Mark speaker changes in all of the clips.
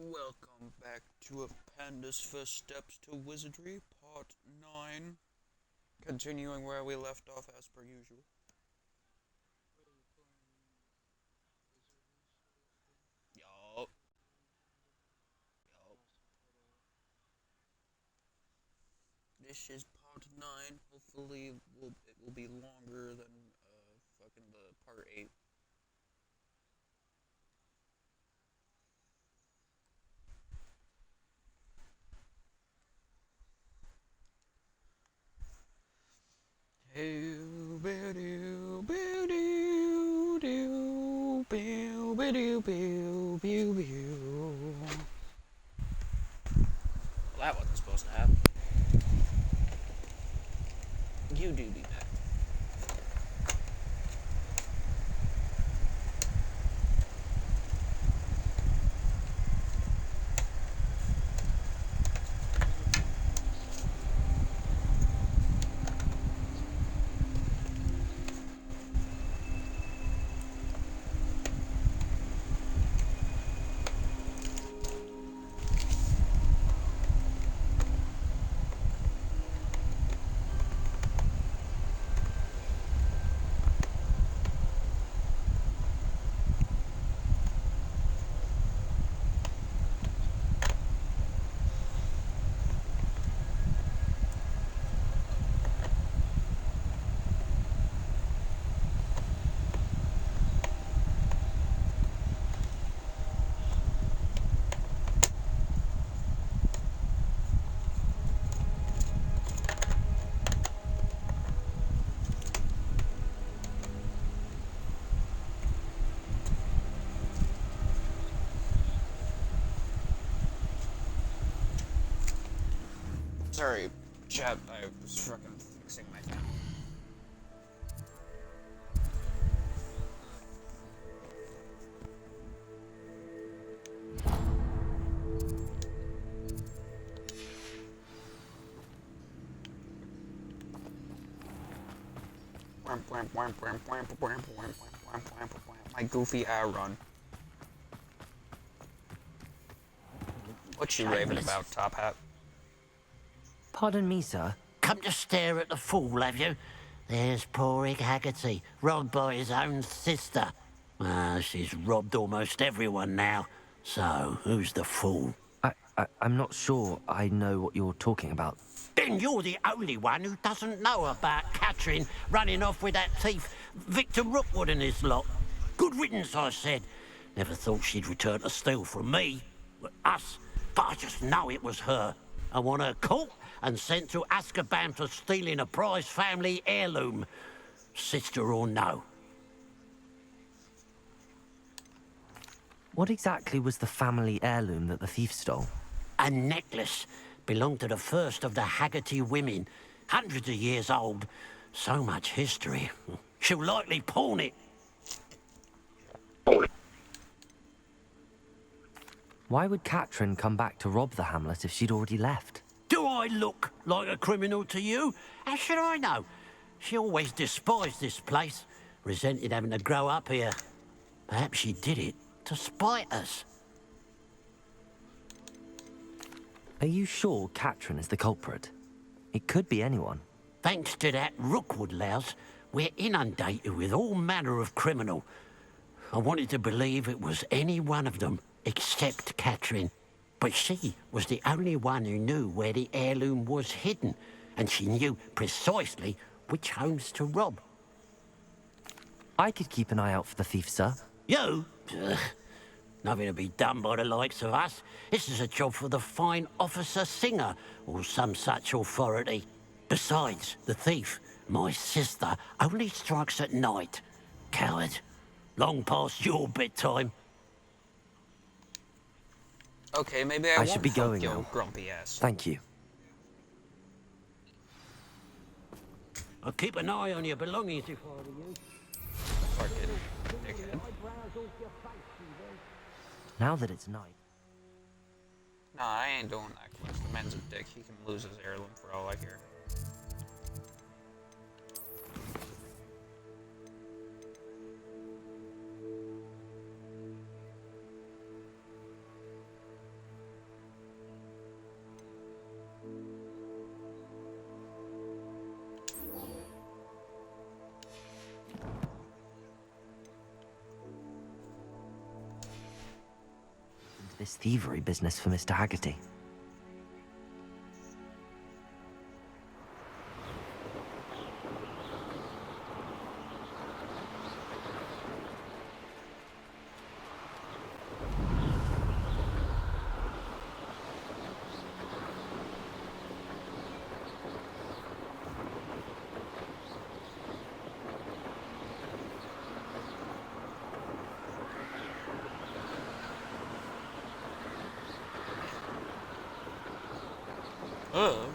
Speaker 1: Welcome back to a Panda's First Steps to Wizardry, Part 9. Continuing where we left off as per usual. Yup, yup. This is Part 9. Hopefully it will be longer than fucking the Part 8. Well, that wasn't supposed to happen. You do be back. Sorry, chat, I was fucking fixing my phone. My goofy eye run. What you raving about, Top Hat?
Speaker 2: Pardon me, sir.
Speaker 3: Come to stare at the fool, have you? There's poor Ig Haggerty, robbed by his own sister. She's robbed almost everyone now. So, who's the fool?
Speaker 2: I'm not sure I know what you're talking about.
Speaker 3: Then you're the only one who doesn't know about Catherine running off with that thief, Victor Rookwood and his lot. Good riddance, I said. Never thought she'd return to steal from me, us, but I just know it was her. I want her caught and sent to Azkaban for stealing a prize family heirloom. Sister or no.
Speaker 2: What exactly was the family heirloom that the thief stole?
Speaker 3: A necklace belonged to the first of the Haggerty women. Hundreds of years old. So much history. She'll likely pawn it.
Speaker 2: Why would Catherine come back to rob the hamlet if she'd already left?
Speaker 3: Do I look like a criminal to you? How should I know? She always despised this place, resented having to grow up here. Perhaps she did it to spite us.
Speaker 2: Are you sure Catherine is the culprit? It could be anyone.
Speaker 3: Thanks to that Rookwood louse, we're inundated with all manner of criminal. I wanted to believe it was any one of them, except Catherine. But she was the only one who knew where the heirloom was hidden, and she knew precisely which homes to rob.
Speaker 2: I could keep an eye out for the thief, sir.
Speaker 3: You? Ugh. Nothing to be done by the likes of us. This is a job for the fine officer Singer, or some such authority. Besides, the thief, my sister, only strikes at night. Coward. Long past your bedtime.
Speaker 1: Okay, maybe I
Speaker 2: I
Speaker 1: won't
Speaker 2: should be
Speaker 1: fuck
Speaker 2: going
Speaker 1: your
Speaker 2: now.
Speaker 1: grumpy ass.
Speaker 2: Thank you.
Speaker 3: I'll keep an eye on your belongings if I were you.
Speaker 1: Fucking dickhead.
Speaker 2: Now that it's night.
Speaker 1: Nah, I ain't doing that quest. The man's a dick. He can lose his heirloom for all I care.
Speaker 2: this thievery business for Mr. Haggerty.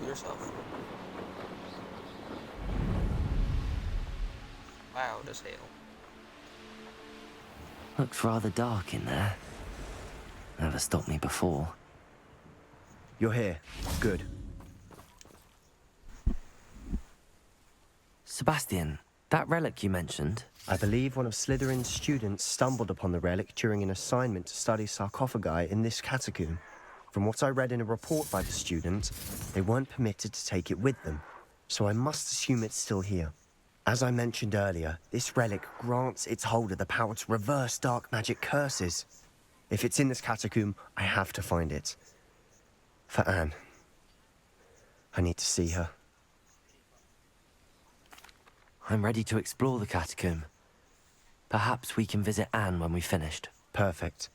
Speaker 1: Yourself. Loud as hell.
Speaker 2: Looks rather dark in there. Never stopped me before.
Speaker 4: You're here. Good.
Speaker 2: Sebastian, that relic you mentioned.
Speaker 4: I believe one of Slytherin's students stumbled upon the relic during an assignment to study sarcophagi in this catacomb. From what I read in a report by the student, they weren't permitted to take it with them, so I must assume it's still here. As I mentioned earlier, this relic grants its holder the power to reverse dark magic curses. If it's in this catacomb, I have to find it. For Anne. I need to see her.
Speaker 2: I'm ready to explore the catacomb. Perhaps we can visit Anne when we've finished.
Speaker 4: Perfect.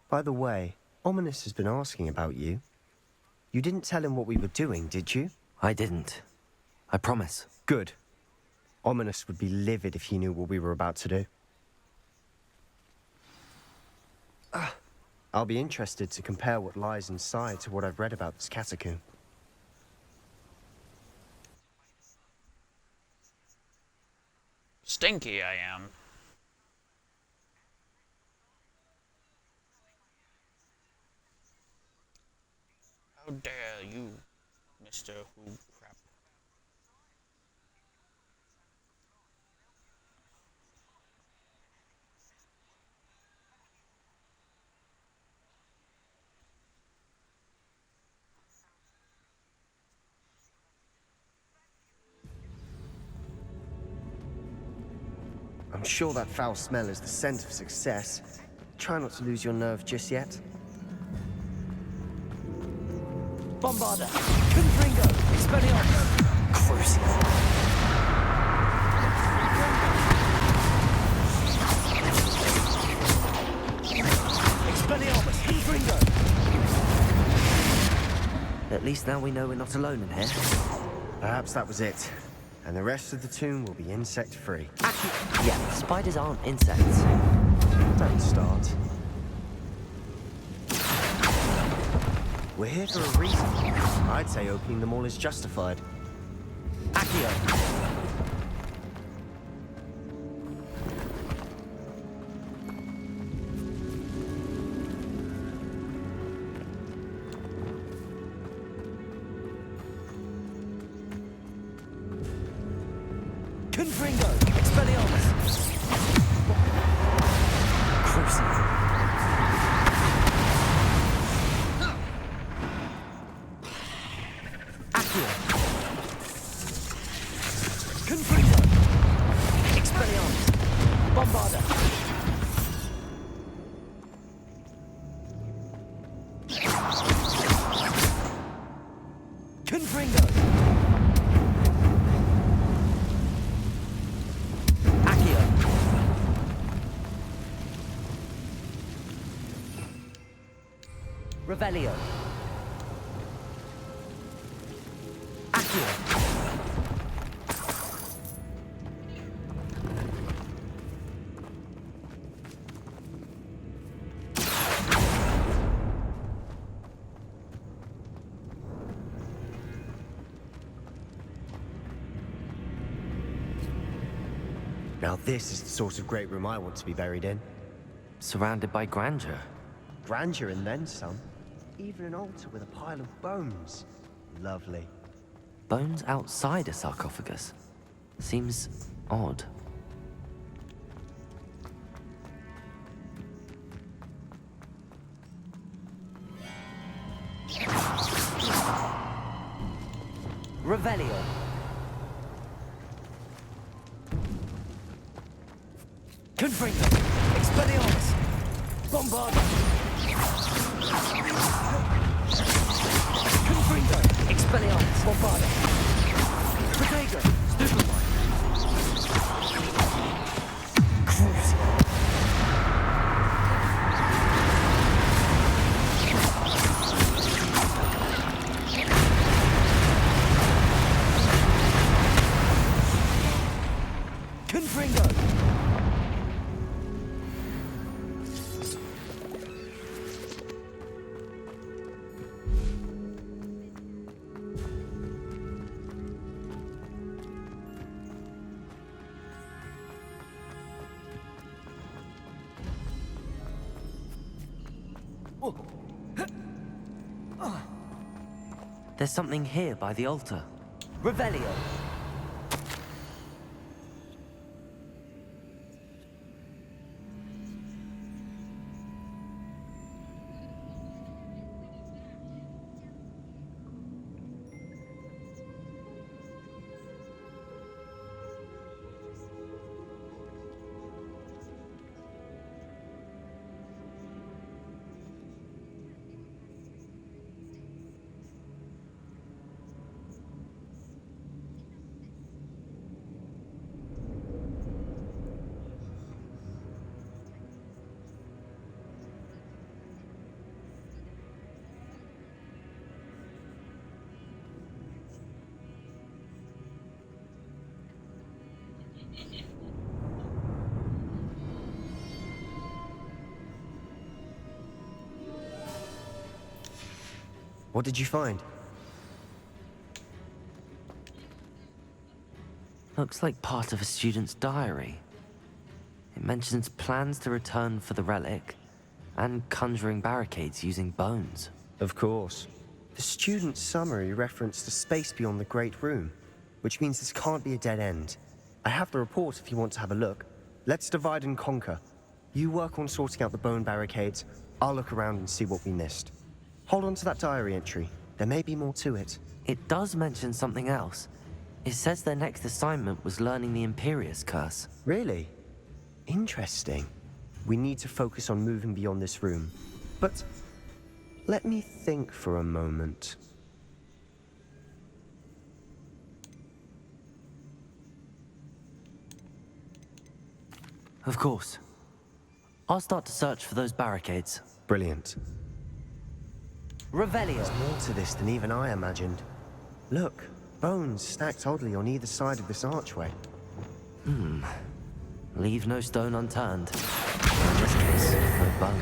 Speaker 4: By the way, Ominous has been asking about you. You didn't tell him what we were doing, did you?
Speaker 2: I didn't. I promise.
Speaker 4: Good. Ominous would be livid if he knew what we were about to do. I'll be interested to compare what lies inside to what I've read about this catacomb.
Speaker 1: Stinky I am. How dare you, Mr. Who Crap.
Speaker 4: I'm sure that foul smell is the scent of success. Try not to lose your nerve just yet.
Speaker 3: Bombarder! Confringo! Expelliarmus!
Speaker 2: Crucial.
Speaker 3: Expelliarmus! Confringo!
Speaker 2: At least now we know we're not alone in here.
Speaker 4: Perhaps that was it. And the rest of the tomb will be insect-free.
Speaker 2: Actually, yeah, spiders aren't insects.
Speaker 4: Don't start. We're here for a reason. I'd say opening them all is justified.
Speaker 2: Accio.
Speaker 3: Confringo! Expelliarmus!
Speaker 2: Crucial.
Speaker 3: Accio! Confringo! Expelliarmus! Bombarder! Confringo! Accio! Revelio! Accio!
Speaker 4: Now this is the sort of great room I want to be buried in.
Speaker 2: Surrounded by grandeur.
Speaker 4: Grandeur and then some. Even an altar with a pile of bones. Lovely.
Speaker 2: Bones outside a sarcophagus. Seems odd.
Speaker 3: Revelio! Confringo! Expelliarmus! Bombarder!
Speaker 2: Confringo! Expelliarmus! Bombarda! Protego! Stupefy! Crucial! Confringo! There's something here by the altar. Revelio!
Speaker 4: What did you find?
Speaker 2: Looks like part of a student's diary. It mentions plans to return for the relic and conjuring barricades using bones.
Speaker 4: Of course. The student's summary referenced a space beyond the Great Room, which means this can't be a dead end. I have the report if you want to have a look. Let's divide and conquer. You work on sorting out the bone barricades. I'll look around and see what we missed. Hold on to that diary entry. There may be more to it.
Speaker 2: It does mention something else. It says their next assignment was learning the Imperius Curse.
Speaker 4: Really? Interesting. We need to focus on moving beyond this room. But let me think for a moment.
Speaker 2: Of course. I'll start to search for those barricades.
Speaker 4: Brilliant.
Speaker 2: Revelio!
Speaker 4: There's more to this than even I imagined. Look, bones stacked oddly on either side of this archway.
Speaker 2: Leave no stone unturned. In this case, no bone.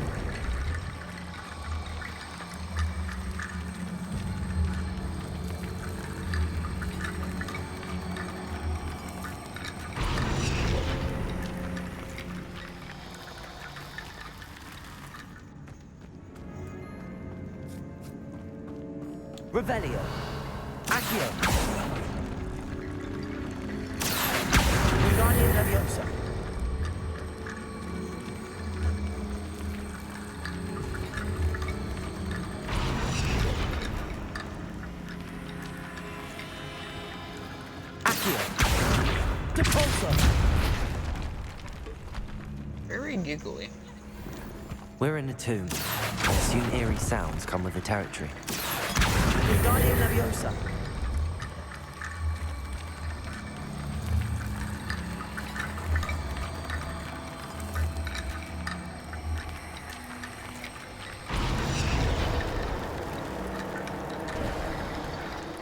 Speaker 2: Revelio! Accio! Wingardium Leviosa! Accio! Depulso!
Speaker 1: Very giggly.
Speaker 2: We're in a tomb. I assume eerie sounds come with the territory.
Speaker 5: Wingardium Leviosa.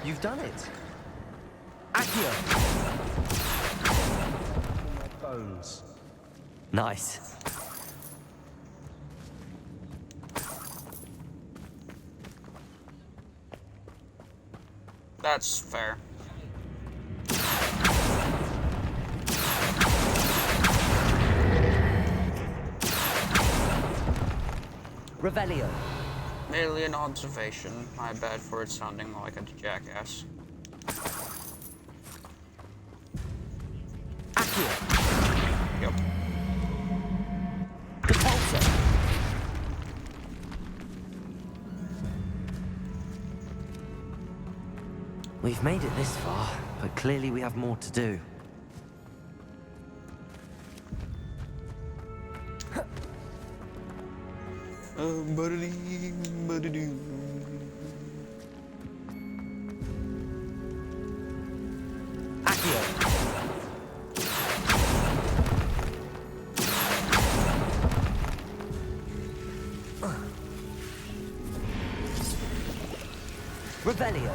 Speaker 4: You've done it.
Speaker 5: Accio.
Speaker 4: Bones.
Speaker 2: Nice.
Speaker 1: That's fair.
Speaker 2: Revelio.
Speaker 1: Merely an observation. My bad for it sounding like a jackass.
Speaker 5: Accio.
Speaker 1: Yep.
Speaker 5: Depulso.
Speaker 2: We've made it this far, but clearly we have more to do.
Speaker 1: Ba-da-dee, ba-da-doo.
Speaker 5: Accio. Revelio.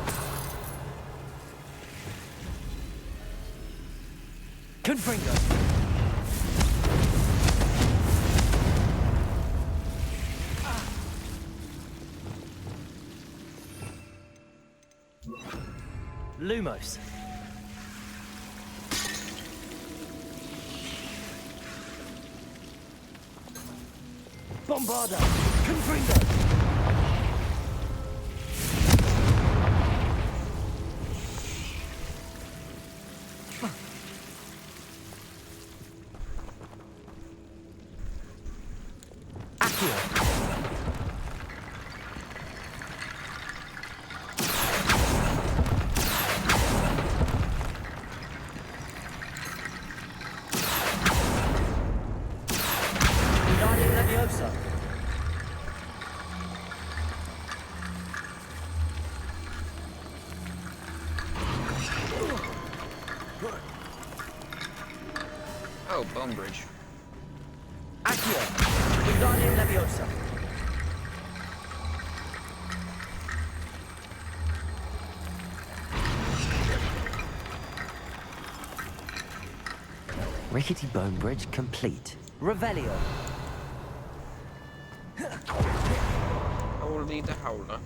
Speaker 5: Confringo. Lumos. Bombarda. Confringo. Accio. Guardian Leviosa.
Speaker 1: Oh, bone bridge.
Speaker 5: Accio. Guardian Leviosa.
Speaker 2: Rickety bone bridge complete.
Speaker 5: Revelio.
Speaker 1: Holy the howler.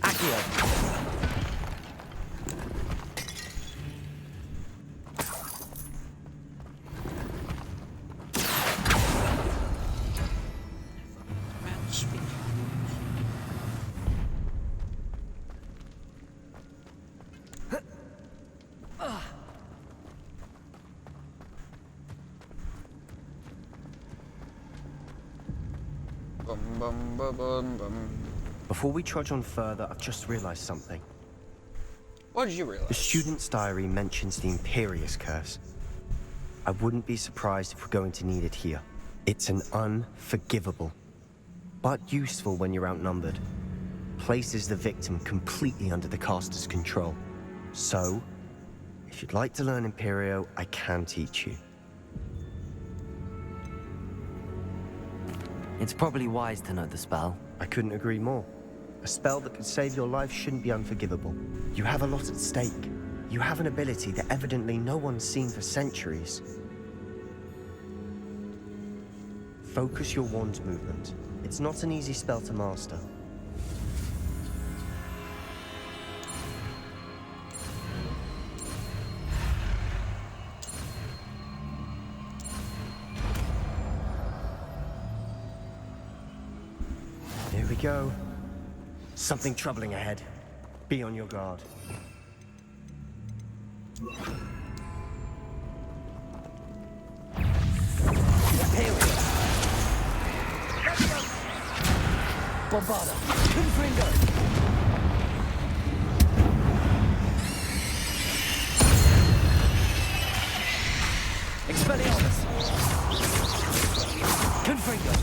Speaker 5: Accio.
Speaker 1: Man, speak. Bum bum bum bum bum.
Speaker 4: Before we trudge on further, I've just realized something.
Speaker 1: What did you realize?
Speaker 4: The student's diary mentions the Imperious Curse. I wouldn't be surprised if we're going to need it here. It's an unforgivable, but useful when you're outnumbered. Places the victim completely under the caster's control. So, if you'd like to learn Imperio, I can teach you.
Speaker 2: It's probably wise to know the spell.
Speaker 4: I couldn't agree more. A spell that could save your life shouldn't be unforgivable. You have a lot at stake. You have an ability that evidently no one's seen for centuries. Focus your wand's movement. It's not an easy spell to master. Here we go. Something troubling ahead. Be on your guard.
Speaker 5: Imperial. Bombarda. Confringo. Expelliarmus. Confringo.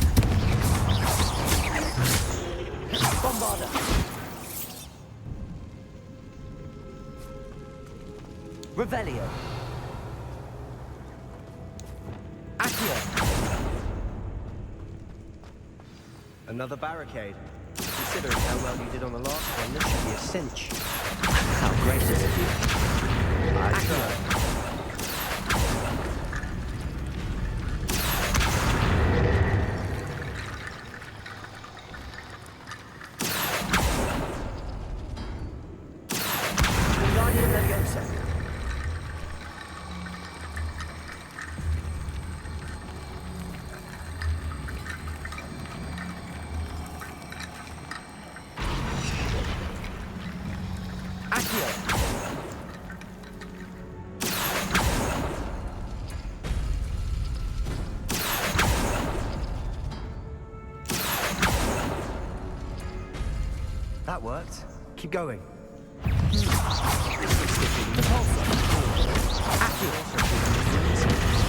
Speaker 5: Bombarda. Revelio. Accio.
Speaker 4: Another barricade. Considering how well you did on the last one, this should be a cinch.
Speaker 2: How gracious of you.
Speaker 4: I try.
Speaker 5: Guardian Leviosa. Accio.
Speaker 4: That worked. Keep going.
Speaker 5: Repulsor. Accio.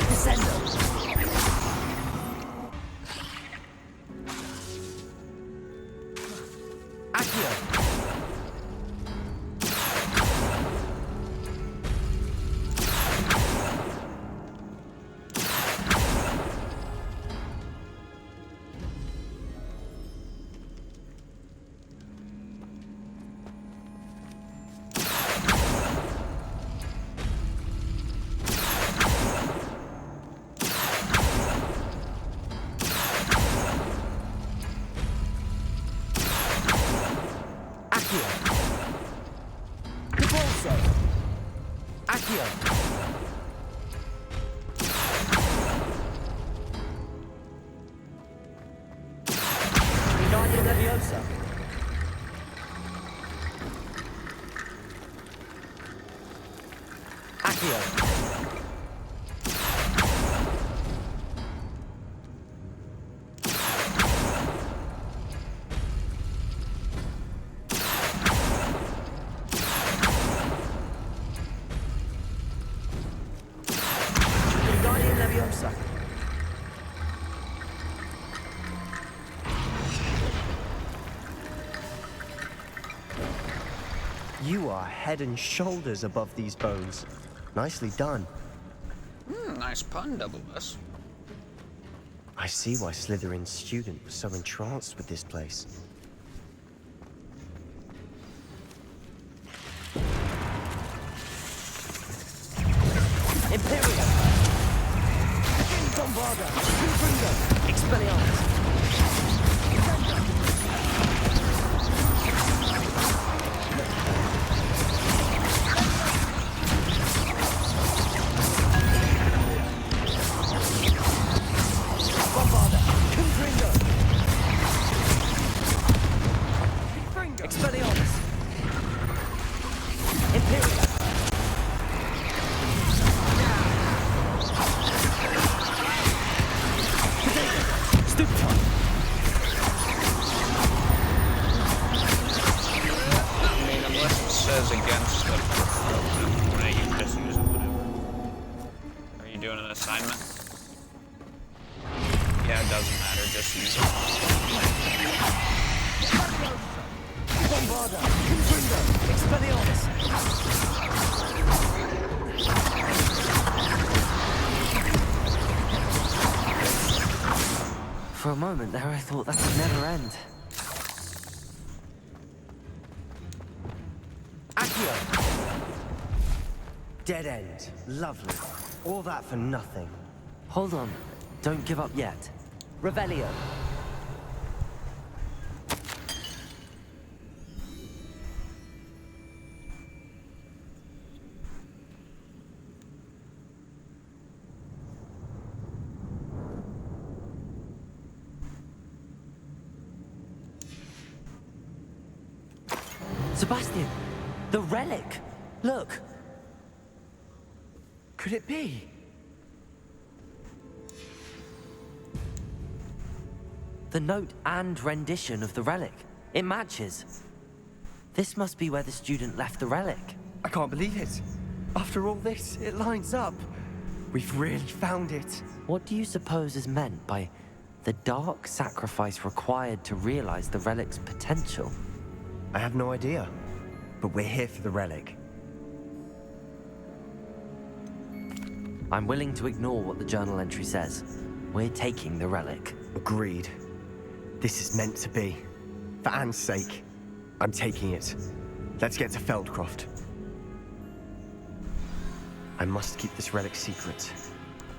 Speaker 5: Descendo. Accio. Repulsor. Accio. Guardian Leviosa. Accio. Guardian Leviosa.
Speaker 4: You are head and shoulders above these bones. Nicely done.
Speaker 1: Nice pun, Double S.
Speaker 4: I see why Slytherin's student was so entranced with this place.
Speaker 5: Imperium. Bombarda. Confringo. Expelliarmus. Bombarda. Confringo. Expelliarmus. Imperium. Stupefy.
Speaker 1: I mean, unless it says against the right, you just use it, whatever. Are you doing an assignment? Yeah, it doesn't matter, just use it.
Speaker 5: Bombarda. Confringo. Expelliarmus.
Speaker 2: For a moment there, I thought that would never end.
Speaker 4: Accio! Dead end. Lovely. All that for nothing.
Speaker 2: Hold on. Don't give up yet.
Speaker 5: Revelio.
Speaker 2: Sebastian! The relic! Look!
Speaker 4: Could it be?
Speaker 2: The note and rendition of the relic. It matches. This must be where the student left the relic.
Speaker 4: I can't believe it. After all this, it lines up. We've really found it.
Speaker 2: What do you suppose is meant by the dark sacrifice required to realize the relic's potential?
Speaker 4: I have no idea. But we're here for the relic.
Speaker 2: I'm willing to ignore what the journal entry says. We're taking the relic.
Speaker 4: Agreed. This is meant to be. For Anne's sake, I'm taking it. Let's get to Feldcroft. I must keep this relic secret,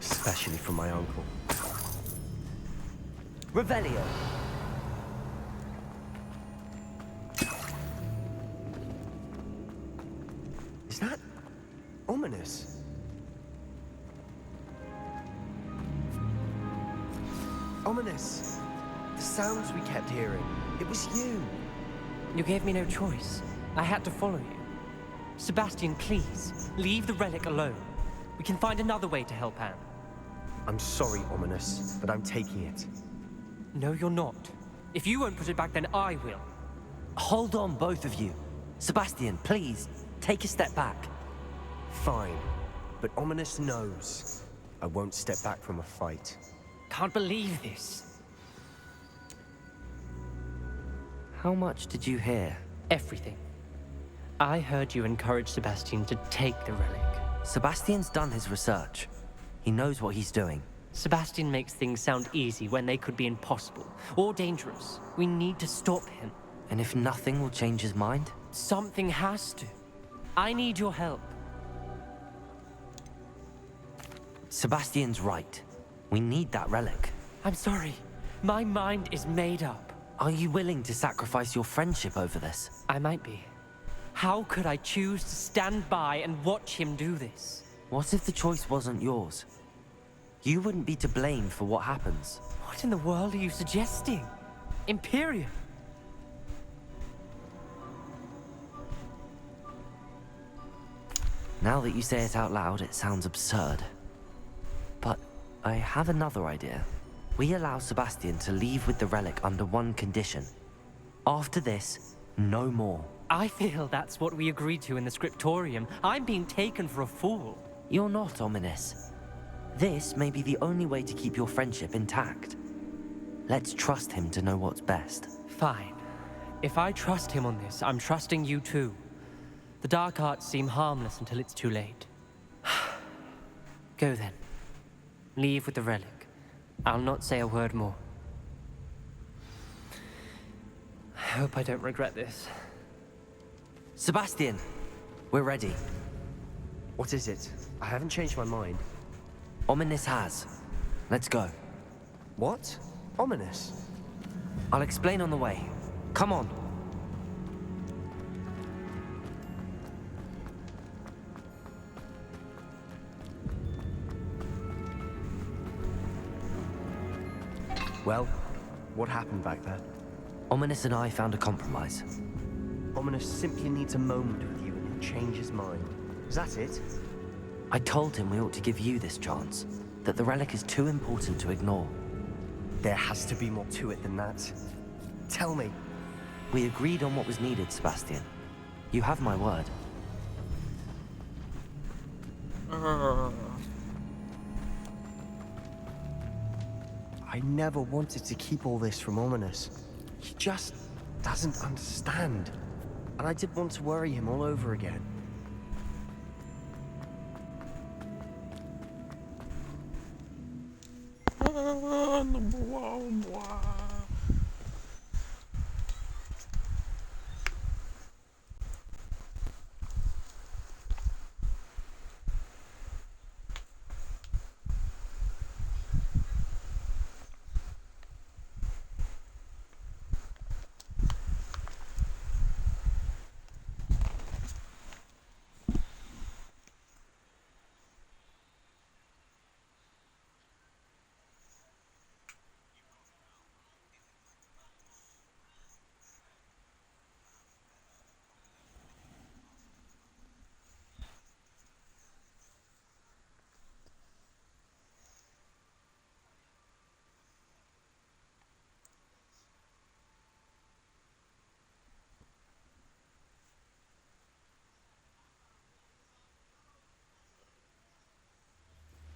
Speaker 4: especially from my uncle.
Speaker 5: Revelio.
Speaker 4: Is that ominous? Ominous. The sounds we kept hearing. It was you.
Speaker 6: You gave me no choice. I had to follow you. Sebastian, please, leave the relic alone. We can find another way to help Anne.
Speaker 4: I'm sorry, Ominous, but I'm taking it.
Speaker 6: No, you're not. If you won't put it back, then I will.
Speaker 2: Hold on, both of you. Sebastian, please, Take a step back.
Speaker 4: Fine. But Ominous knows I won't step back from a fight.
Speaker 6: Can't believe this.
Speaker 2: How much did you hear?
Speaker 6: Everything. I heard you encourage Sebastian to take the relic.
Speaker 2: Sebastian's done his research. He knows what he's doing.
Speaker 6: Sebastian makes things sound easy when they could be impossible or dangerous. We need to stop him.
Speaker 2: And if nothing will change his mind?
Speaker 6: Something has to. I need your help.
Speaker 2: Sebastian's right. We need that relic.
Speaker 6: I'm sorry. My mind is made up.
Speaker 2: Are you willing to sacrifice your friendship over this?
Speaker 6: I might be. How could I choose to stand by and watch him do this?
Speaker 2: What if the choice wasn't yours? You wouldn't be to blame for what happens.
Speaker 6: What in the world are you suggesting? Imperium?
Speaker 2: Now that you say it out loud, it sounds absurd. But I have another idea. We allow Sebastian to leave with the relic under one condition. After this, no more.
Speaker 6: I feel that's what we agreed to in the scriptorium. I'm being taken for a fool.
Speaker 2: You're not ominous. This may be the only way to keep your friendship intact. Let's trust him to know what's best.
Speaker 6: Fine. If I trust him on this, I'm trusting you too. The dark arts seem harmless until it's too late. Go then. Leave with the relic. I'll not say a word more. I hope I don't regret this.
Speaker 2: Sebastian, we're ready.
Speaker 4: What is it? I haven't changed my mind.
Speaker 2: Ominous has. Let's go.
Speaker 4: What? Ominous?
Speaker 2: I'll explain on the way. Come on.
Speaker 4: Well, what happened back there?
Speaker 2: Ominous and I found a compromise.
Speaker 4: Ominous simply needs a moment with you and he'll change his mind. Is that it?
Speaker 2: I told him we ought to give you this chance, that the relic is too important to ignore.
Speaker 4: There has to be more to it than that. Tell me.
Speaker 2: We agreed on what was needed, Sebastian. You have my word.
Speaker 4: I never wanted to keep all this from Ominous. He just doesn't understand. And I didn't want to worry him all over again.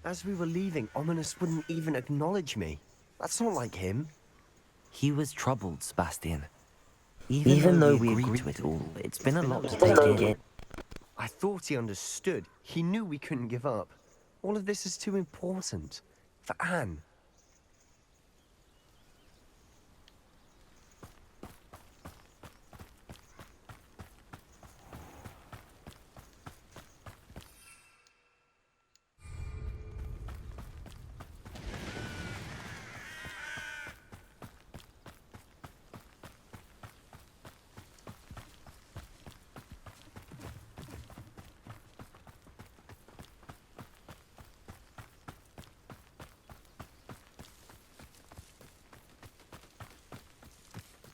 Speaker 4: As we were leaving, Ominous wouldn't even acknowledge me. That's not like him.
Speaker 2: He was troubled, Sebastian. Even though we agreed to it all, it's been a lot to take in.
Speaker 4: I thought he understood. He knew we couldn't give up. All of this is too important. For Anne.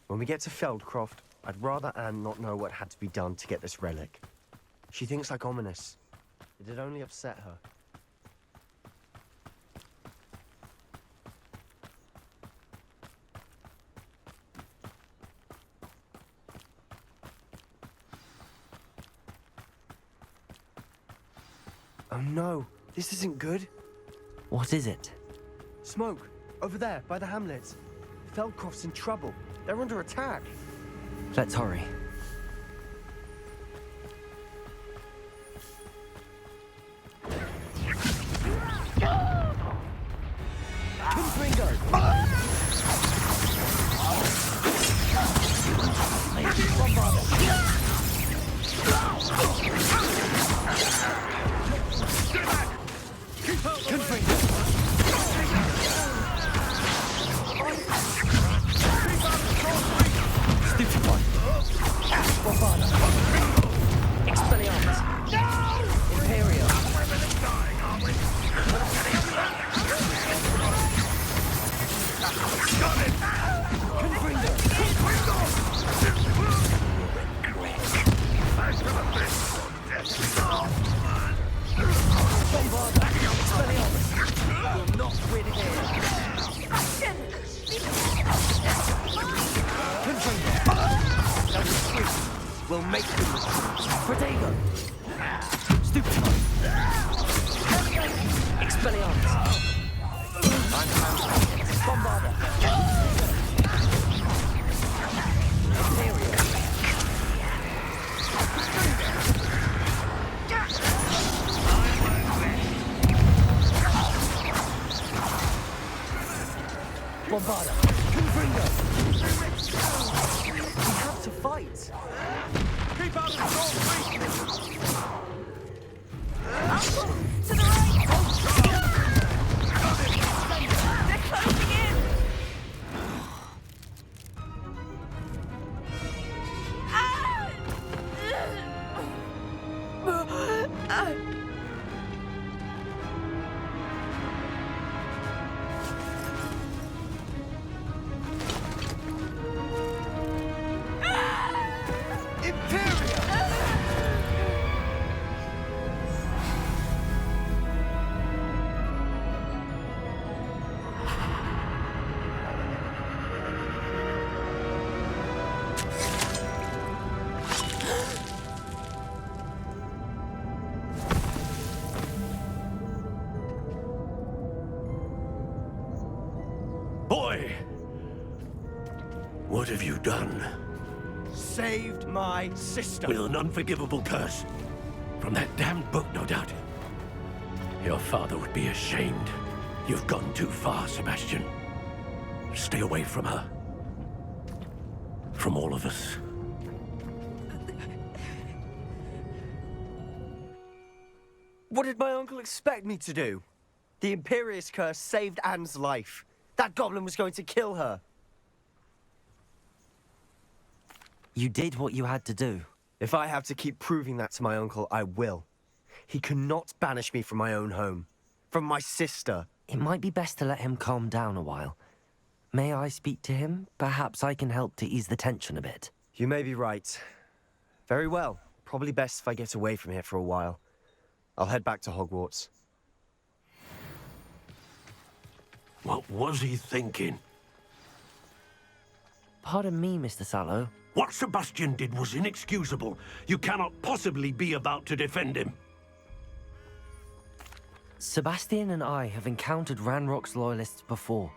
Speaker 4: When we get to Feldcroft, I'd rather Anne not know what had to be done to get this relic. She thinks like Ominous. It'd only upset her. Oh no, this isn't good.
Speaker 2: What is it?
Speaker 4: Smoke, over there, by the hamlet. Feldcroft's in trouble. They're under attack.
Speaker 2: Let's hurry.
Speaker 4: We'll make them.
Speaker 5: Protego! Stupefy! Expelliarmus! Bombarda! Imperial! Bombarda! Confringo!
Speaker 4: We have to fight.
Speaker 7: Keep out of the door, please!
Speaker 8: To the right! They're closing in!
Speaker 3: Boy! What have you done?
Speaker 4: Saved my sister.
Speaker 3: With an unforgivable curse. From that damned book, no doubt. Your father would be ashamed. You've gone too far, Sebastian. Stay away from her. From all of us.
Speaker 4: What did my uncle expect me to do? The Imperious curse saved Anne's life. That goblin was going to kill her.
Speaker 2: You did what you had to do.
Speaker 4: If I have to keep proving that to my uncle, I will. He cannot banish me from my own home. From my sister.
Speaker 2: It might be best to let him calm down a while. May I speak to him? Perhaps I can help to ease the tension a bit.
Speaker 4: You may be right. Very well. Probably best if I get away from here for a while. I'll head back to Hogwarts.
Speaker 3: What was he thinking?
Speaker 2: Pardon me, Mr. Sallow.
Speaker 3: What Sebastian did was inexcusable. You cannot possibly be about to defend him.
Speaker 2: Sebastian and I have encountered Ranrock's loyalists before.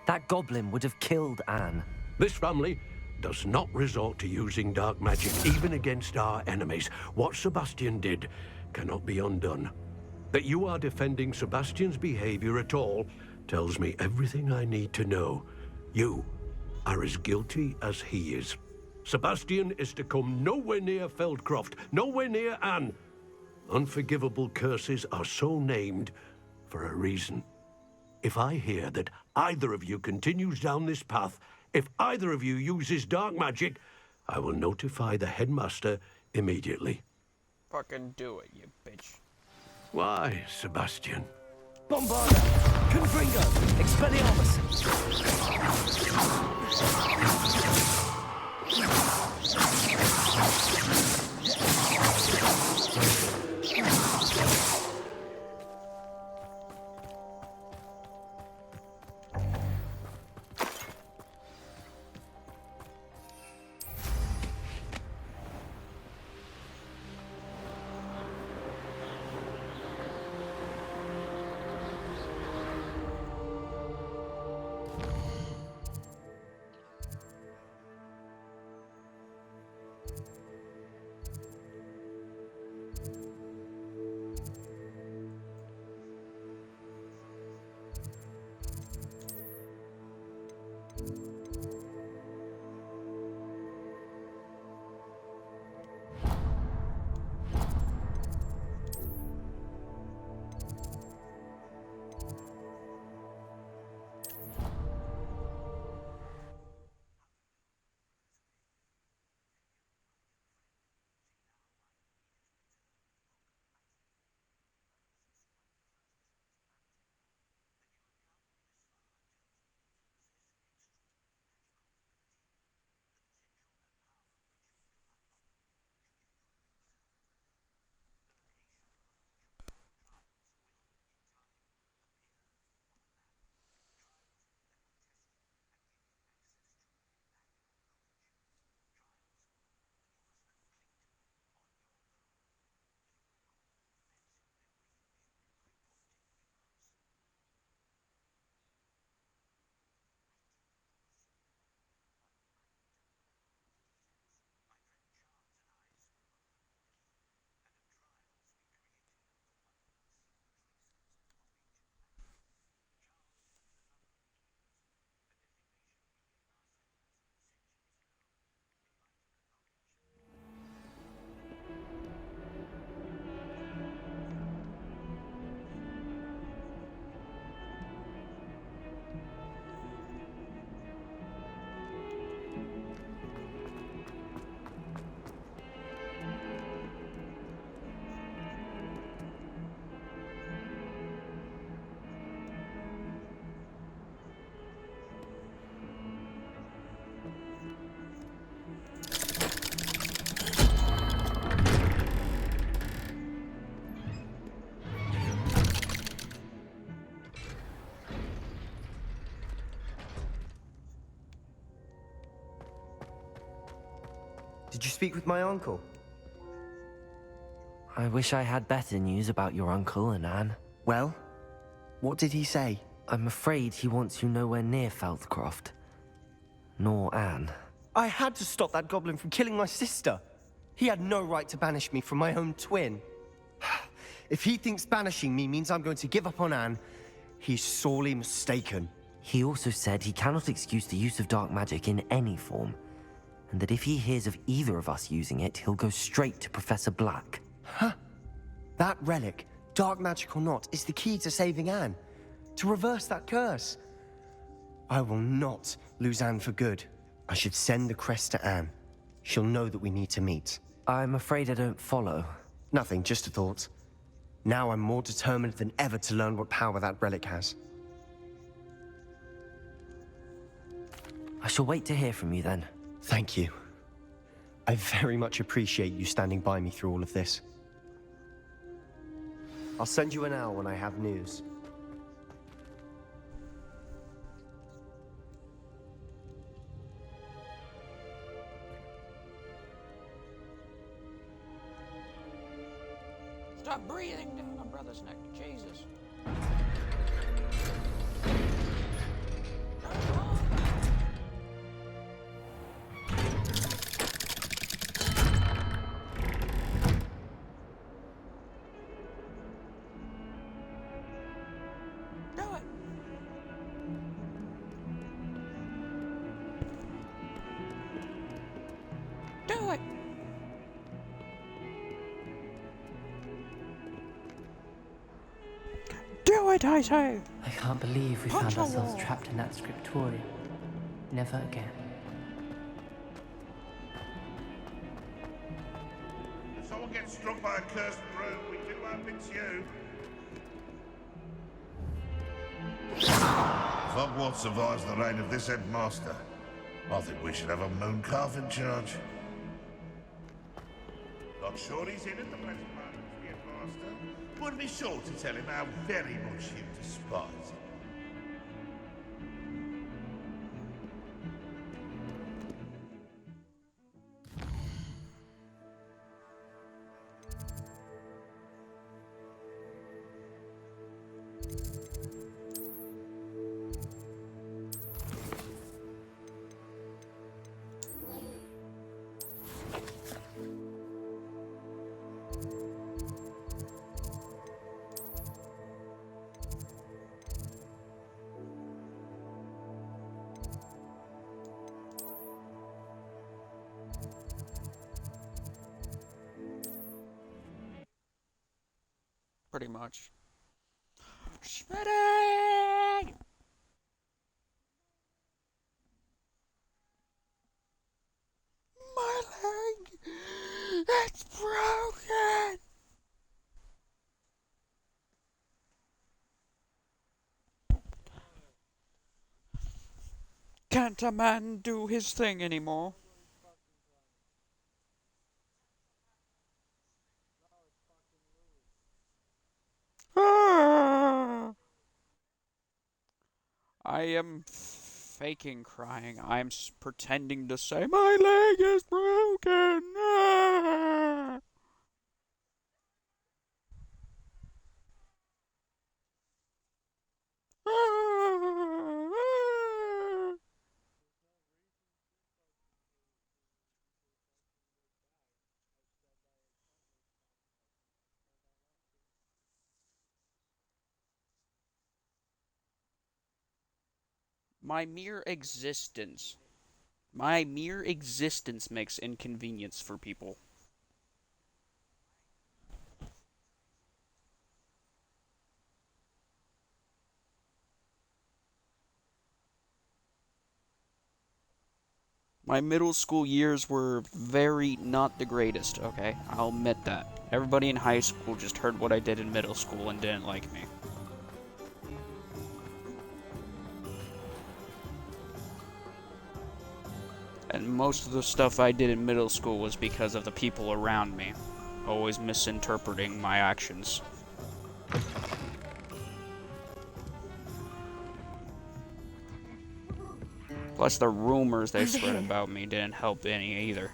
Speaker 2: That goblin would have killed Anne.
Speaker 3: This family does not resort to using dark magic, even against our enemies. What Sebastian did cannot be undone. That you are defending Sebastian's behavior at all tells me everything I need to know. You are as guilty as he is. Sebastian is to come nowhere near Feldcroft, nowhere near Anne. Unforgivable curses are so named for a reason. If I hear that either of you continues down this path, if either of you uses dark magic, I will notify the headmaster immediately.
Speaker 1: Fucking do it, you bitch.
Speaker 3: Why, Sebastian?
Speaker 5: Bombarda! Confringo! Expelliarmus!
Speaker 4: Did you speak with my uncle?
Speaker 2: I wish I had better news about your uncle and Anne.
Speaker 4: Well, what did he say?
Speaker 2: I'm afraid he wants you nowhere near Feldcroft. Nor Anne.
Speaker 4: I had to stop that goblin from killing my sister. He had no right to banish me from my own twin. If he thinks banishing me means I'm going to give up on Anne, he's sorely mistaken.
Speaker 2: He also said he cannot excuse the use of dark magic in any form, and that if he hears of either of us using it, he'll go straight to Professor Black.
Speaker 4: That relic, dark magic or not, is the key to saving Anne. To reverse that curse. I will not lose Anne for good. I should send the crest to Anne. She'll know that we need to meet.
Speaker 2: I'm afraid I don't follow.
Speaker 4: Nothing, just a thought. Now I'm more determined than ever to learn what power that relic has.
Speaker 2: I shall wait to hear from you then.
Speaker 4: Thank you. I very much appreciate you standing by me through all of this. I'll send you an hour when I have news.
Speaker 1: Stop breathing down my brother's neck, Jesus. Do it! Do it, I say!
Speaker 6: I can't believe we
Speaker 1: Punch
Speaker 6: found
Speaker 1: the
Speaker 6: ourselves
Speaker 1: wall.
Speaker 6: trapped in that scriptorium. Never again.
Speaker 7: If someone gets struck by a cursed broom, we do hope it's you. If Hogwarts survives the reign of this headmaster, I think we should have a mooncalf in charge. Not sure he's in at the present moment, the headmaster. Would be sure to tell him how very much you despise him.
Speaker 1: Pretty much. Shredding! My leg! It's broken! Can't a man do his thing anymore? Ah! I am faking crying. I'm pretending to say, my leg is broken! Ah! Ah! My mere existence. My mere existence makes inconvenience for people. My middle school years were very not the greatest, okay? I'll admit that. Everybody in high school just heard what I did in middle school and didn't like me. And most of the stuff I did in middle school was because of the people around me, always misinterpreting my actions. Plus the rumors they spread about me didn't help any either.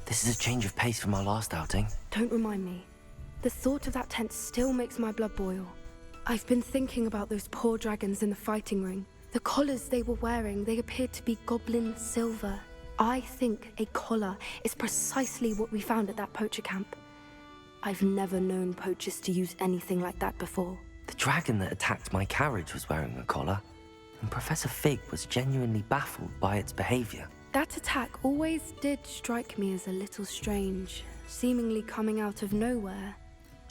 Speaker 2: This is a change of pace from our last outing.
Speaker 9: Don't remind me. The thought of that tent still makes my blood boil. I've been thinking about those poor dragons in the fighting ring. The collars they were wearing, they appeared to be goblin silver. I think a collar is precisely what we found at that poacher camp. I've never known poachers to use anything like that before.
Speaker 2: The dragon that attacked my carriage was wearing a collar, and Professor Fig was genuinely baffled by its behavior.
Speaker 9: That attack always did strike me as a little strange, seemingly coming out of nowhere.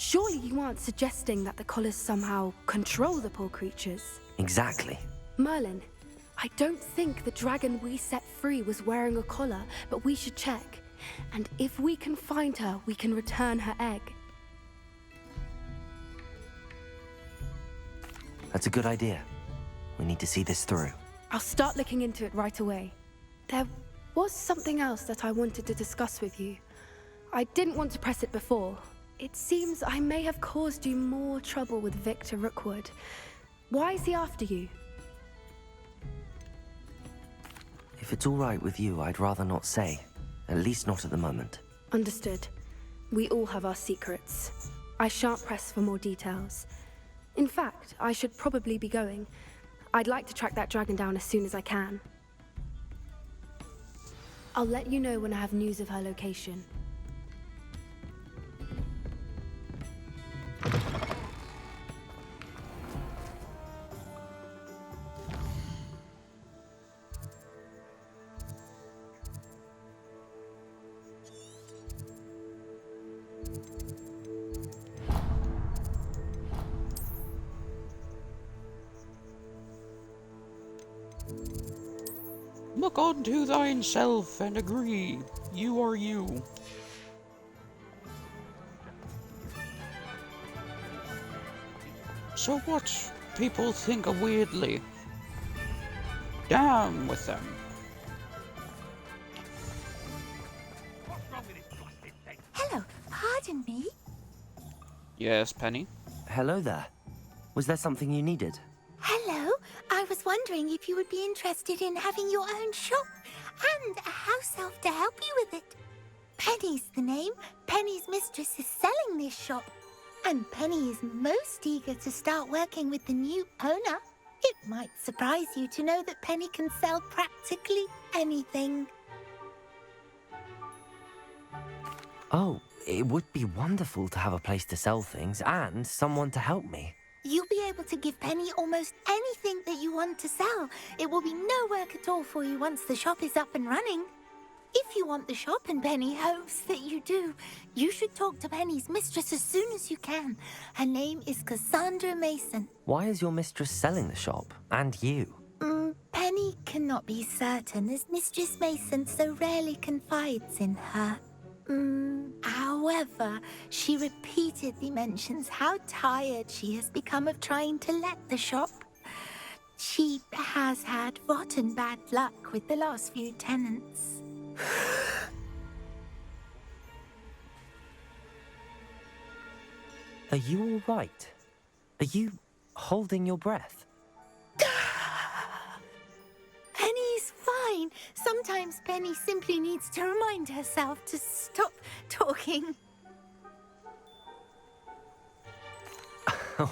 Speaker 9: Surely you aren't suggesting that the collars somehow control the poor creatures?
Speaker 2: Exactly.
Speaker 9: Merlin, I don't think the dragon we set free was wearing a collar, but we should check. And if we can find her, we can return her egg.
Speaker 2: That's a good idea. We need to see this through.
Speaker 9: I'll start looking into it right away. There was something else that I wanted to discuss with you. I didn't want to press it before. It seems I may have caused you more trouble with Victor Rookwood. Why is he after you?
Speaker 2: If it's all right with you, I'd rather not say. At least not at the moment.
Speaker 9: Understood. We all have our secrets. I shan't press for more details. In fact, I should probably be going. I'd like to track that dragon down as soon as I can. I'll let you know when I have news of her location.
Speaker 1: Look unto thyself and agree. You are you. So what? People think of weirdly. Down with them.
Speaker 8: Hello, pardon me?
Speaker 1: Yes, Penny?
Speaker 2: Hello there. Was there something you needed?
Speaker 8: Hello, I was wondering if you would be interested in having your own shop and a house elf to help you with it. Penny's the name. Penny's mistress is selling this shop. And Penny is most eager to start working with the new owner. It might surprise you to know that Penny can sell practically anything.
Speaker 2: Oh, it would be wonderful to have a place to sell things and someone to help me.
Speaker 8: You'll be able to give Penny almost anything that you want to sell. It will be no work at all for you once the shop is up and running. If you want the shop and Penny hopes that you do, you should talk to Penny's mistress as soon as you can. Her name is Cassandra Mason.
Speaker 2: Why is your mistress selling the shop? And you?
Speaker 8: Penny cannot be certain as Mistress Mason so rarely confides in her. However, she repeatedly mentions how tired she has become of trying to let the shop. She has had rotten bad luck with the last few tenants.
Speaker 2: Are you all right? Are you holding your breath?
Speaker 8: Penny's fine. Sometimes Penny simply needs to remind herself to stop talking.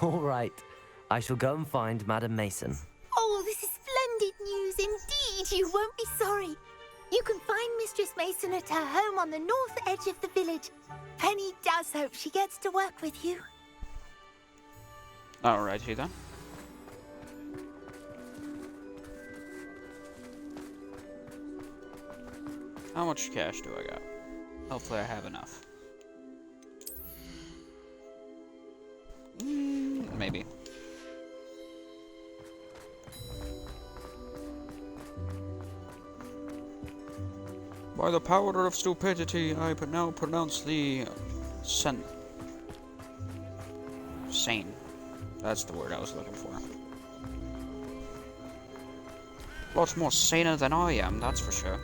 Speaker 2: All right. I shall go and find Madam Mason.
Speaker 8: Oh, this is splendid news indeed. You won't be sorry. You can find Mistress Mason at her home on the north edge of the village. Penny does hope she gets to work with you.
Speaker 1: Alrighty then. How much cash do I got? Hopefully I have enough. Maybe. By the power of stupidity, I now pronounce thee sane. That's the word I was looking for. Lots more saner than I am, that's for sure.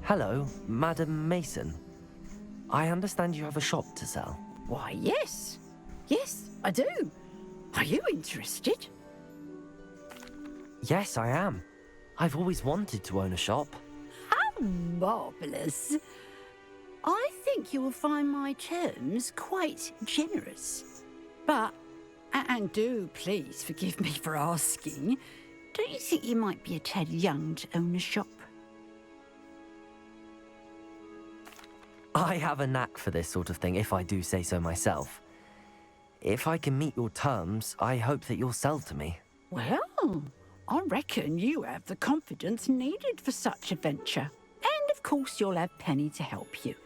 Speaker 2: Hello, Madam Mason. I understand you have a shop to sell.
Speaker 10: Why, yes. Yes, I do. Are you interested?
Speaker 2: Yes, I am. I've always wanted to own a shop.
Speaker 10: How marvellous. I think you will find my terms quite generous. But, and do please forgive me for asking, don't you think you might be a tad young to own a shop?
Speaker 2: I have a knack for this sort of thing, if I do say so myself. If I can meet your terms, I hope that you'll sell to me.
Speaker 10: Well, I reckon you have the confidence needed for such a venture. And of course you'll have Penny to help you.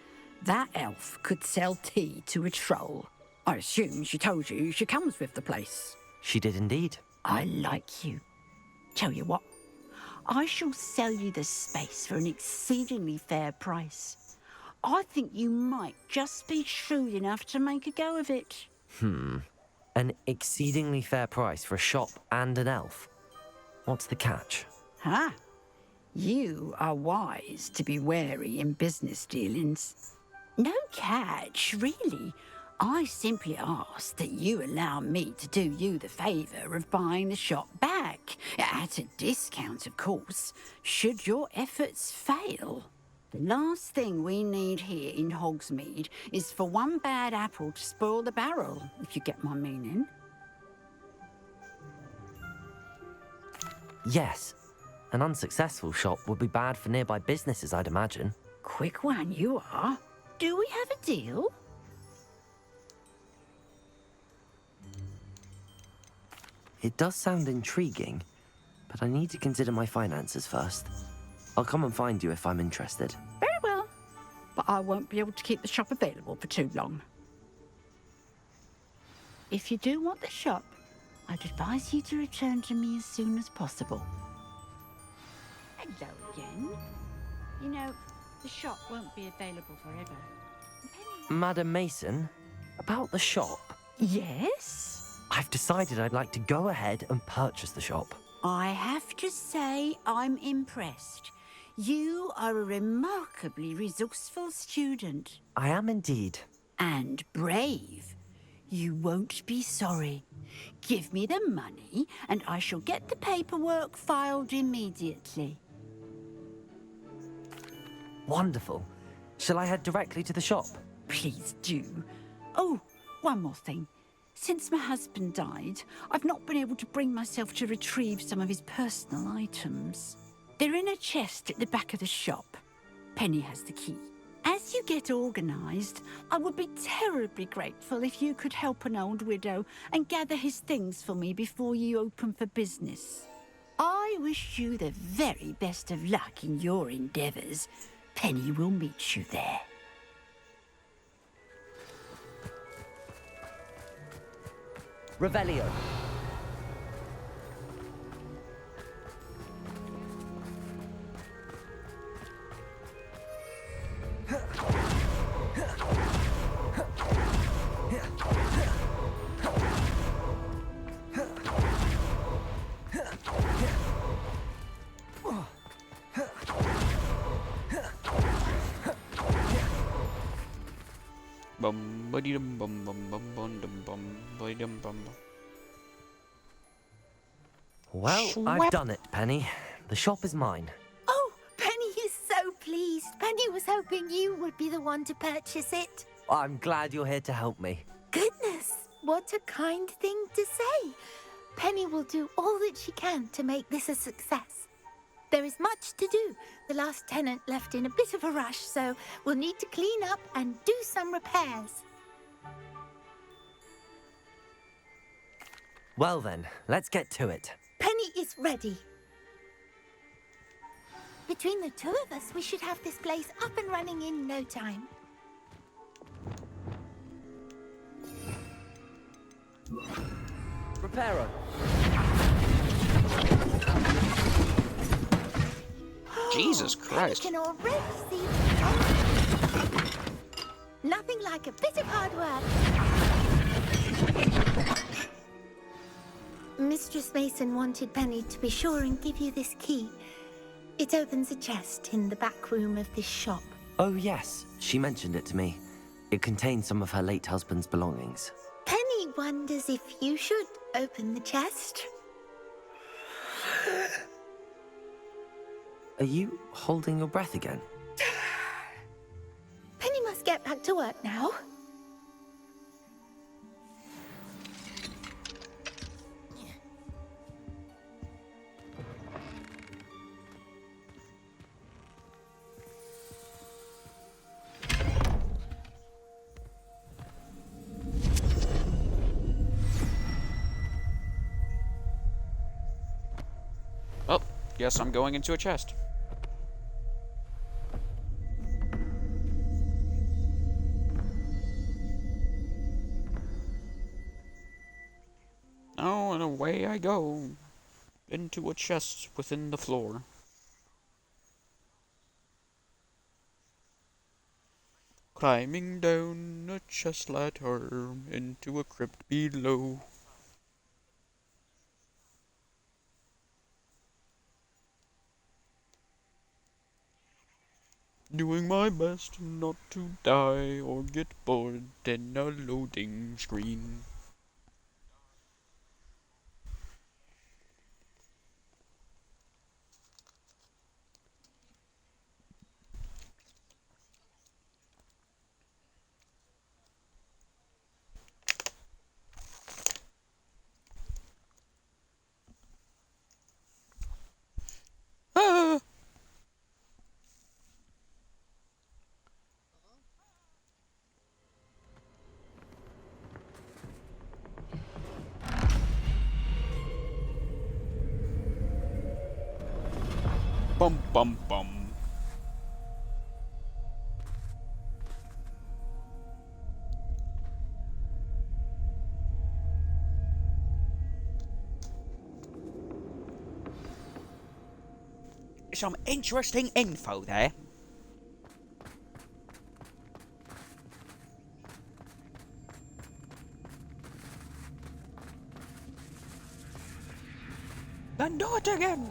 Speaker 10: That elf could sell tea to a troll. I assume she told you she comes with the place.
Speaker 2: She did indeed.
Speaker 10: I like you. Tell you what, I shall sell you the space for an exceedingly fair price. I think you might just be shrewd enough to make a go of it.
Speaker 2: An exceedingly fair price for a shop and an elf. What's the catch?
Speaker 10: Huh? You are wise to be wary in business dealings. No catch, really. I simply ask that you allow me to do you the favour of buying the shop back. At a discount, of course, should your efforts fail. The last thing we need here in Hogsmeade is for one bad apple to spoil the barrel, if you get my meaning.
Speaker 2: Yes. An unsuccessful shop would be bad for nearby businesses, I'd imagine.
Speaker 10: Quick one you are. Do we have a deal?
Speaker 2: It does sound intriguing, but I need to consider my finances first. I'll come and find you if I'm interested.
Speaker 10: Very well, but I won't be able to keep the shop available for too long. If you do want the shop, I'd advise you to return to me as soon as possible. Hello again. You know, the shop won't be available forever.
Speaker 2: Madam Mason, about the shop.
Speaker 10: Yes?
Speaker 2: I've decided I'd like to go ahead and purchase the shop.
Speaker 10: I have to say I'm impressed. You are a remarkably resourceful student.
Speaker 2: I am indeed.
Speaker 10: And brave. You won't be sorry. Give me the money, and I shall get the paperwork filed immediately.
Speaker 2: Wonderful. Shall I head directly to the shop?
Speaker 10: Please do. Oh, one more thing. Since my husband died, I've not been able to bring myself to retrieve some of his personal items. They're in a chest at the back of the shop. Penny has the key. As you get organised, I would be terribly grateful if you could help an old widow and gather his things for me before you open for business. I wish you the very best of luck in your endeavours. Penny will meet you there.
Speaker 5: Revelio.
Speaker 1: Bum ba dum bum bum bum bum dum bum ba dum bum.
Speaker 2: Well, I've done it, Penny. The shop is mine.
Speaker 8: Oh, Penny is so pleased. Penny was hoping you would be the one to purchase it.
Speaker 2: I'm glad you're here to help me.
Speaker 8: Goodness, what a kind thing to say. Penny will do all that she can to make this a success. There is much to do. The last tenant left in a bit of a rush, so we'll need to clean up and do some repairs.
Speaker 2: Well then, let's get to it.
Speaker 8: Penny is ready. Between the two of us, we should have this place up and running in no time.
Speaker 5: Reparo.
Speaker 1: Jesus Christ.
Speaker 8: I can already see the potential. Nothing like a bit of hard work. Mistress Mason wanted Penny to be sure and give you this key. It opens a chest in the back room of this shop.
Speaker 2: Oh yes, she mentioned it to me. It contains some of her late husband's belongings.
Speaker 8: Penny wonders if you should open the chest.
Speaker 2: Are you holding your breath again?
Speaker 8: Penny must get back to work now.
Speaker 1: Well, guess I'm going into a chest. Oh, and away I go. Into a chest within the floor. Climbing down a chest ladder into a crypt below. Doing my best not to die or get bored in a loading screen. Ah! Bum bum bum. Some interesting info there. Then do it again.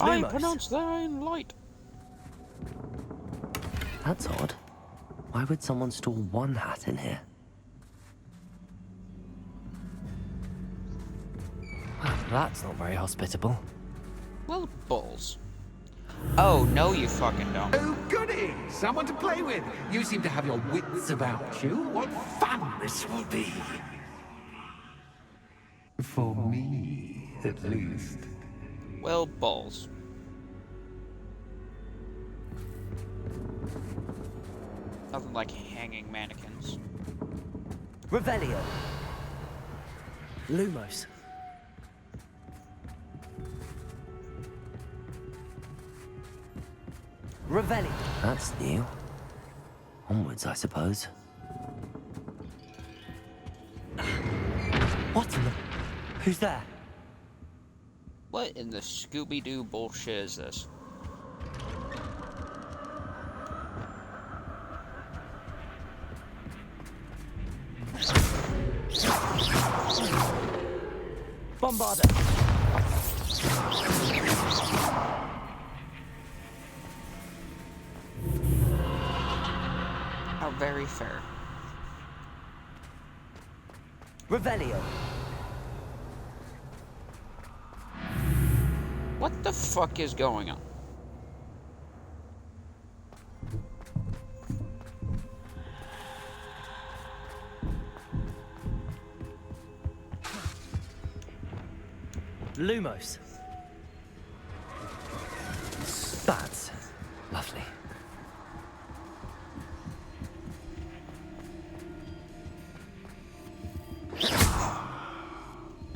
Speaker 1: I
Speaker 2: Lumos.
Speaker 1: pronounce that in light.
Speaker 2: That's odd. Why would someone store one hat in here? Well, that's not very hospitable.
Speaker 1: Well, balls. Oh, no you fucking don't.
Speaker 11: Oh, goody! Someone to play with. You seem to have your wits about you. What fun this will be. For me, at least.
Speaker 1: Well, balls. Nothing like hanging mannequins.
Speaker 5: Revelio. Lumos. Revelio.
Speaker 2: That's new. Onwards, I suppose.
Speaker 5: What in the... Who's there?
Speaker 1: What in the Scooby-Doo bullshit is this?
Speaker 5: Bombarder.
Speaker 1: How very fair.
Speaker 5: Revelio.
Speaker 1: What the fuck is going on?
Speaker 5: Lumos.
Speaker 2: That's lovely.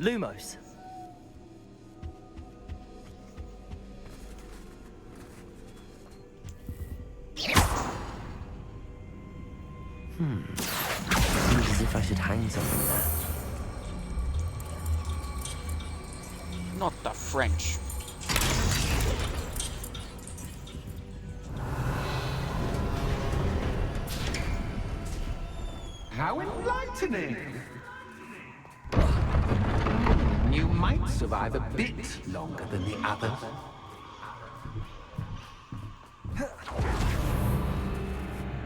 Speaker 5: Lumos.
Speaker 2: Seems as if I should hang something there.
Speaker 1: Not the French.
Speaker 11: How enlightening! You might survive a bit longer than the others.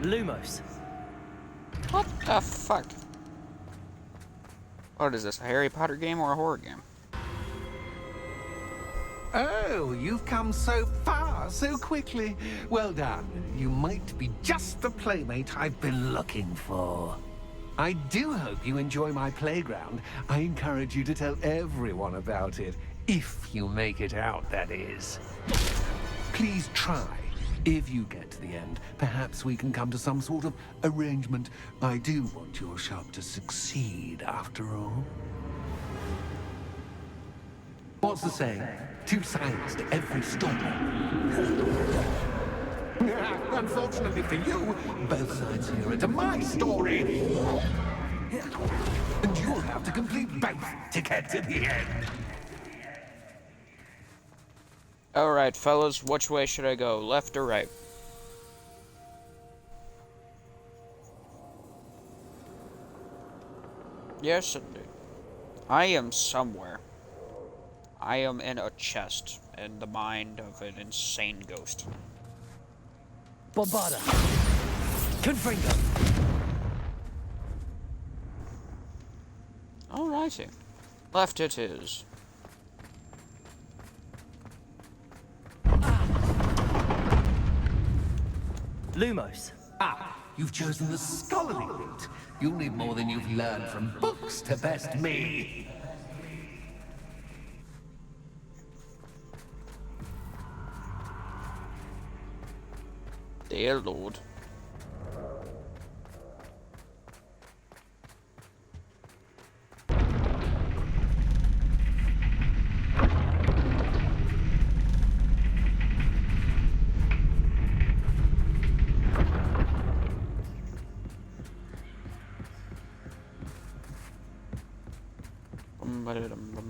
Speaker 5: Lumos.
Speaker 1: What the fuck? What is this, a Harry Potter game or a horror game?
Speaker 11: Oh, you've come so far so quickly. Well done. You might be just the playmate I've been looking for. I do hope you enjoy my playground. I encourage you to tell everyone about it. If you make it out, that is. Please try. If you get to the end, perhaps we can come to some sort of arrangement. I do want your shop to succeed, after all. What's the saying? Two sides to every story. Unfortunately for you, both sides here are to my story. And you'll have to complete both to get to the end.
Speaker 1: Alright, fellas, which way should I go? Left or right? Yes, indeed. I am somewhere. I am in a chest in the mind of an insane ghost.
Speaker 5: Bombarder. Confringo.
Speaker 1: Alrighty. Left it is.
Speaker 5: Lumos.
Speaker 11: Ah, you've chosen the scholarly route. You'll need more than you've learned from books to best me.
Speaker 1: Dear Lord.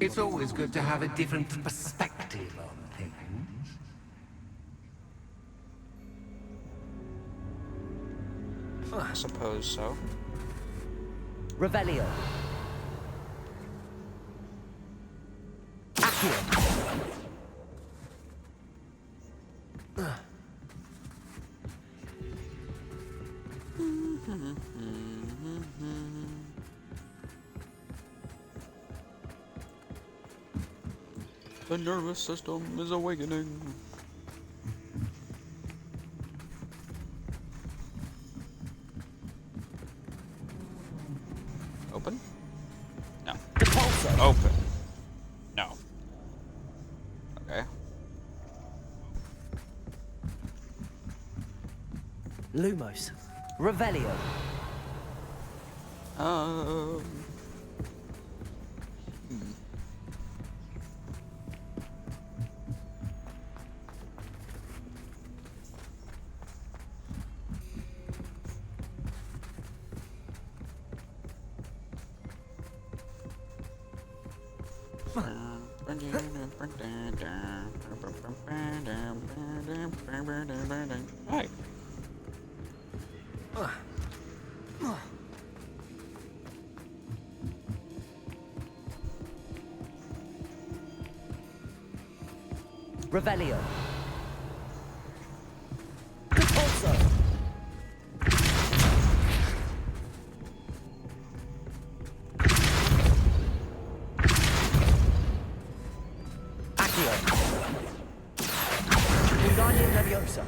Speaker 11: It's always good to have a different perspective on things.
Speaker 1: I suppose so.
Speaker 5: Revelio. Accio.
Speaker 1: The nervous system is awakening. Open? No.
Speaker 5: Repulsor.
Speaker 1: Open. No. Okay.
Speaker 5: Lumos. Revelio.
Speaker 1: Hmm. Hi.
Speaker 5: Revelio. Repulsor. Accio. Wingardium Leviosa.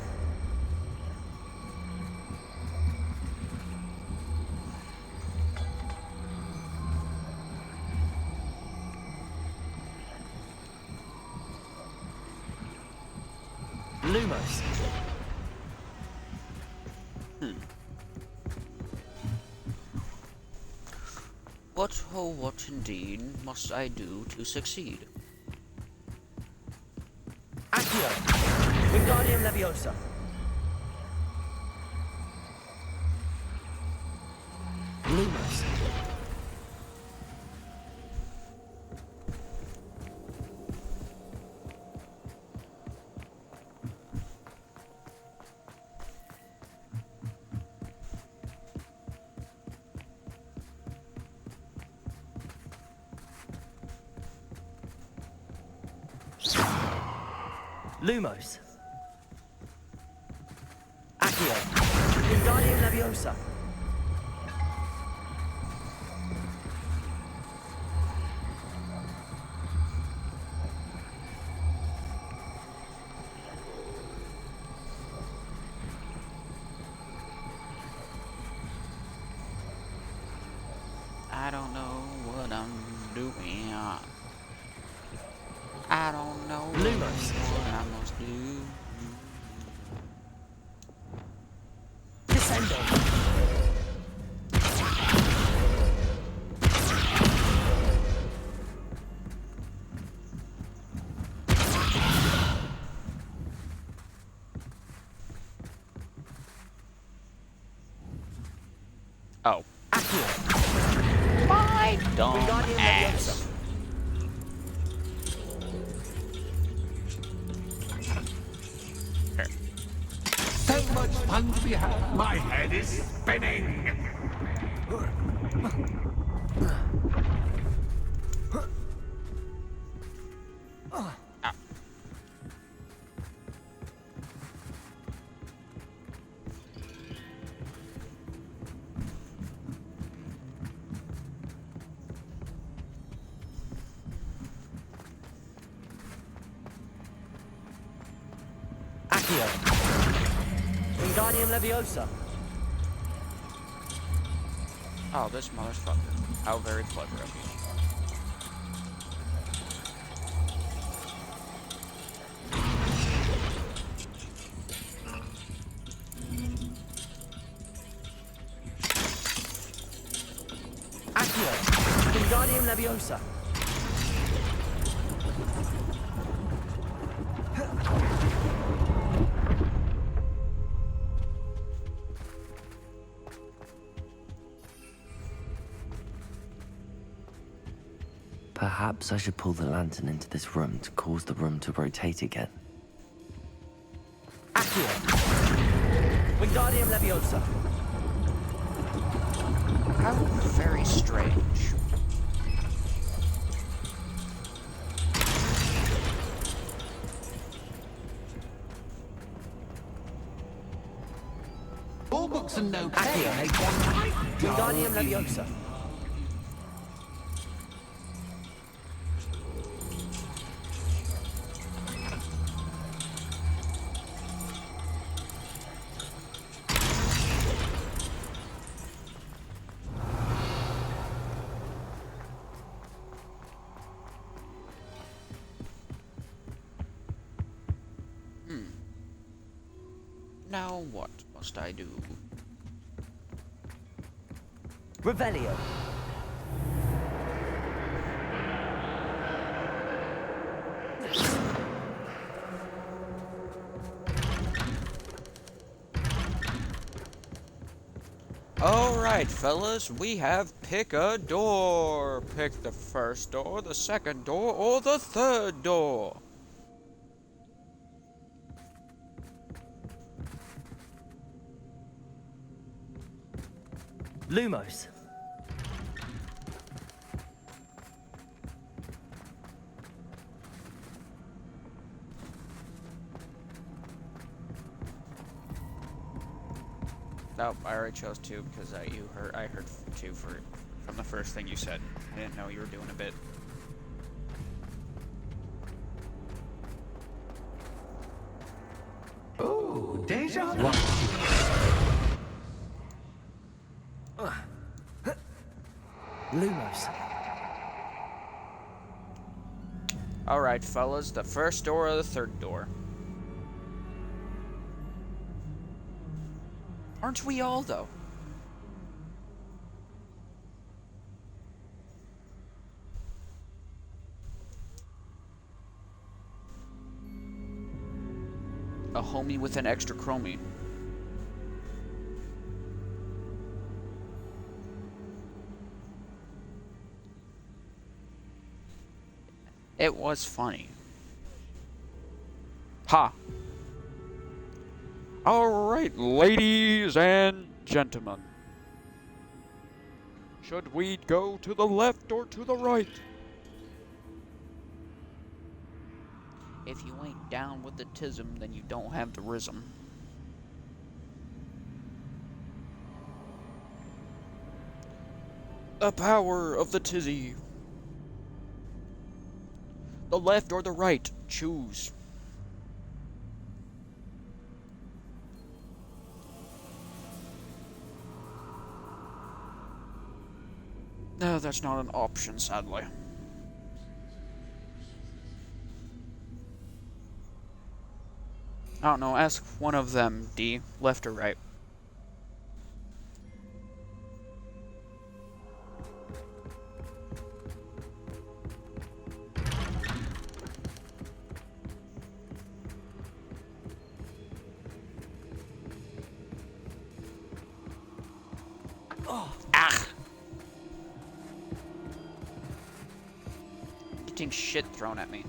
Speaker 5: Lumos.
Speaker 1: What, oh what indeed must I do to succeed?
Speaker 5: Accio. Wingardium Leviosa. Lumos. Lumos. Accio. Wingardium Leviosa.
Speaker 1: I don't know what I'm doing. I don't know
Speaker 5: Lumos.
Speaker 1: what I must do.
Speaker 5: Descendo.
Speaker 1: Oh.
Speaker 5: Accio.
Speaker 1: My dumb
Speaker 5: Wingardium
Speaker 1: ass.
Speaker 5: Leviosa.
Speaker 11: So much fun to be had. My head is spinning.
Speaker 5: Accio. Wingardium Leviosa.
Speaker 1: Oh, this motherfucker. How very clever of you.
Speaker 5: Accio. Wingardium Leviosa.
Speaker 2: Perhaps I should pull the lantern into this room to cause the room to rotate again.
Speaker 5: Accio. Wingardium Leviosa.
Speaker 1: How very strange.
Speaker 11: All books and no
Speaker 5: Accio. Wingardium Leviosa.
Speaker 1: Now what must I do?
Speaker 5: Revelio.
Speaker 1: Alright, fellas, we have pick a door. Pick the first door, the second door, or the third door.
Speaker 5: Lumos.
Speaker 1: Nope, I already chose 2 because I heard 2 from the first thing you said. I didn't know you were doing a bit.
Speaker 11: Oh, deja vu.
Speaker 5: Lumos.
Speaker 1: Alright, fellas, the first door or the third door? Aren't we all, though? A homie with an extra chromie. It was funny. Ha! Alright, ladies and gentlemen. Should we go to the left or to the right? If you ain't down with the tism, then you don't have the rhythm. The power of the tizzy. The left or the right, choose. No, that's not an option, sadly. I don't know, ask one of them, D. Left or right? Ah! Getting shit thrown at me.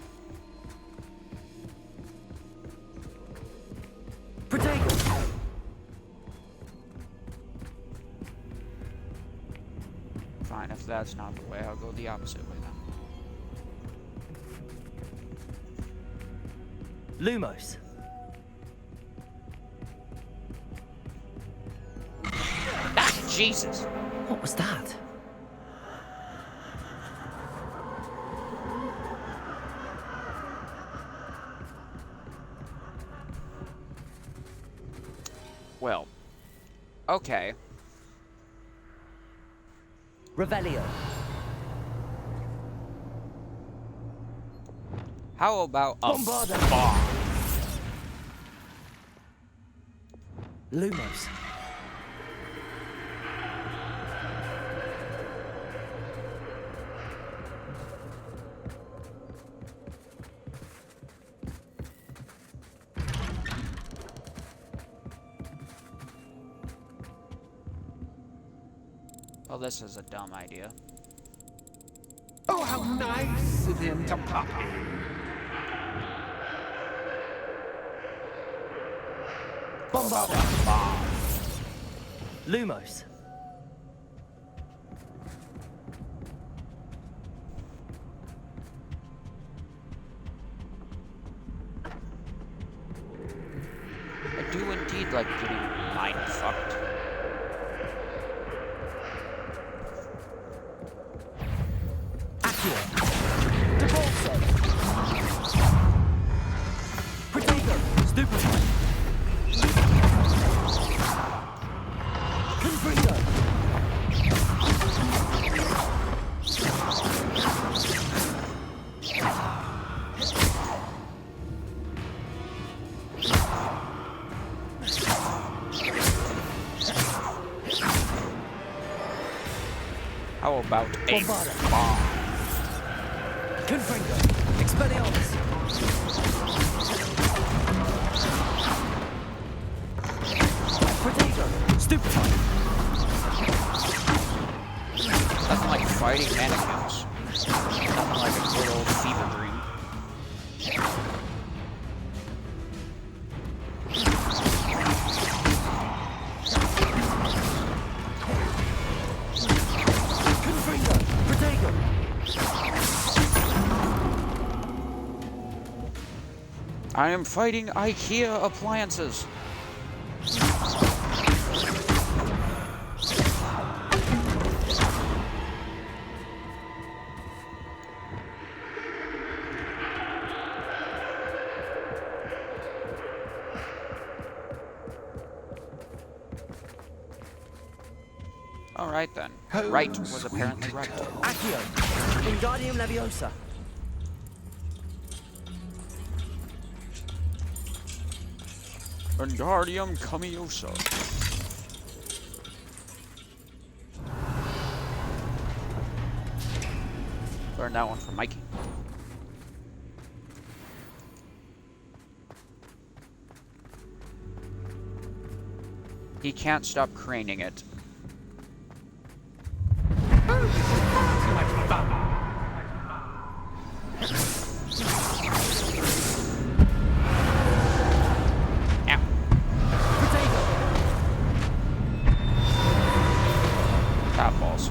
Speaker 5: Protego.
Speaker 1: Fine, if that's not the way, I'll go the opposite way then.
Speaker 5: Lumos.
Speaker 1: Ah, Jesus!
Speaker 5: What was that?
Speaker 1: Well, okay.
Speaker 5: Revelio.
Speaker 1: How about a
Speaker 5: Bombarda.
Speaker 1: bomb?
Speaker 5: Lumos.
Speaker 1: Well, this is a dumb idea.
Speaker 11: Oh, how nice of him to pop in.
Speaker 5: Bombarda. Lumos.
Speaker 1: I do indeed like getting mind-fucked.
Speaker 5: Devolso. Protego. Stupefy. Confringo.
Speaker 1: How about a
Speaker 5: Bombarda.
Speaker 1: bomb?
Speaker 5: Confringo. Expelliarmus. Protego. Stupefy.
Speaker 1: Nothing like fighting mannequins. Nothing like a good old fever dream.
Speaker 5: Confringo. Protego.
Speaker 1: I am fighting IKEA appliances. Alright then. Right was apparently right.
Speaker 5: Accio. Wingardium Leviosa.
Speaker 1: Wingardium Camiosa. Learned that one from Mikey. He can't stop craning it. Top balls.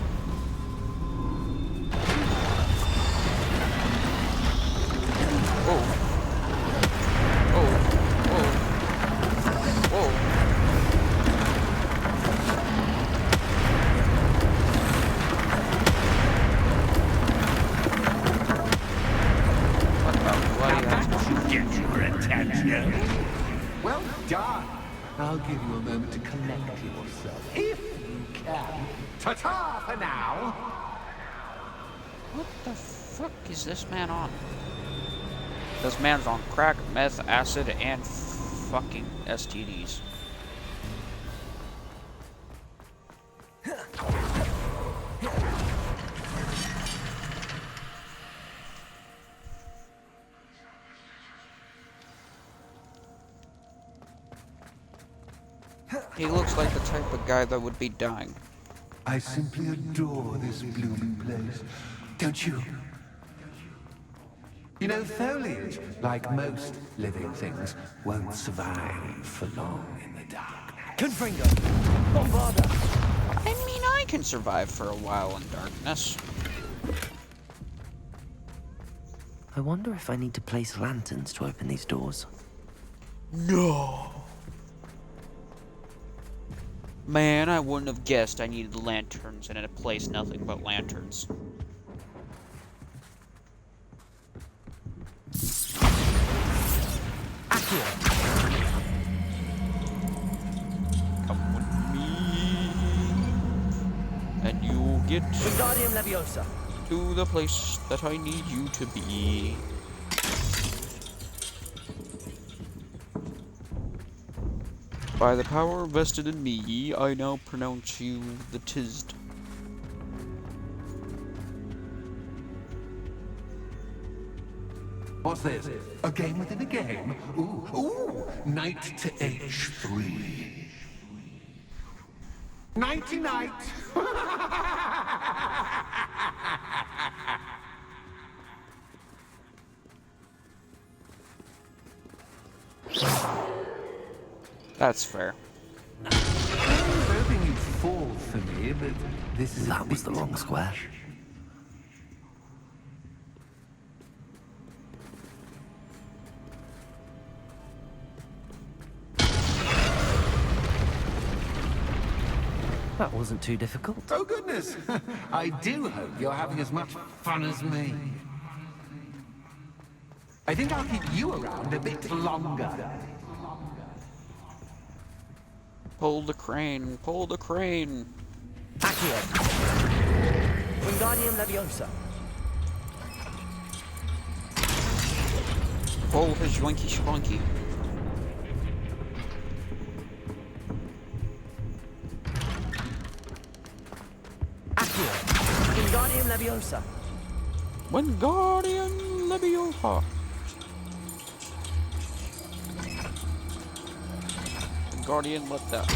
Speaker 1: Oh. Oh. Oh. Oh. What the bloody hell?
Speaker 11: Get your attention. Well done. I'll give you a moment to collect yourself, if you can. Ta-ta for now.
Speaker 1: What the fuck is this man on? This man's on crack, meth, acid, and fucking STDs. He looks like the type of guy that would be dying.
Speaker 11: I simply adore this blooming place. Don't you? You know, foliage, like most living things, won't survive for long in the dark.
Speaker 5: Confringo. Bombarda.
Speaker 1: I mean, I can survive for a while in darkness.
Speaker 2: I wonder if I need to place lanterns to open these doors.
Speaker 1: No. Man, I wouldn't have guessed I needed lanterns and in a place nothing but lanterns. Come with me, and you'll get
Speaker 5: Wingardium Leviosa.
Speaker 1: to the place that I need you to be. By the power vested in me, I now pronounce you the Tizd.
Speaker 11: What's this? A game within a game? Ooh, ooh! Knight to H3. Nighty-night!
Speaker 1: That's fair.
Speaker 11: I was hoping you'd fall for me, but this is
Speaker 2: That was the wrong square. That wasn't too difficult.
Speaker 11: Oh, goodness! I do hope you're having as much fun as me. I think I'll keep you around a bit longer.
Speaker 1: Pull the crane, pull the crane.
Speaker 5: Accio. Wingardium Leviosa.
Speaker 1: Pull his joinky splunky.
Speaker 5: Accio. Wingardium Leviosa.
Speaker 1: Wingardium Leviosa. Wingardium, let that go.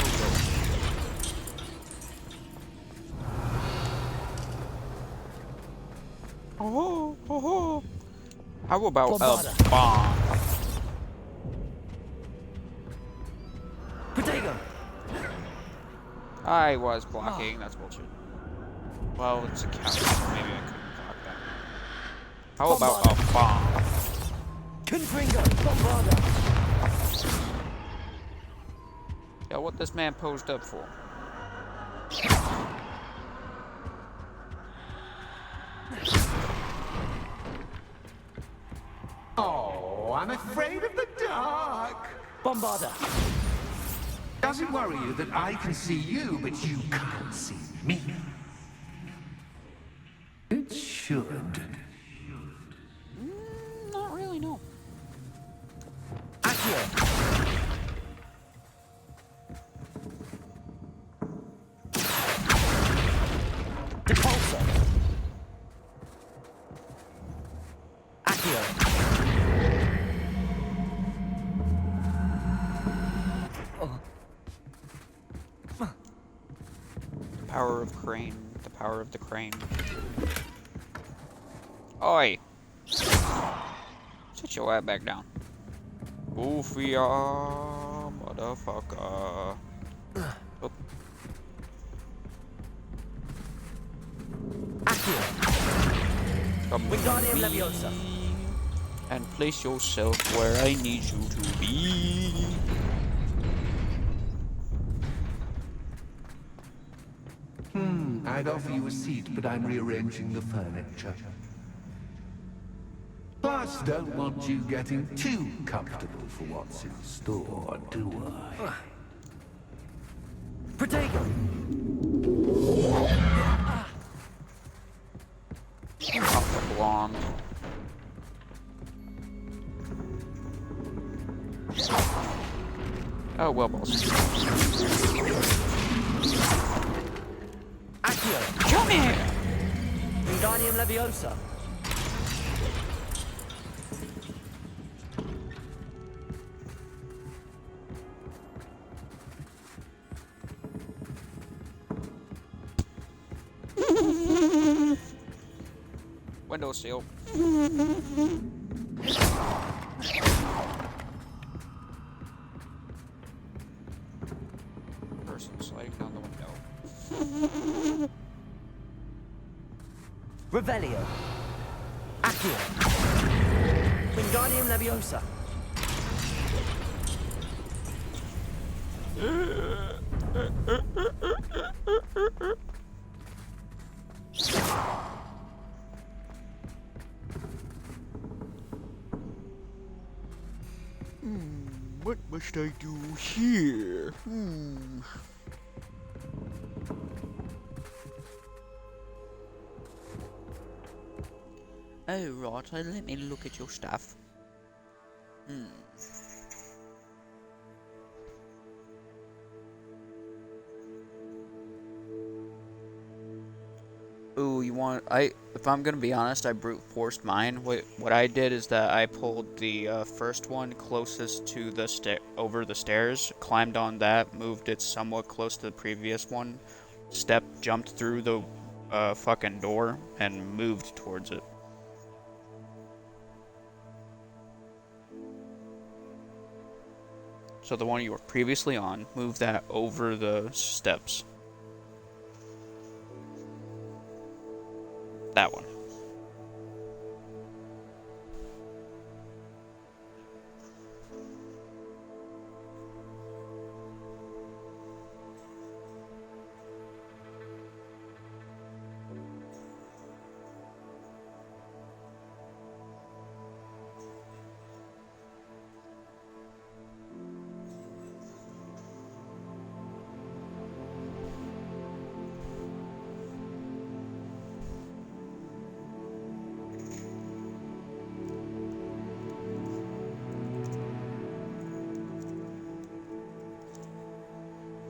Speaker 1: Oh, oh, oh. How about a bomb?
Speaker 5: Protego.
Speaker 1: I was blocking, that's bullshit. Well, it's a counter, so maybe I couldn't block that. How about a bomb?
Speaker 5: Confringo. Bombarda.
Speaker 1: Yeah, what this man posed up for?
Speaker 11: Oh, I'm afraid of the dark.
Speaker 5: Bombarda.
Speaker 11: Does it worry you that I can see you, but you can't see me? It should.
Speaker 1: Not really, no.
Speaker 5: Accio. Depulsor. Accio.
Speaker 1: The power of crane. The power of the crane. Oi! Sit your ass back down. Goofy, motherfucker. Oh.
Speaker 5: Accio.
Speaker 1: Come
Speaker 5: Wingardium
Speaker 1: with me
Speaker 5: Leviosa.
Speaker 1: and place yourself where I need you to be.
Speaker 11: I'd offer you a seat, but I'm rearranging the furniture. Plus, don't want you getting too comfortable for what's in store, do I?
Speaker 5: Protego.
Speaker 1: Off the blonde. Oh, well, balls.
Speaker 5: Accio.
Speaker 1: Come here!
Speaker 5: Wingardium Leviosa.
Speaker 1: Windowsill. Person sliding down the window.
Speaker 5: Revelio. Accio. Wingardium Leviosa.
Speaker 1: What must I do here? Oh, right, so let me look at your stuff. Ooh, you want... if I'm gonna be honest, I brute forced mine. What I did is that I pulled the first one closest to the over the stairs, climbed on that, moved it somewhat close to the previous one, jumped through the fucking door, and moved towards it. So the one you were previously on, move that over the steps. That one.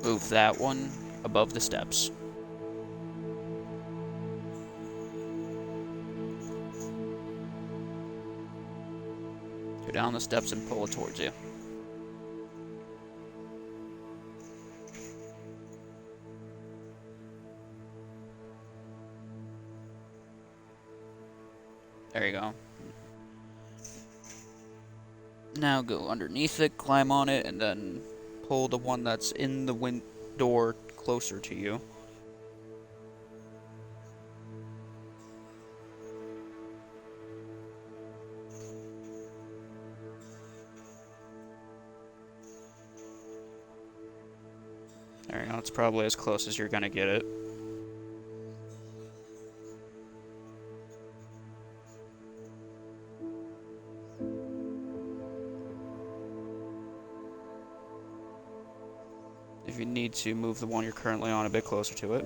Speaker 1: Move that one above the steps. down the steps and pull it towards you. There you go. Now go underneath it, climb on it, and then pull the one that's in the door closer to you. There you go, it's probably as close as you're gonna get it. If you need to, move the one you're currently on a bit closer to it.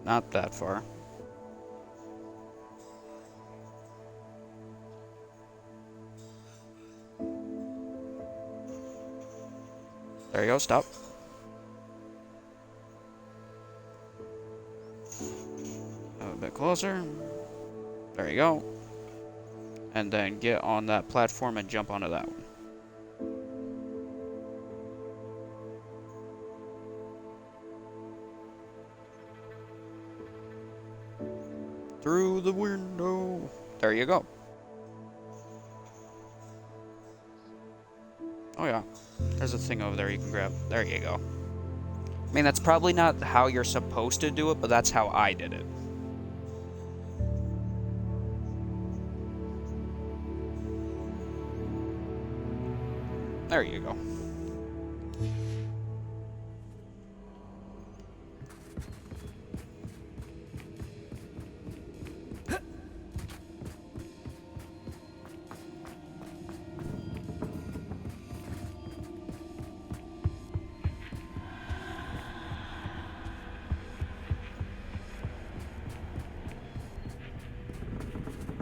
Speaker 1: Not that far. There you go, stop. A bit closer. There you go. And then get on that platform and jump onto that one. Through the window. There you go. Oh yeah. There's a thing over there you can grab. There you go. I mean, that's probably not how you're supposed to do it, but that's how I did it. There you go.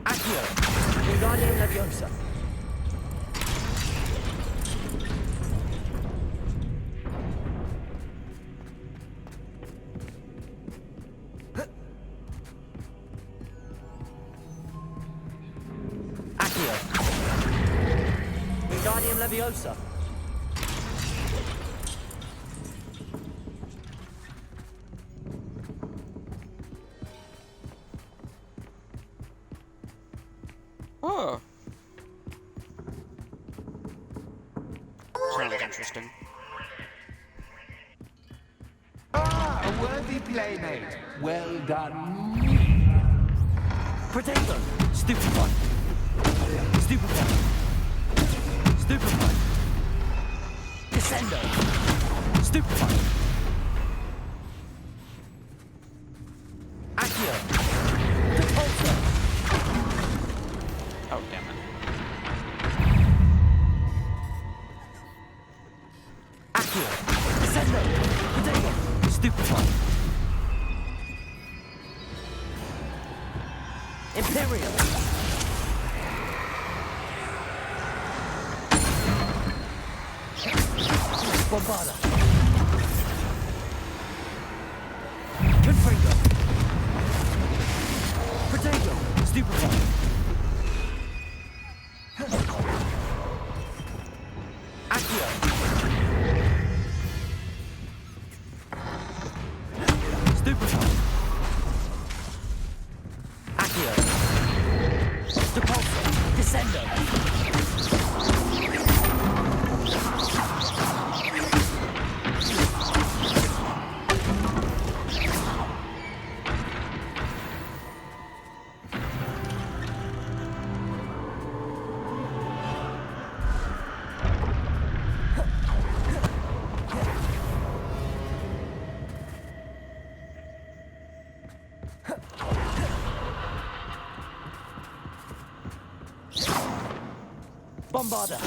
Speaker 5: Accio! Wingardium Leviosa! Accio! Wingardium Leviosa!
Speaker 1: Oh. Sounds interesting.
Speaker 11: Ah, a worthy playmate. Well done.
Speaker 5: Potato! Stupefy! Stupefy! Stupefy! Descendo! Stupefy! Accio! Repulsor!
Speaker 1: Oh, damn it.
Speaker 5: Accio! Descendo! Potato! Stupefy! Imperial! Bombarda! Confringo! Potato! Stupefy! Accio! Stupefy! Accio! Depulso! Descendo! Bombarda!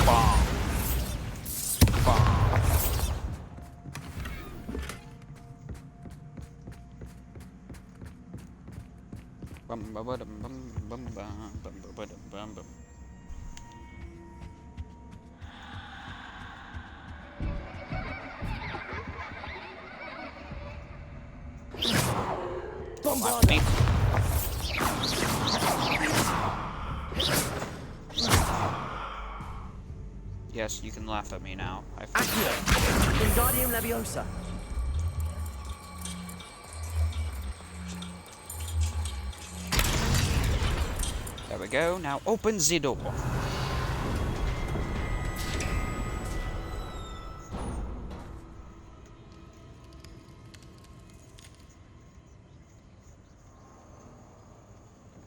Speaker 5: Bombarda!
Speaker 1: Yes, you can laugh at me now.
Speaker 5: Accio. Wingardium Leviosa.
Speaker 1: There we go. Now open the door.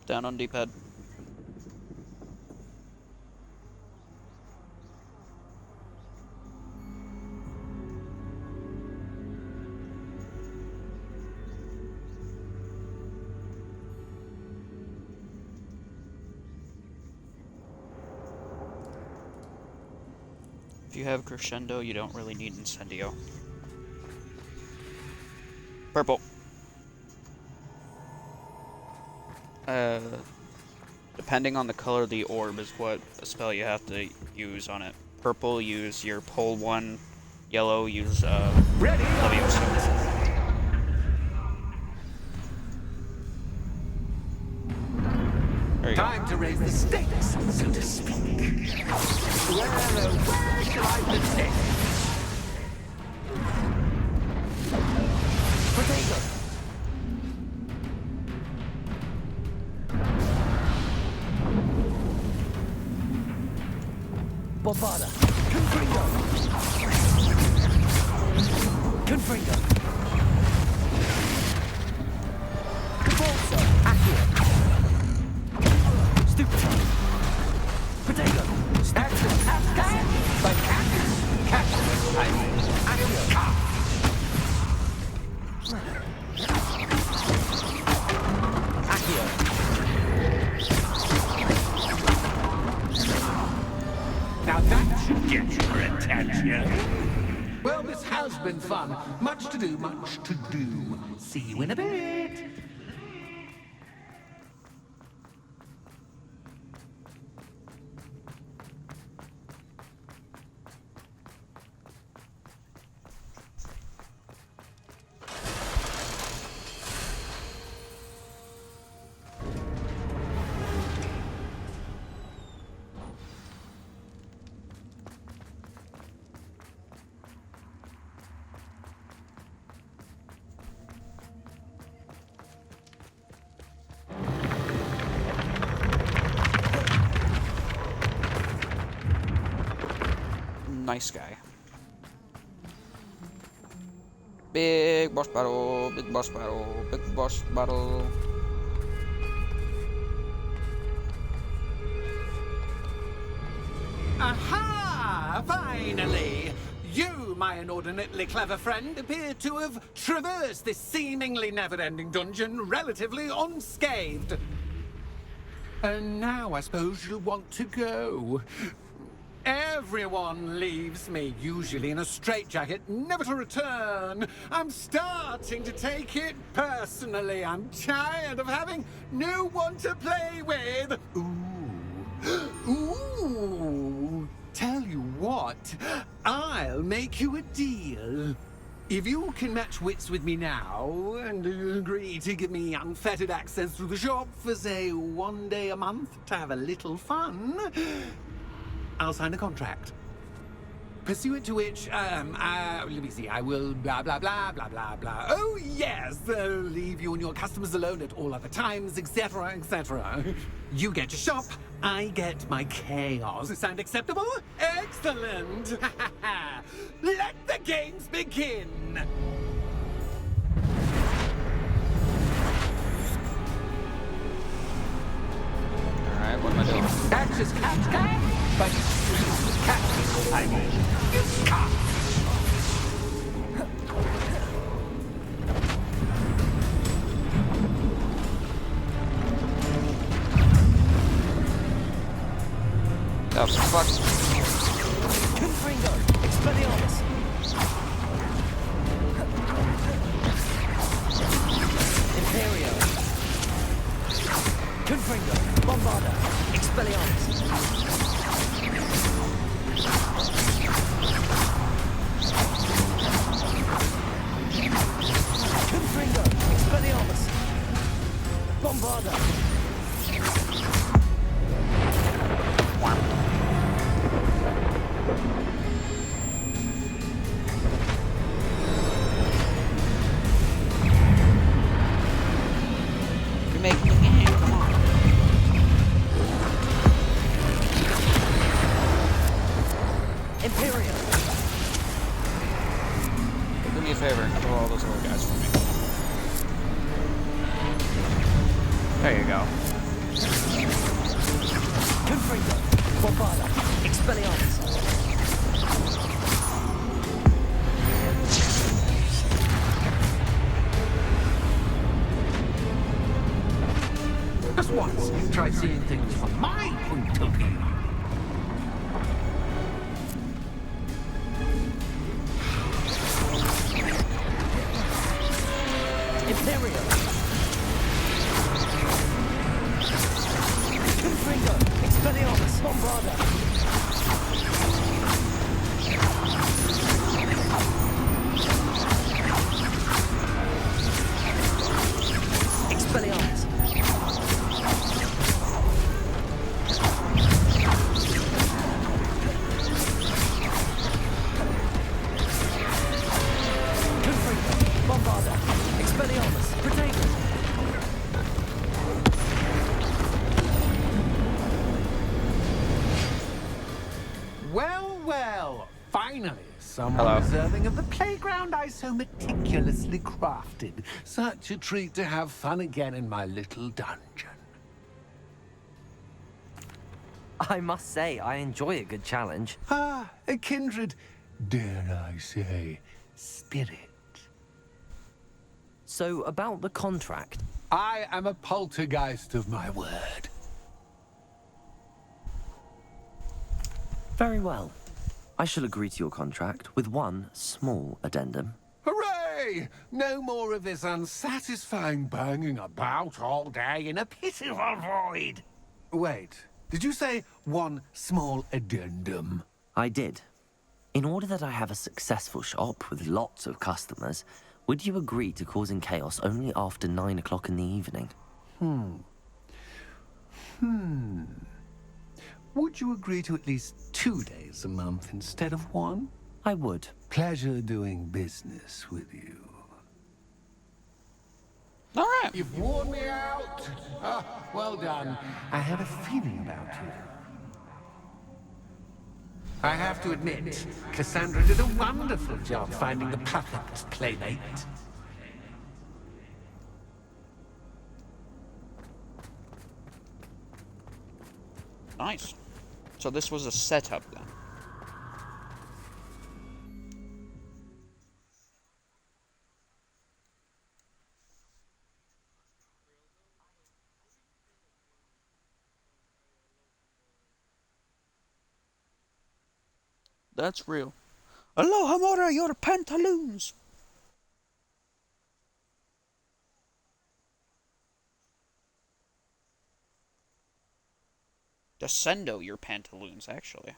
Speaker 1: Down on D-pad. If you have Crescendo, you don't really need Incendio. Purple. Depending on the color of the orb is what spell you have to use on it. Purple, use your Pole 1. Yellow, use Leviosa. There you go.
Speaker 11: Time to raise the stakes, so to speak. Where shall I begin?
Speaker 5: Potato. Bombarda. Confringo. Confringo. Convulso. Accio. Stupid. Potato. Action. Cascade. By cactus. Cactus. Accio. Accio.
Speaker 11: Now that should get your attention. Well, this has been fun. Much to do, much to do. See you in a bit.
Speaker 1: Nice guy. Big boss battle, big boss battle, big boss battle.
Speaker 11: Aha! Finally! You, my inordinately clever friend, appear to have traversed this seemingly never-ending dungeon relatively unscathed. And now I suppose you'll want to go. Everyone leaves me, usually in a straitjacket, never to return. I'm starting to take it personally. I'm tired of having no one to play with. Ooh. Ooh. Tell you what, I'll make you a deal. If you can match wits with me now and agree to give me unfettered access to the shop for, say, 1 day a month to have a little fun, I'll sign a contract. Pursuant to which, let me see, I will blah, blah, blah, blah, blah, blah. Oh, yes, leave you and your customers alone at all other times, etc., etc. You get your shop, I get my chaos. Sound acceptable? Excellent! Let the games begin!
Speaker 1: Alright, what am I doing?
Speaker 11: Catches cat, but catches I mean, you can't.
Speaker 1: The fuck?
Speaker 5: Confringo. Expelliarmus. Imperio. Confringo. Bombarda. Expelliarmus. Confringo. Expelliarmus. Bombarda.
Speaker 1: There you go.
Speaker 5: Confringo. Bombarda. Expelliarmus.
Speaker 11: Just once, try seeing things from my point of view.
Speaker 5: Imperio. Confringo. Expelliarmus. Bombarda. Expelliarmus. Confringo. Bombarda. Expelliarmus. Protego.
Speaker 11: Well, well, finally, someone
Speaker 1: Hello.
Speaker 11: deserving of the playground I so meticulously crafted. Such a treat to have fun again in my little dungeon.
Speaker 2: I must say, I enjoy a good challenge.
Speaker 11: Ah, a kindred, dare I say, spirit.
Speaker 2: So, about the contract.
Speaker 11: I am a poltergeist of my word.
Speaker 2: Very well. I shall agree to your contract with one small addendum.
Speaker 11: Hooray! No more of this unsatisfying banging about all day in a pitiful void. Wait, did you say one small addendum?
Speaker 2: I did. In order that I have a successful shop with lots of customers, would you agree to causing chaos only after 9 o'clock in the evening?
Speaker 11: Would you agree to at least 2 days a month instead of one?
Speaker 2: I would.
Speaker 11: Pleasure doing business with you.
Speaker 1: All right.
Speaker 11: You've worn me out. Ah, well done. I had a feeling about you. I have to admit, Cassandra did a wonderful job finding the perfect playmate.
Speaker 1: Nice. So this was a setup then. That's real. Aloha Mora, your pantaloons! Descendo your pantaloons, actually.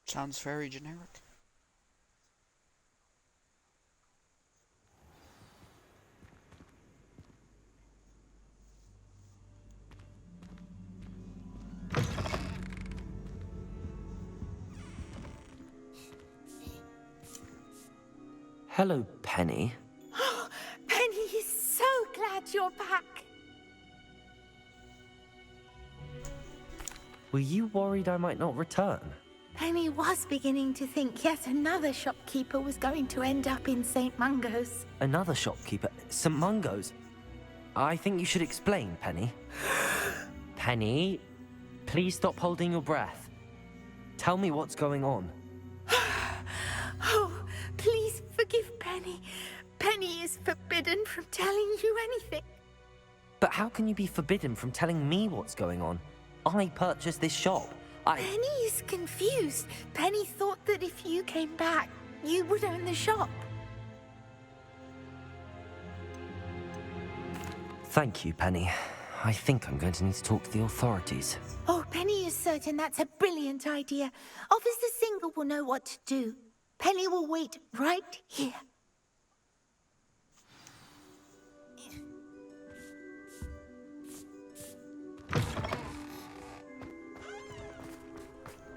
Speaker 1: Sounds very generic.
Speaker 2: Hello, Penny.
Speaker 8: Penny is so glad you're back.
Speaker 2: Were you worried I might not return?
Speaker 8: Penny was beginning to think yet another shopkeeper was going to end up in St. Mungo's.
Speaker 2: Another shopkeeper? St. Mungo's? I think you should explain, Penny. Penny, please stop holding your breath. Tell me what's going on.
Speaker 8: Oh, please forgive Penny. Penny is forbidden from telling you anything.
Speaker 2: But how can you be forbidden from telling me what's going on? I purchased this shop.
Speaker 8: Penny is confused. Penny thought that if you came back, you would own the shop.
Speaker 2: Thank you, Penny. I think I'm going to need to talk to the authorities.
Speaker 8: Oh, Penny is certain that's a brilliant idea. Officer Singer will know what to do. Penny will wait right here.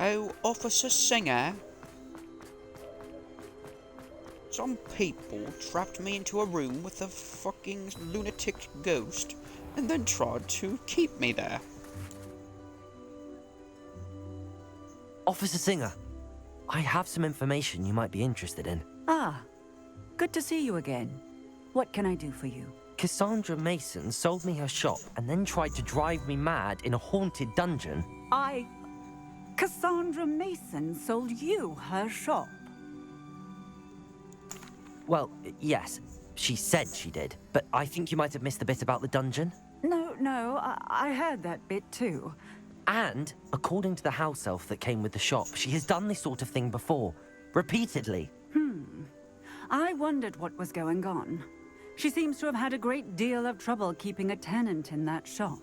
Speaker 1: Oh, Officer Singer. Some people trapped me into a room with a fucking lunatic ghost and then tried to keep me there.
Speaker 2: Officer Singer, I have some information you might be interested in.
Speaker 12: Ah, good to see you again. What can I do for you?
Speaker 2: Cassandra Mason sold me her shop and then tried to drive me mad in a haunted dungeon.
Speaker 12: Cassandra Mason sold you her shop?
Speaker 2: Well, yes, she said she did, but I think you might have missed the bit about the dungeon.
Speaker 12: No, I heard that bit too.
Speaker 2: And, according to the house elf that came with the shop, she has done this sort of thing before. Repeatedly.
Speaker 12: I wondered what was going on. She seems to have had a great deal of trouble keeping a tenant in that shop.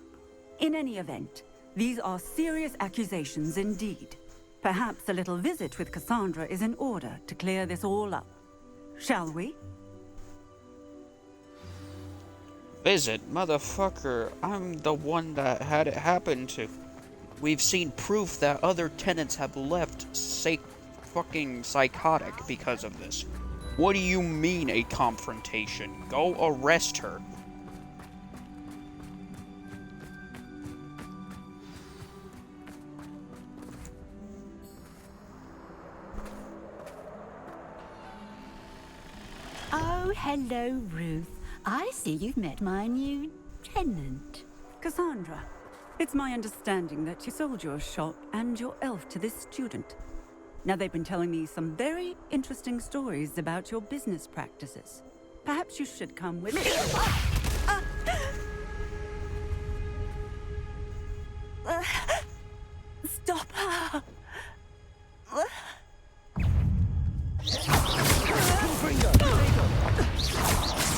Speaker 12: In any event, these are serious accusations indeed. Perhaps a little visit with Cassandra is in order to clear this all up. Shall we?
Speaker 1: Visit? Motherfucker, I'm the one that had it happen to. We've seen proof that other tenants have left fucking psychotic because of this. What do you mean a confrontation? Go arrest her.
Speaker 10: Oh, hello, Ruth. I see you've met my new tenant.
Speaker 12: Cassandra, it's my understanding that you sold your shop and your elf to this student. Now, they've been telling me some very interesting stories about your business practices. Perhaps you should come with me.
Speaker 10: Stop her!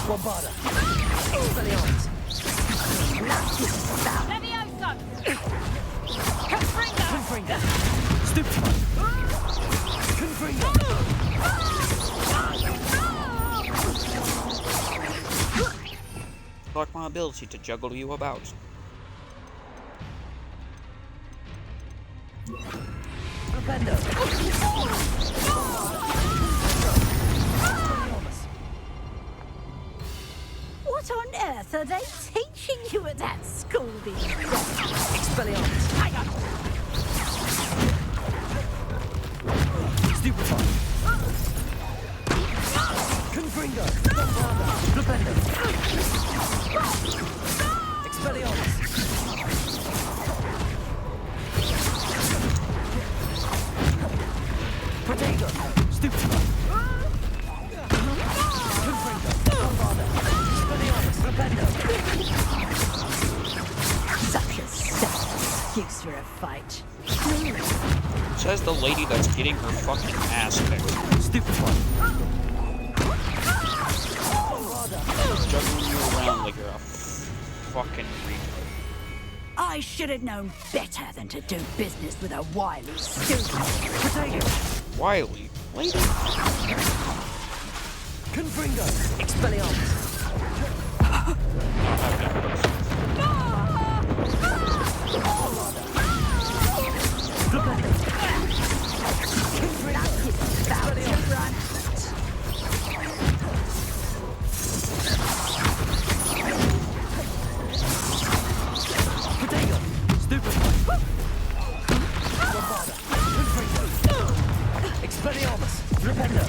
Speaker 5: Bombarda! Expelliarmus!
Speaker 13: Levioso! Confringo!
Speaker 5: Confringo! Stupefy! Confringo!
Speaker 1: Like my ability to juggle you about.
Speaker 5: Panda!
Speaker 10: What on earth are they teaching you at that school these days?
Speaker 5: Expelliarmus!
Speaker 10: Hang on!
Speaker 5: Stupefy! Confringo! Bombarda! Panda! Expelliarmus! Protego! Stupefy! Confringo! Bombarda! Expelliarmus! Panda!
Speaker 10: Such a simple excuse for a fight.
Speaker 1: Says the lady that's getting her fucking ass kicked.
Speaker 5: Stupefy!
Speaker 1: Juggling you around like you're a fucking retard.
Speaker 10: I should have known better than to do business with a wily student.
Speaker 5: Protego!
Speaker 1: Wiley? Lady?
Speaker 5: Confringo! Expelliarmus! Expelliarmus! Repender!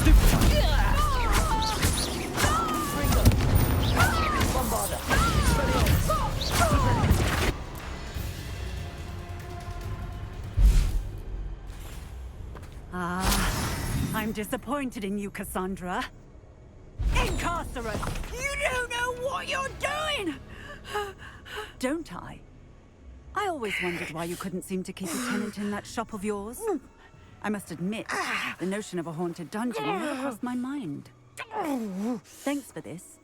Speaker 5: Stupefy! Ringo! Bombarda! Expelliarmus! Repender!
Speaker 12: I'm disappointed in you, Cassandra. Incarcerate! You don't know what you're doing! Don't I? I always wondered why you couldn't seem to keep a tenant in that shop of yours. I must admit, the notion of a haunted dungeon never crossed my mind. Thanks for this.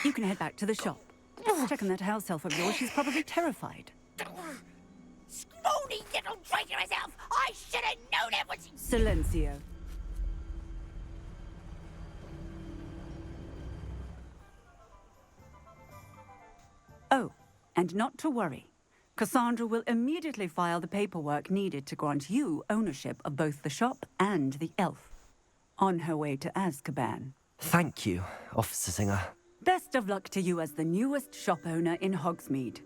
Speaker 12: You can head back to the shop. Check on that house elf of yours. She's probably terrified.
Speaker 8: Scrawny little traitorous elf! I should have known it was...
Speaker 12: Silencio. Oh, and not to worry. Cassandra will immediately file the paperwork needed to grant you ownership of both the shop and the elf. On her way to Azkaban.
Speaker 2: Thank you, Officer Singer.
Speaker 12: Best of luck to you as the newest shop owner in Hogsmeade.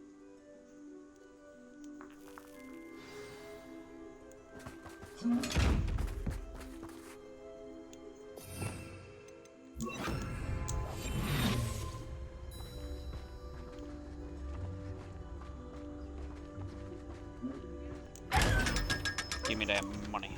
Speaker 1: Give me that money.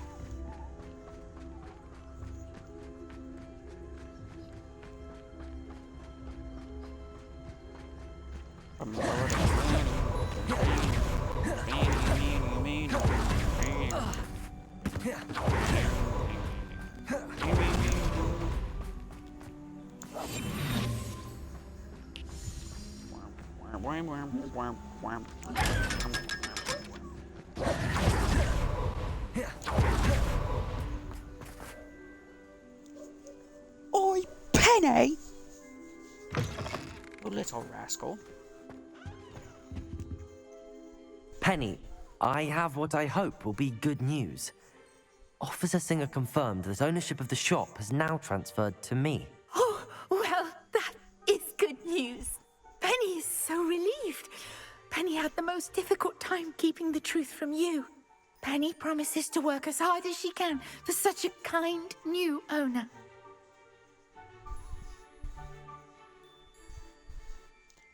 Speaker 1: Oi, Penny! You little rascal.
Speaker 2: Penny, I have what I hope will be good news. Officer Singer confirmed that ownership of the shop has now transferred to me.
Speaker 8: Oh, well, that is good news. Penny is so relieved. Penny had the most difficult time keeping the truth from you. Penny promises to work as hard as she can for such a kind new owner.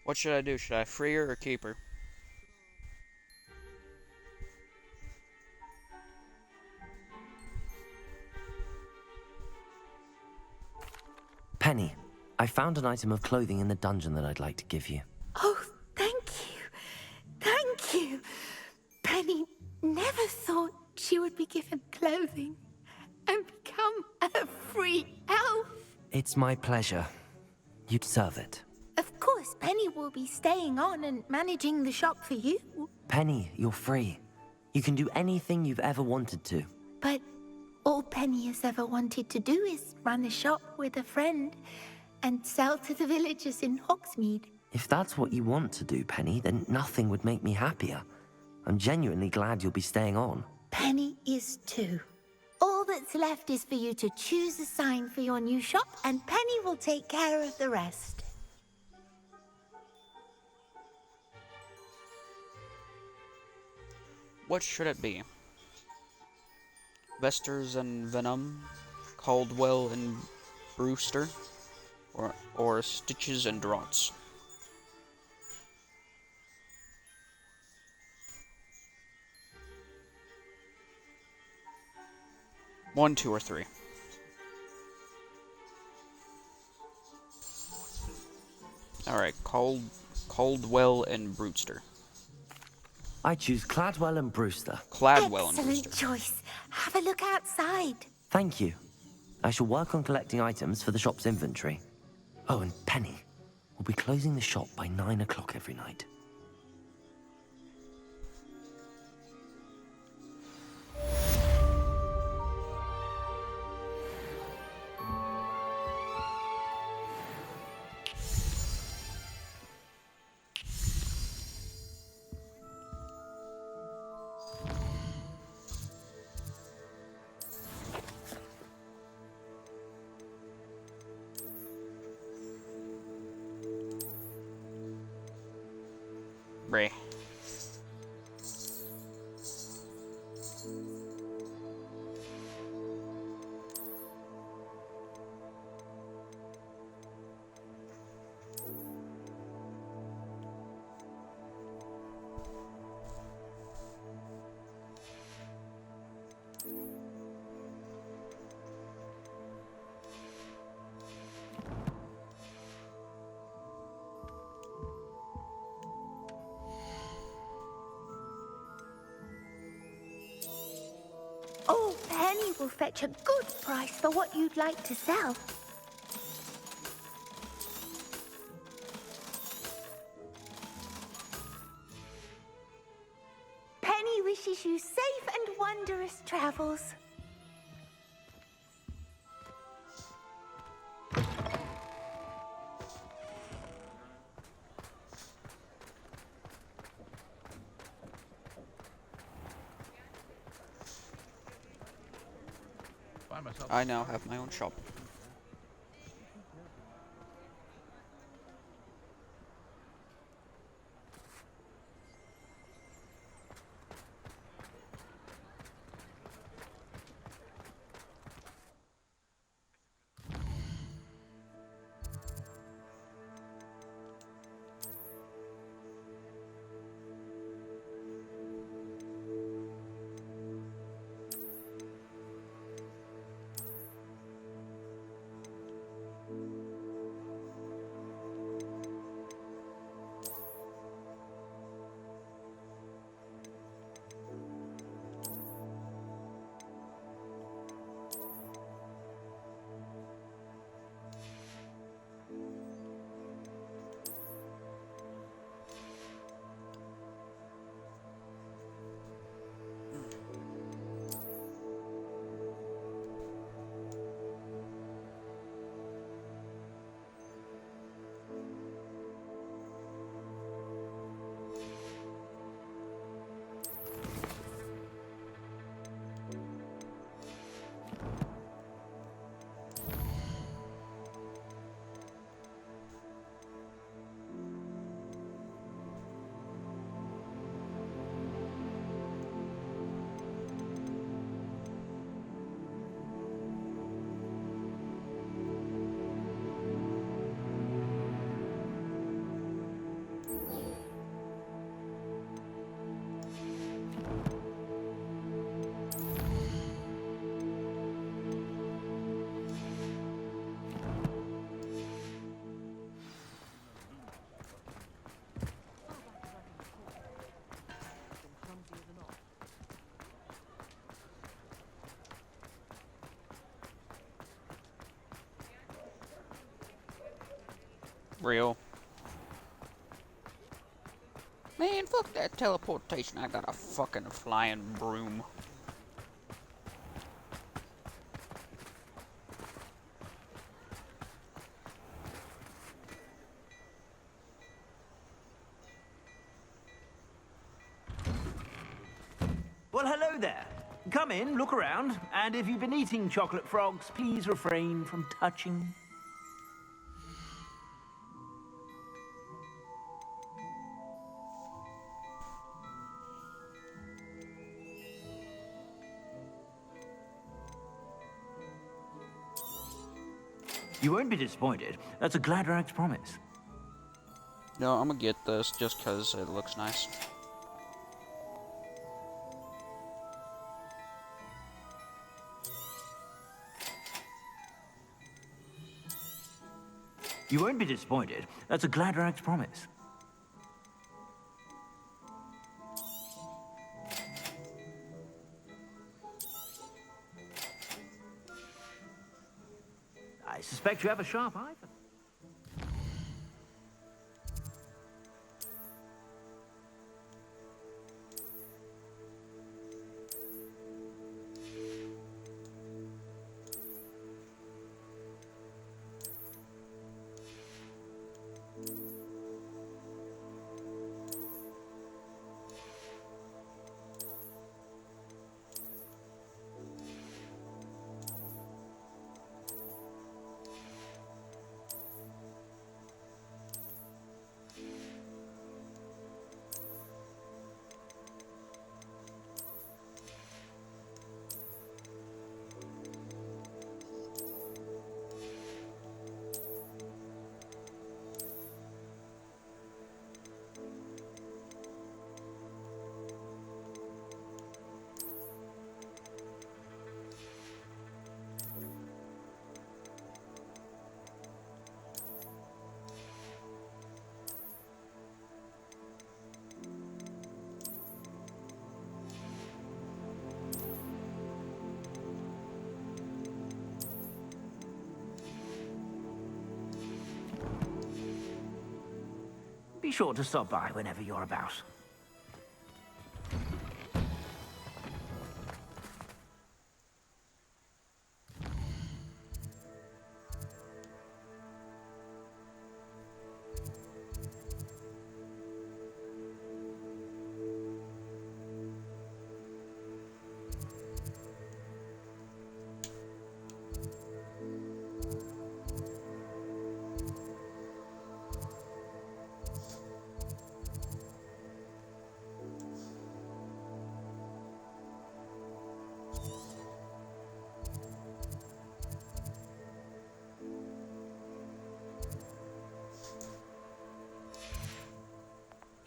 Speaker 1: What should I do? Should I free her or keep her?
Speaker 2: Penny, I found an item of clothing in the dungeon that I'd like to give you.
Speaker 8: Oh, thank you. Thank you. Penny never thought she would be given clothing and become a free elf.
Speaker 2: It's my pleasure. You deserve it.
Speaker 8: Of course, Penny will be staying on and managing the shop for you.
Speaker 2: Penny, you're free. You can do anything you've ever wanted to.
Speaker 8: But all Penny has ever wanted to do is run a shop with a friend and sell to the villagers in Hogsmeade.
Speaker 2: If that's what you want to do, Penny, then nothing would make me happier. I'm genuinely glad you'll be staying on.
Speaker 8: Penny is too. All that's left is for you to choose a sign for your new shop, and Penny will take care of the rest.
Speaker 1: What should it be? Vesters and Venom, Caldwell and Brewster, or Stitches and Draughts? One, two, or three. Alright, Caldwell and Brewster.
Speaker 2: I choose Cladwell and Brewster.
Speaker 1: Cladwell and Brewster.
Speaker 8: Excellent choice. Have a look outside.
Speaker 2: Thank you. I shall work on collecting items for the shop's inventory. Oh, and Penny, we'll be closing the shop by 9 o'clock every night.
Speaker 1: Ray.
Speaker 8: Oh, Penny will fetch a good price for what you'd like to sell. Penny wishes you safe and wondrous travels.
Speaker 1: I now have my own shop. Real. Man, fuck that teleportation. I got a fucking flying broom.
Speaker 5: Well, hello there. Come in, look around, and if you've been eating chocolate frogs, please refrain from touching. You won't be disappointed. That's a Gladrag's promise.
Speaker 1: No, I'm gonna get this just because it looks nice.
Speaker 5: You won't be disappointed. That's a Gladrag's promise. I suspect you have a sharp eye for... Be sure to stop by whenever you're about.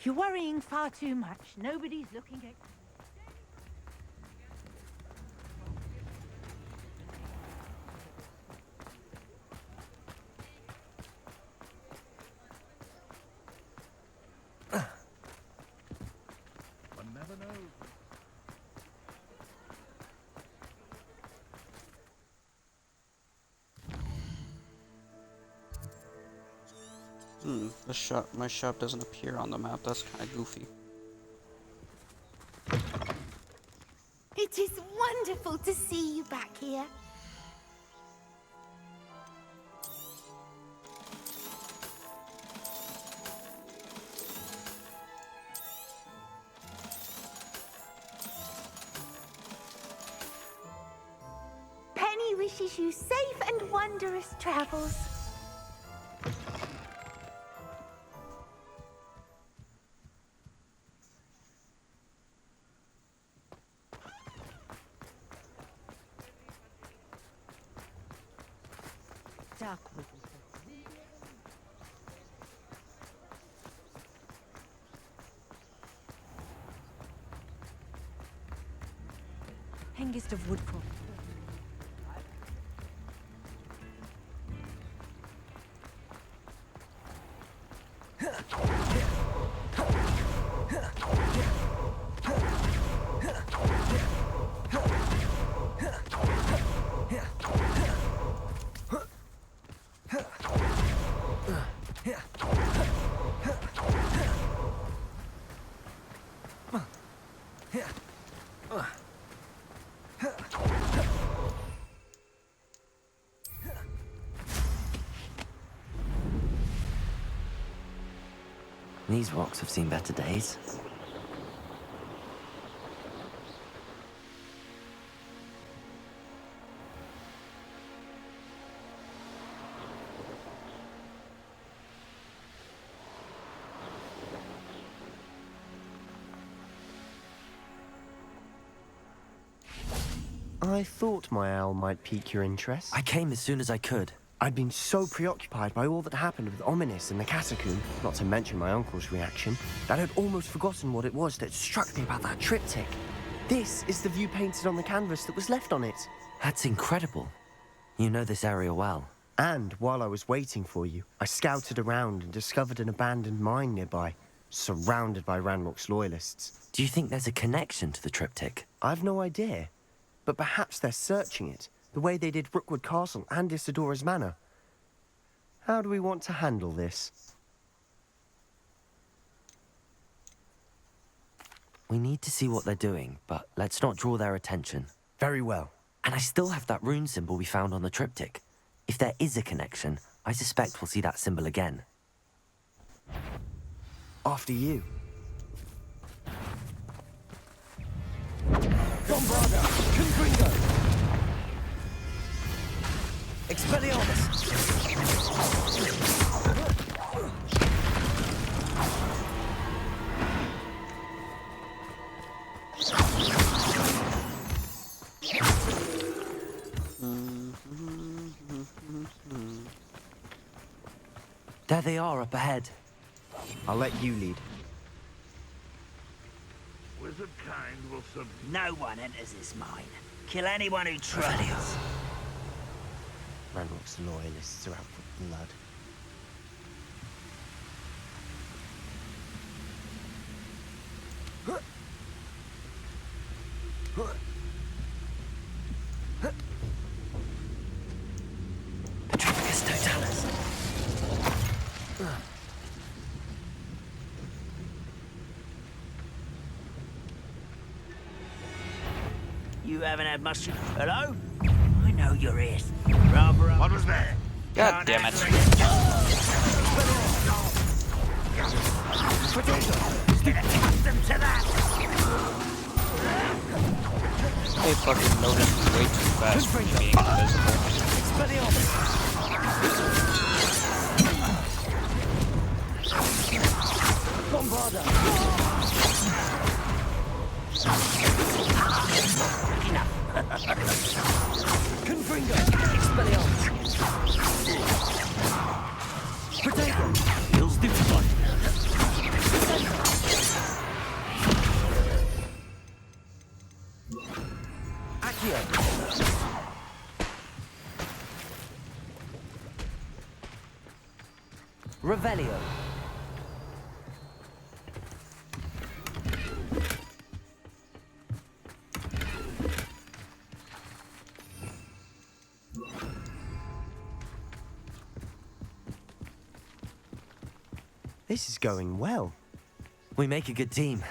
Speaker 13: You're worrying far too much. Nobody's looking at...
Speaker 7: One never knows.
Speaker 1: My shop doesn't appear on the map. That's kind of goofy.
Speaker 8: It is wonderful to see you back here. Penny wishes you safe and wondrous travels.
Speaker 13: Hengist of Woodcroft.
Speaker 2: These rocks have seen better days.
Speaker 4: I thought my owl might pique your interest.
Speaker 2: I came as soon as I could.
Speaker 4: I'd been so preoccupied by all that happened with Ominous in the catacomb, not to mention my uncle's reaction, that I'd almost forgotten what it was that struck me about that triptych. This is the view painted on the canvas that was left on it.
Speaker 2: That's incredible. You know this area well.
Speaker 4: And while I was waiting for you, I scouted around and discovered an abandoned mine nearby, surrounded by Ranrock's loyalists.
Speaker 2: Do you think there's a connection to the triptych?
Speaker 4: I've no idea, but perhaps they're searching it, the way they did Rookwood Castle and Isidora's Manor. How do we want to handle this?
Speaker 2: We need to see what they're doing, but let's not draw their attention.
Speaker 4: Very well.
Speaker 2: And I still have that rune symbol we found on the triptych. If there is a connection, I suspect we'll see that symbol again.
Speaker 4: After you.
Speaker 2: Gombrada! Confringo! Expelliarmus! There they are up ahead.
Speaker 4: I'll let you lead.
Speaker 7: Wizard kind will sub...
Speaker 5: No one enters this mine. Kill anyone who tries.
Speaker 4: Ranrock's loyalists are out for blood.
Speaker 2: Petrificus totalis.
Speaker 5: you haven't had much... Hello? I know your ears. Rather up.
Speaker 7: What was that?
Speaker 1: God damn it.
Speaker 5: Get accustomed to that.
Speaker 1: They fucking noticed me way too fast for being invisible.
Speaker 2: Confringo! Expelliarmus! Potato!
Speaker 3: He'll do fun.
Speaker 2: Accio! Revelio!
Speaker 4: This is going well.
Speaker 2: We make a good team.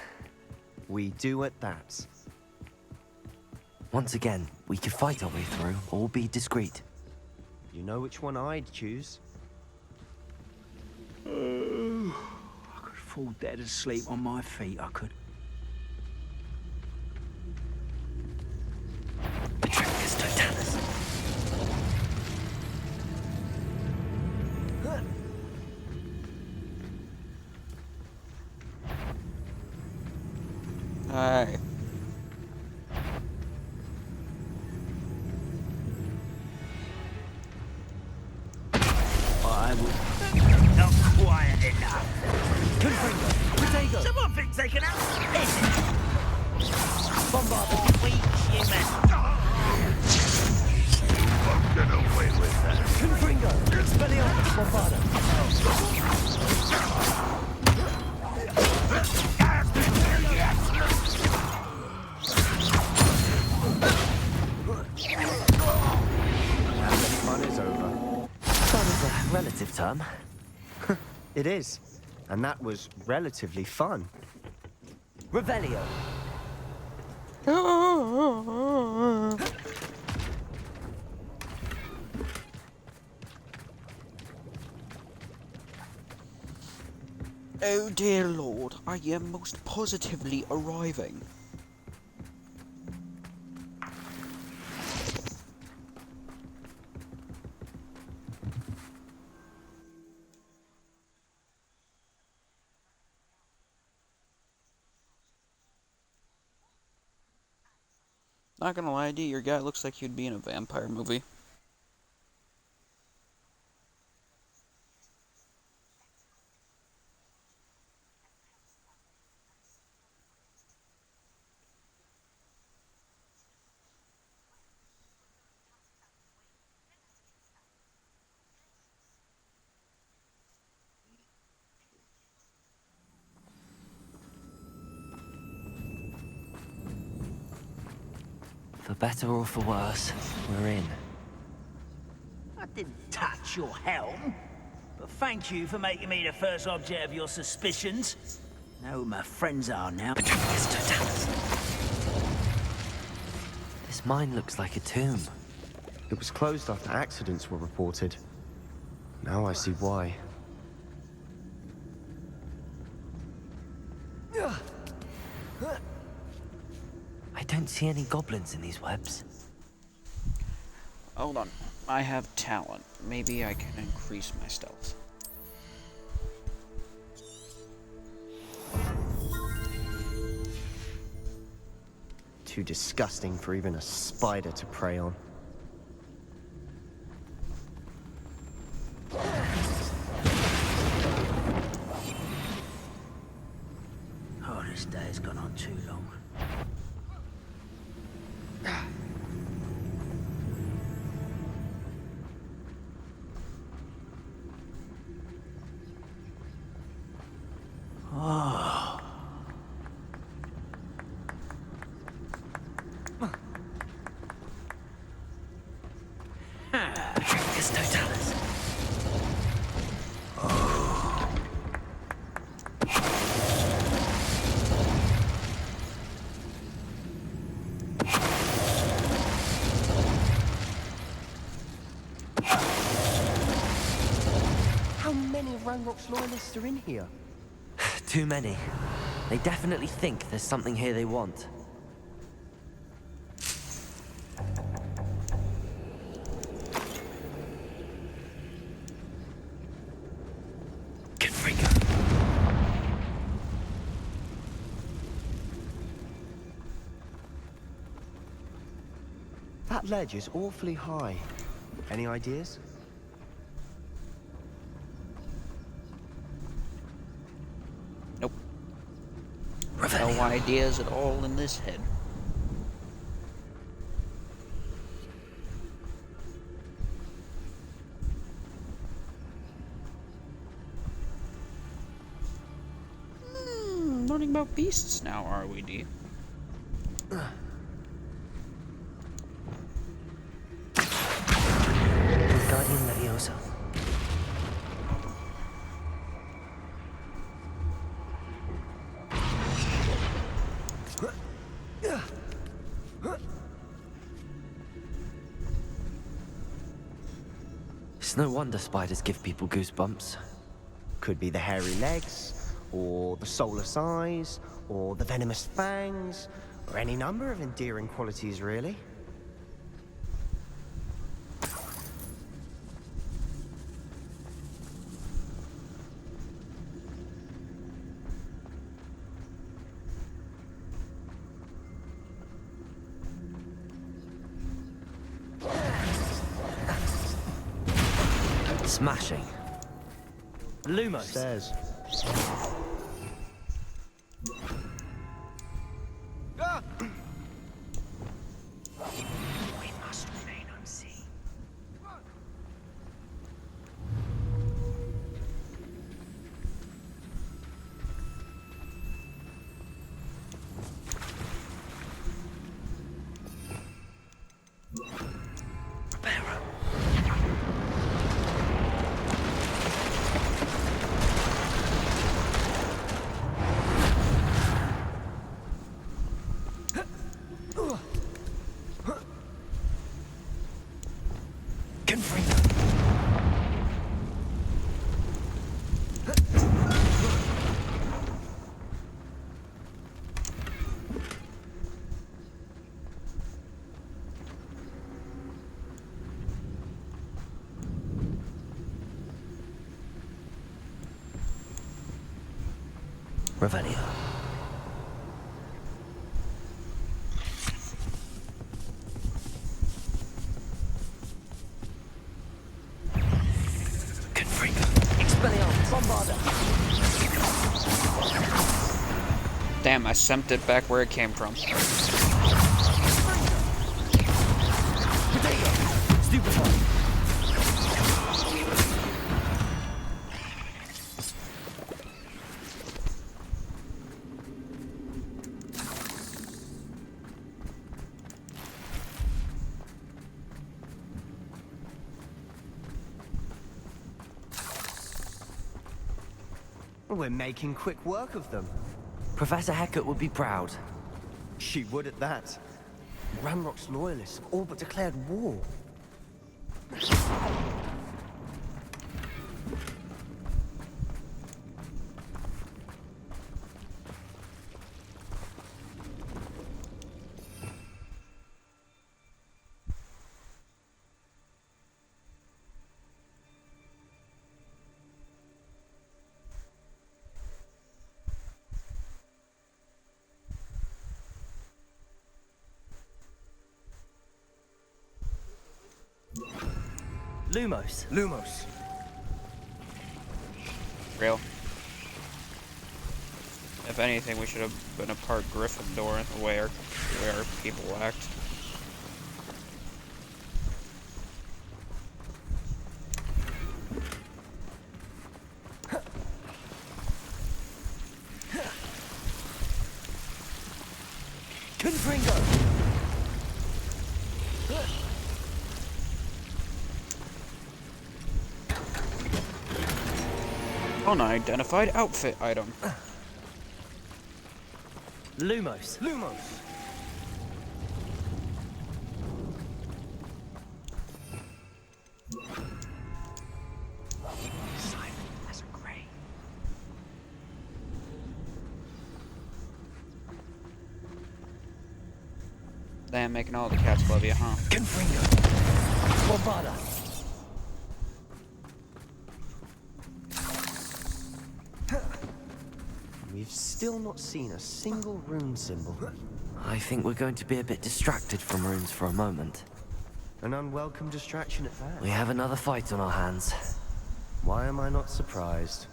Speaker 4: We do at that.
Speaker 2: Once again, we could fight our way through, or be discreet.
Speaker 4: You know which one I'd choose?
Speaker 5: I could fall dead asleep on my feet, I could.
Speaker 2: Betrayus totalis.
Speaker 1: Alright.
Speaker 5: I will... Not quiet enough.
Speaker 2: Confringo! Potato!
Speaker 5: Someone thinks they can out...
Speaker 2: Bombardo!
Speaker 5: Weak human.
Speaker 7: Won't get away with that.
Speaker 2: Confringo! Expelliarmus! Bombardo!
Speaker 4: Fun is over.
Speaker 2: Fun is a relative term.
Speaker 4: It is. And that was relatively fun.
Speaker 2: Revelio!
Speaker 1: Oh dear lord, I am most positively arriving. Not gonna lie to you, your guy looks like he'd be in a vampire movie.
Speaker 2: For better or for worse, we're in.
Speaker 5: I didn't touch your helm. But thank you for making me the first object of your suspicions. Know who my friends are now.
Speaker 2: Betrayus totalis. This mine looks like a tomb.
Speaker 4: It was closed after accidents were reported. Now I see why.
Speaker 2: I don't see any goblins in these webs.
Speaker 1: Hold on. I have talent. Maybe I can increase my stealth.
Speaker 4: Too disgusting for even a spider to prey on.
Speaker 5: Oh, this day has gone on too long. Oh.
Speaker 2: Betrayus totalis.
Speaker 4: many of Ranrock's loyalists are in here?
Speaker 2: Too many. They definitely think there's something here they want.
Speaker 4: That ledge is awfully high. Any ideas?
Speaker 1: Nope. No ideas at all in this head. Learning about beasts now, are we, D?
Speaker 2: Guardian Leviosa. It's no wonder spiders give people goosebumps.
Speaker 4: Could be the hairy legs, or the soulless eyes, or the venomous fangs, or any number of endearing qualities, really.
Speaker 2: Smashing. Lumos.
Speaker 4: Stairs.
Speaker 2: We must remain unseen. Revelio.
Speaker 1: Damn, I sent it back where it came from.
Speaker 4: We're making quick work of them.
Speaker 2: Professor Hecat would be proud.
Speaker 4: She would at that. Ranrock's loyalists have all but declared war.
Speaker 2: Lumos.
Speaker 4: Lumos.
Speaker 1: Real. If anything, we should have been a part Gryffindor in the way our people act. Unidentified outfit item.
Speaker 2: Lumos.
Speaker 4: Lumos.
Speaker 1: Damn, making all the cats love you, huh?
Speaker 2: Confringo. Bombada.
Speaker 4: We've still not seen a single rune symbol.
Speaker 2: I think we're going to be a bit distracted from runes for a moment.
Speaker 4: An unwelcome distraction at that.
Speaker 2: We have another fight on our hands.
Speaker 4: Why am I not surprised?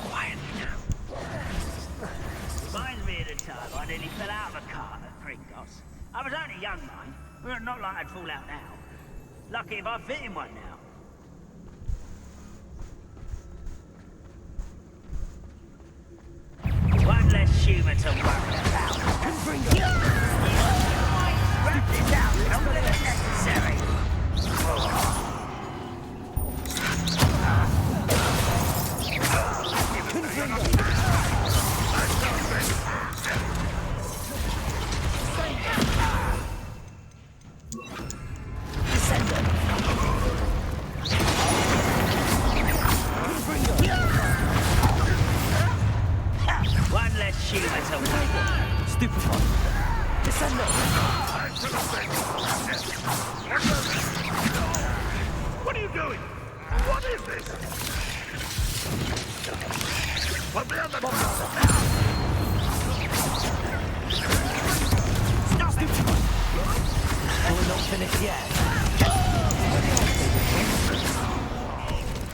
Speaker 2: Quiet now.
Speaker 5: Reminds me of the time I nearly fell out of a cart at Kringos. I was only young, mind. Well, not like I'd fall out now. Lucky if I fit in one now. One less humour to worry about. Wrap this out longer than necessary. One less humour to worry.
Speaker 2: Stupefy. Descendo.
Speaker 7: What are you doing? What is this? Put me on the ground!
Speaker 5: Stop it!
Speaker 2: We're not finished yet.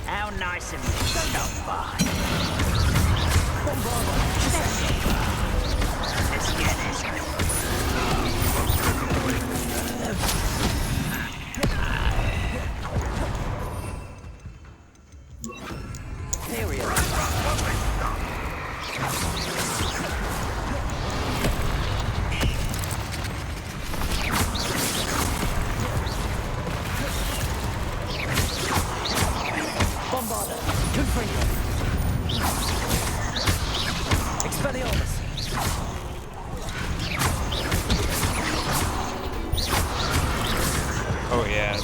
Speaker 5: How nice of you to stop by. Let's get it.
Speaker 2: Bombada. Confringo. Expelliarmus.
Speaker 1: Oh yeah.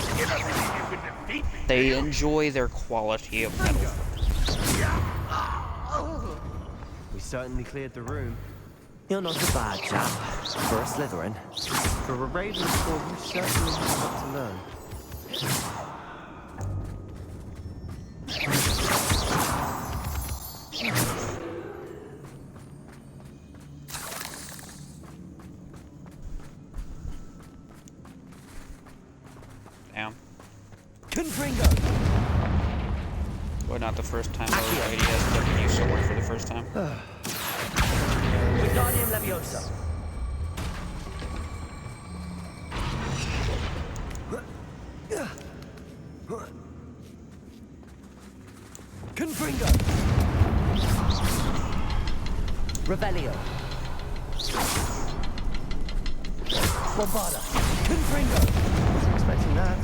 Speaker 1: They enjoy their quality of metal.
Speaker 4: We certainly cleared the room.
Speaker 2: You're not a bad chap. For a Slytherin.
Speaker 4: For a Ravensclaw, you certainly have a lot to learn.
Speaker 1: Damn.
Speaker 2: Confringo.
Speaker 1: Well, not the first time a lady has given you sword for the first time.
Speaker 2: Wingardium Leviosa. Confringo. Revelio. Bombada. Confringo.
Speaker 4: Wasn't expecting that.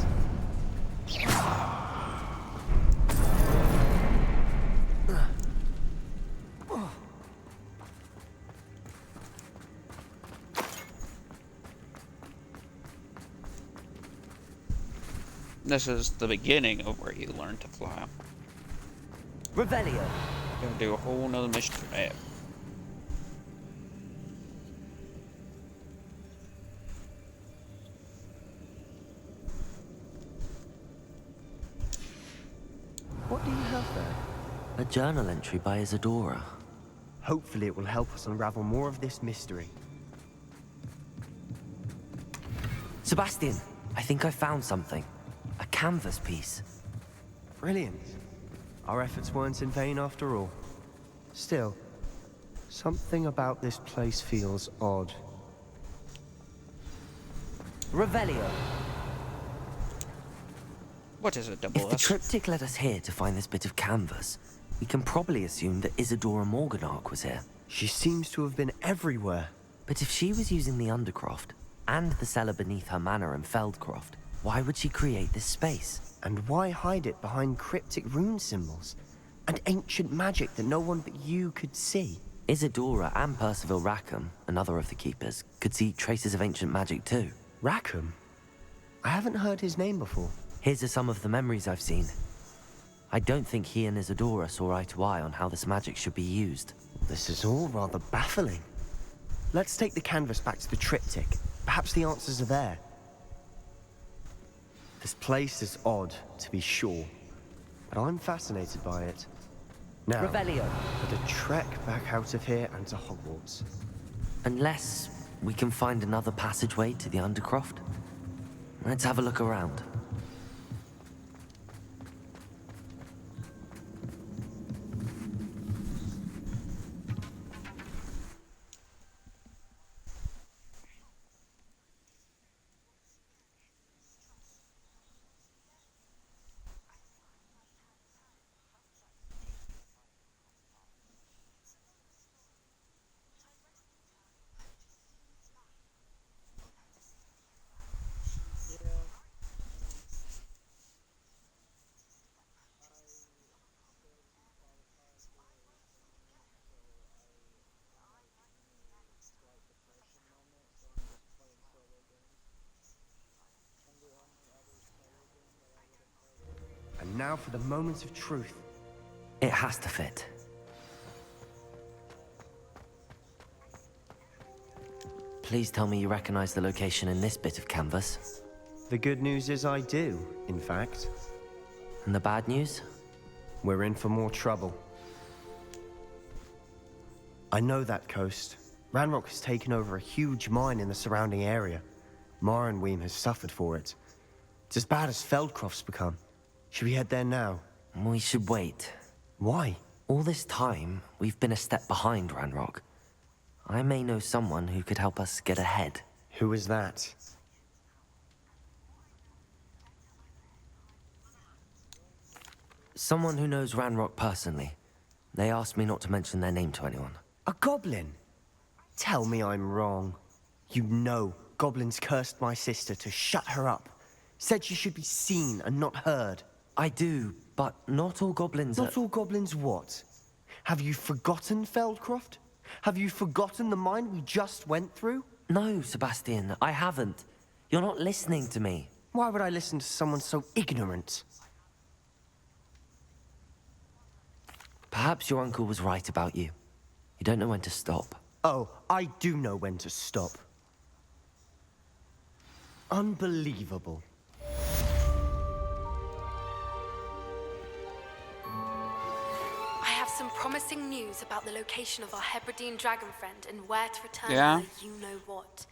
Speaker 1: This is the beginning of where you learn to fly.
Speaker 2: Revelio.
Speaker 1: Gonna do a whole nother mission for that.
Speaker 4: What do you have there?
Speaker 2: A journal entry by Isadora.
Speaker 4: Hopefully it will help us unravel more of this mystery.
Speaker 2: Sebastian, I think I found something. A canvas piece.
Speaker 4: Brilliant. Our efforts weren't in vain after all. Still, something about this place feels odd.
Speaker 2: Revelio.
Speaker 1: What is it,
Speaker 2: If
Speaker 1: double
Speaker 2: the
Speaker 1: S?
Speaker 2: triptych led us here to find this bit of canvas, we can probably assume that Isadora Morganach was here.
Speaker 4: She seems to have been everywhere.
Speaker 2: But if she was using the Undercroft, and the cellar beneath her manor in Feldcroft, why would she create this space?
Speaker 4: And why hide it behind cryptic rune symbols? And ancient magic that no one but you could see?
Speaker 2: Isadora and Percival Rackham, another of the Keepers, could see traces of ancient magic too.
Speaker 4: Rackham? I haven't heard his name before.
Speaker 2: Here's some of the memories I've seen. I don't think he and Isadora saw eye to eye on how this magic should be used.
Speaker 4: This is all rather baffling. Let's take the canvas back to the triptych. Perhaps the answers are there. This place is odd, to be sure, but I'm fascinated by it. Now,
Speaker 2: Revelio.
Speaker 4: for the trek back out of here and to Hogwarts.
Speaker 2: Unless we can find another passageway to the Undercroft. Let's have a look around.
Speaker 4: And now for the moment of truth.
Speaker 2: It has to fit. Please tell me you recognize the location in this bit of canvas.
Speaker 4: The good news is I do, in fact.
Speaker 2: And the bad news?
Speaker 4: We're in for more trouble. I know that coast. Ranrock has taken over a huge mine in the surrounding area. Mornweem has suffered for it. It's as bad as Feldcroft's become. Should we head there now?
Speaker 2: We should wait.
Speaker 4: Why?
Speaker 2: All this time, we've been a step behind Ranrock. I may know someone who could help us get ahead.
Speaker 4: Who is that?
Speaker 2: Someone who knows Ranrock personally. They asked me not to mention their name to anyone.
Speaker 4: A goblin? Tell me I'm wrong. You know goblins cursed my sister to shut her up. Said she should be seen and not heard.
Speaker 2: I do, but not all goblins
Speaker 4: Not all goblins what? Have you forgotten Feldcroft? Have you forgotten the mine we just went through?
Speaker 2: No, Sebastian, I haven't. You're not listening to me.
Speaker 4: Why would I listen to someone so ignorant?
Speaker 2: Perhaps your uncle was right about you. You don't know when to stop.
Speaker 4: Oh, I do know when to stop. Unbelievable.
Speaker 9: I have some promising news about the location of our Hebridean dragon friend and where to return
Speaker 1: Yeah?
Speaker 9: her you-know-what.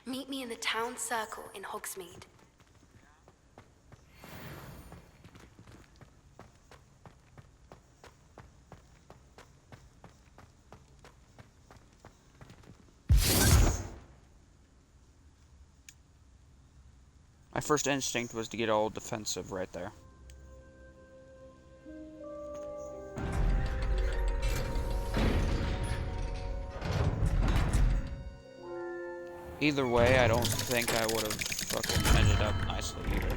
Speaker 9: Meet me in the town circle in Hogsmeade.
Speaker 1: My first instinct was to get all defensive right there. Either way, I don't think I would have fucking ended up nicely either.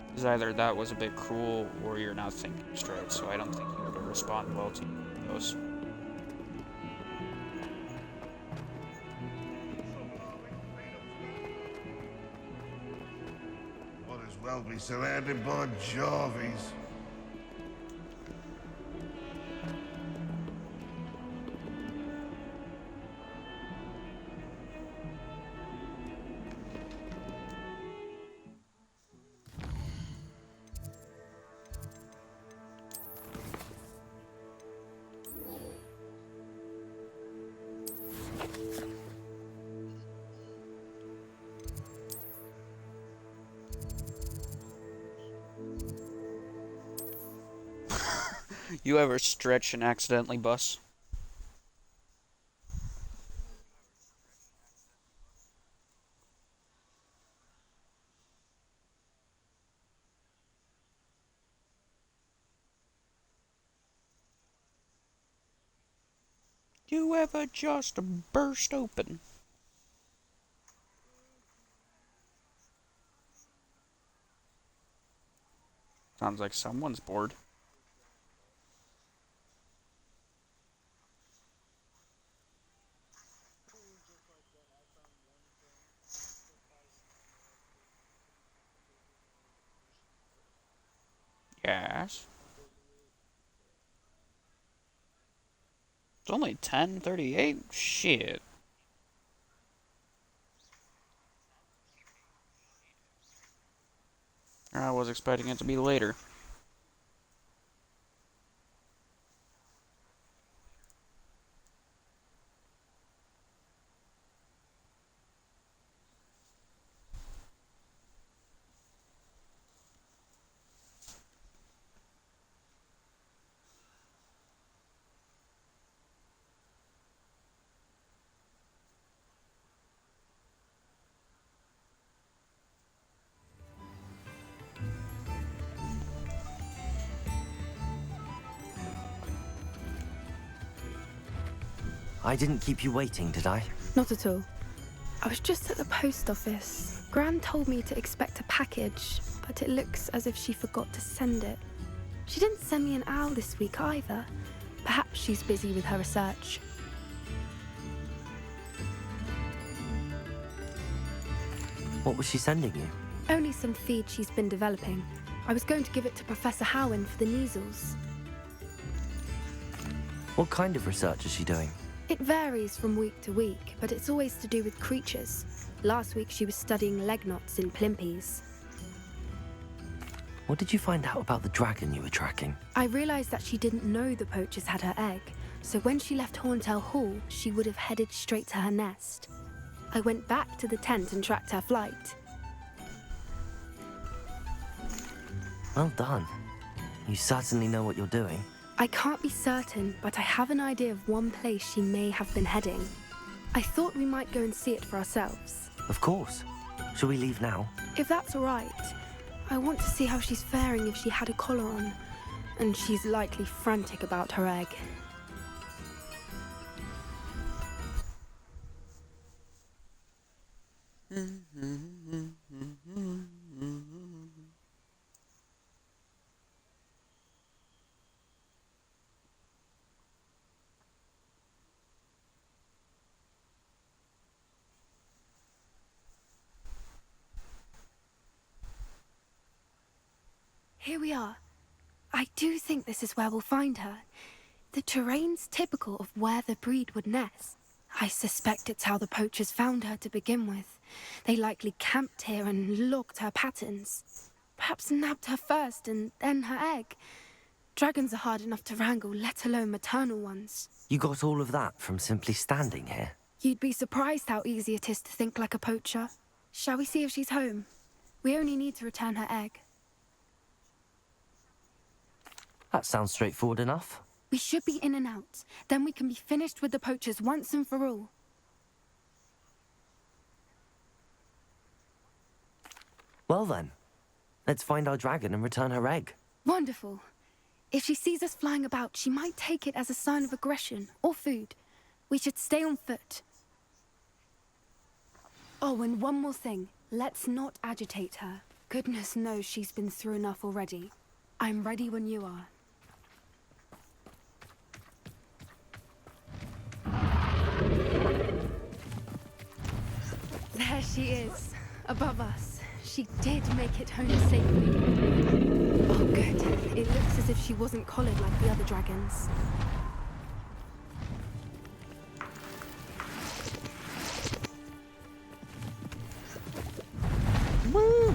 Speaker 1: Because either that was a bit cruel, or you're not thinking straight, so I don't think you would have responded well to those.
Speaker 7: Might as well be surrounded by Jarvies.
Speaker 1: You ever stretch and accidentally bust? You ever just burst open? Sounds like someone's bored. Yes. only 10:38? Shit. I was expecting it to be later.
Speaker 2: I didn't keep you waiting, did I?
Speaker 9: Not at all. I was just at the post office. Gran told me to expect a package, but it looks as if she forgot to send it. She didn't send me an owl this week either. Perhaps she's busy with her research.
Speaker 2: What was she sending you?
Speaker 9: Only some feed she's been developing. I was going to give it to Professor Howin for the measles.
Speaker 2: What kind of research is she doing?
Speaker 9: It varies from week to week, but it's always to do with creatures. Last week she was studying leg knots in Plimpies.
Speaker 2: What did you find out about the dragon you were tracking?
Speaker 9: I realized that she didn't know the poachers had her egg, so when she left Horntail Hall, she would have headed straight to her nest. I went back to the tent and tracked her flight.
Speaker 2: Well done. You certainly know what you're doing.
Speaker 9: I can't be certain, but I have an idea of one place she may have been heading. I thought we might go and see it for ourselves.
Speaker 2: Of course. Shall we leave now?
Speaker 9: If that's all right. I want to see how she's faring if she had a collar on. And she's likely frantic about her egg. Here we are. I do think this is where we'll find her. The terrain's typical of where the breed would nest. I suspect it's how the poachers found her to begin with. They likely camped here and logged her patterns. Perhaps nabbed her first and then her egg. Dragons are hard enough to wrangle, let alone maternal ones.
Speaker 2: You got all of that from simply standing here?
Speaker 9: You'd be surprised how easy it is to think like a poacher. Shall we see if she's home? We only need to return her egg.
Speaker 2: That sounds straightforward enough.
Speaker 9: We should be in and out. Then we can be finished with the poachers once and for all.
Speaker 2: Well then, let's find our dragon and return her egg.
Speaker 9: Wonderful. If she sees us flying about, she might take it as a sign of aggression or food. We should stay on foot. Oh, and one more thing. Let's not agitate her. Goodness knows she's been through enough already. I'm ready when you are. There she is, above us. She did make it home safely. Oh, good. It looks as if she wasn't collared like the other dragons.
Speaker 2: Woo!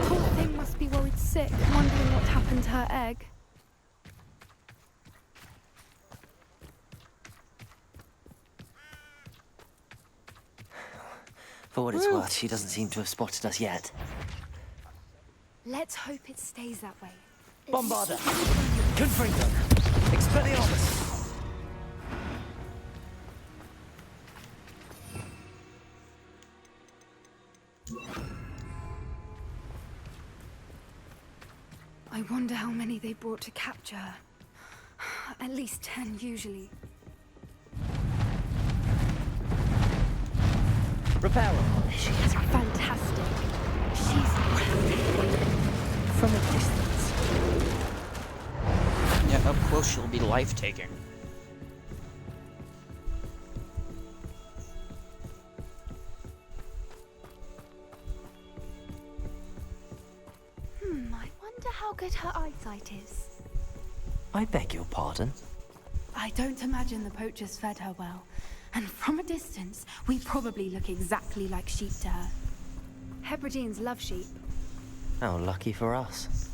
Speaker 9: Poor thing must be worried sick, wondering what happened to her egg.
Speaker 2: For what it's worth, she doesn't seem to have spotted us yet.
Speaker 9: Let's hope it stays that way.
Speaker 2: Bombarda! Confringo! Expelliarmus!
Speaker 9: I wonder how many they brought to capture her. At least 10 usually.
Speaker 2: Reparo!
Speaker 9: She is fantastic. She's breathtaking.
Speaker 2: From a distance.
Speaker 1: Yeah, up close she'll be life-taking.
Speaker 9: how good her eyesight is.
Speaker 2: I beg your pardon?
Speaker 9: I don't imagine the poachers fed her well. And from a distance, we probably look exactly like sheep to her. Hebrideans love sheep.
Speaker 2: How lucky for us.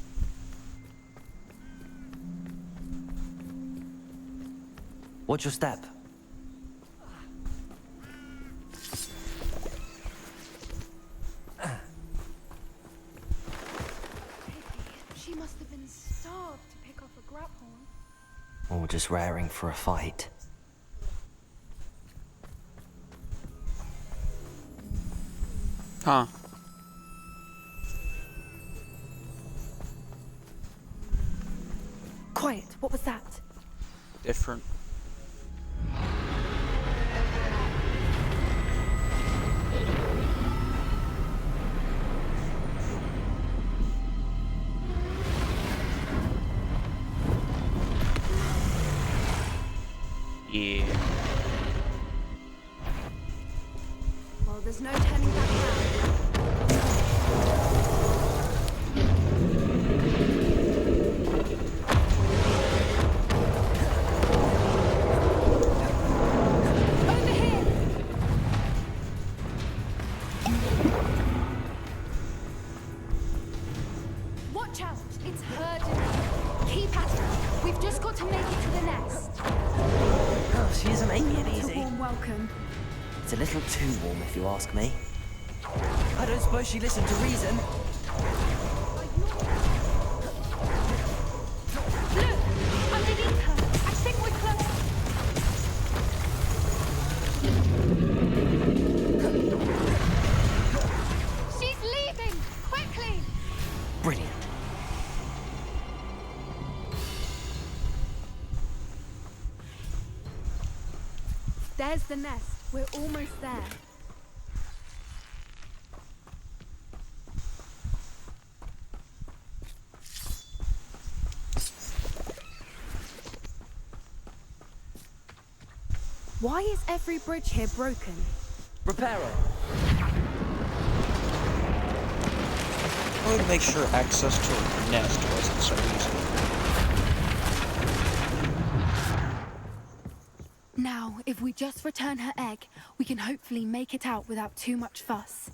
Speaker 2: Watch your step.
Speaker 9: She must have been starved to pick off a graphorn.
Speaker 2: Or just raring for a fight.
Speaker 1: Huh.
Speaker 9: Quiet, what was that?
Speaker 1: Different. Yeah.
Speaker 9: Well, there's no turning back now. Over here! Watch out! It's herding. Keep at it. We've just got to make it to the nest.
Speaker 2: Oh, she isn't making it
Speaker 9: It's a
Speaker 2: easy.
Speaker 9: warm welcome.
Speaker 2: It's a little too warm, if you ask me.
Speaker 6: I don't suppose she listened to reason.
Speaker 9: Look! Underneath her! I think we're close! She's leaving! Quickly!
Speaker 2: Brilliant.
Speaker 9: There's the nest. We're almost there. Why is every bridge here broken?
Speaker 6: Repair her.
Speaker 1: I would make sure access to a nest wasn't so easy.
Speaker 9: Now, if we just return her egg, we can hopefully make it out without too much fuss.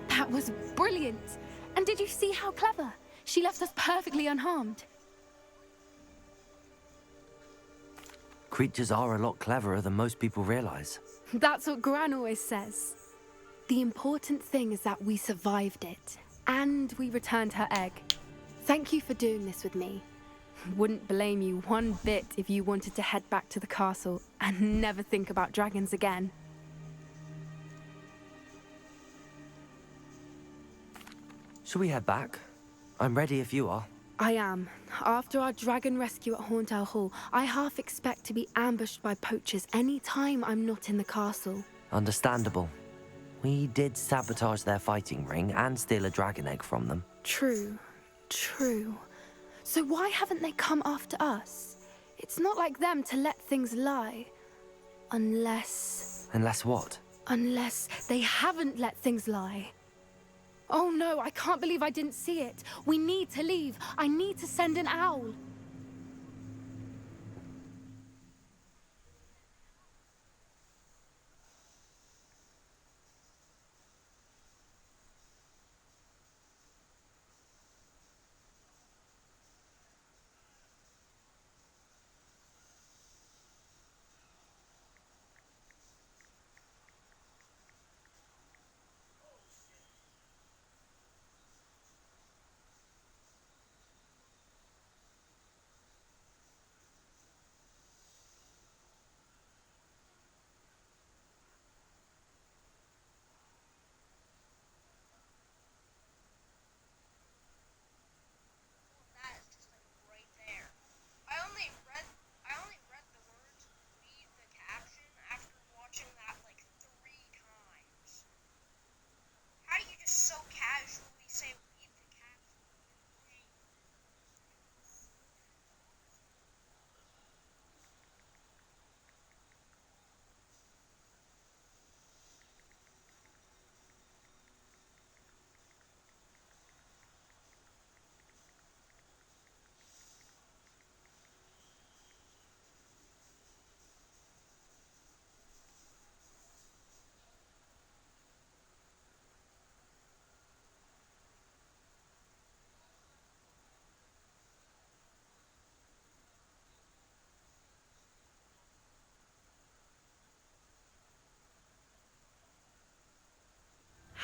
Speaker 9: That was brilliant! And did you see how clever? She left us perfectly unharmed.
Speaker 2: Creatures are a lot cleverer than most people realize.
Speaker 9: That's what Gran always says. The important thing is that we survived it. And we returned her egg. Thank you for doing this with me. Wouldn't blame you one bit if you wanted to head back to the castle and never think about dragons again.
Speaker 2: Shall we head back? I'm ready if you are.
Speaker 9: I am. After our dragon rescue at Hauntow Hall, I half expect to be ambushed by poachers any time I'm not in the castle.
Speaker 2: Understandable. We did sabotage their fighting ring and steal a dragon egg from them.
Speaker 9: True. True. So why haven't they come after us? It's not like them to let things lie. Unless...
Speaker 2: Unless what?
Speaker 9: Unless they haven't let things lie. Oh no, I can't believe I didn't see it. We need to leave. I need to send an owl.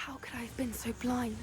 Speaker 9: How could I have been so blind?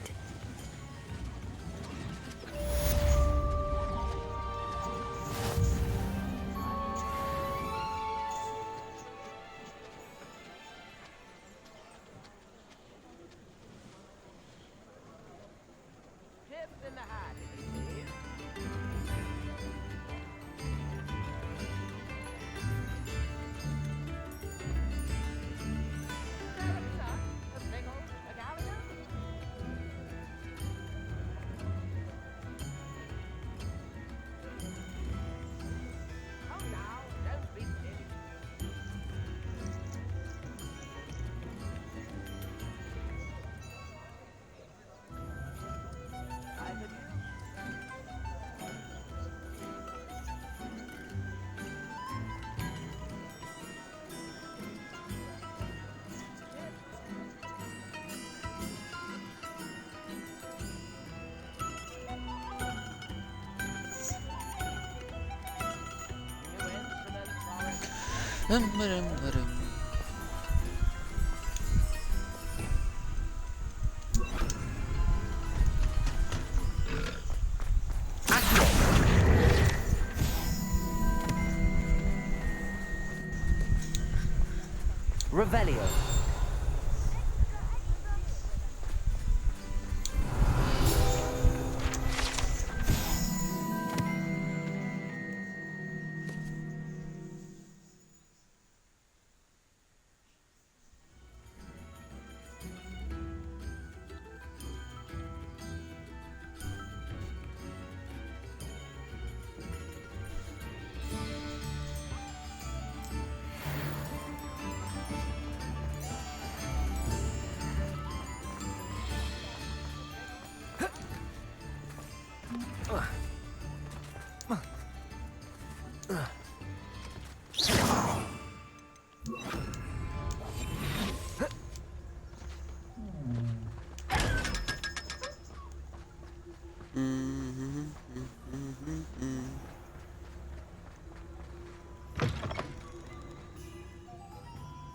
Speaker 2: Revelio.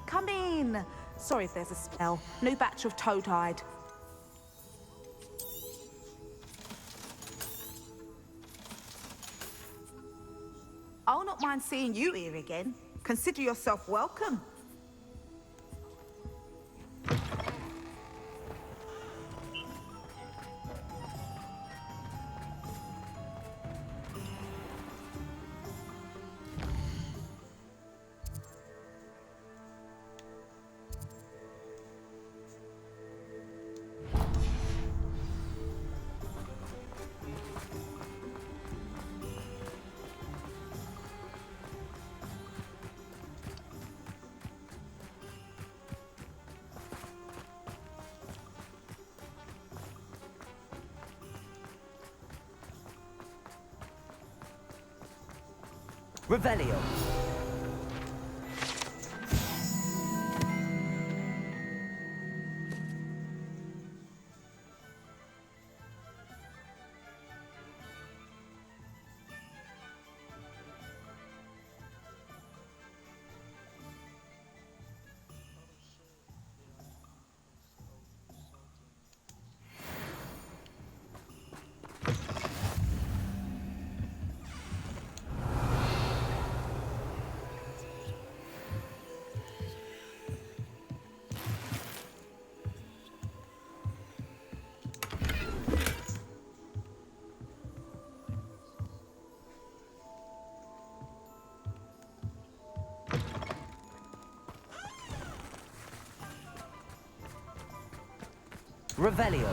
Speaker 14: Come in. Sorry if there's a smell. New batch of toe-tied. I'll not mind seeing you here again. Consider yourself welcome.
Speaker 2: Revelio. Revelio.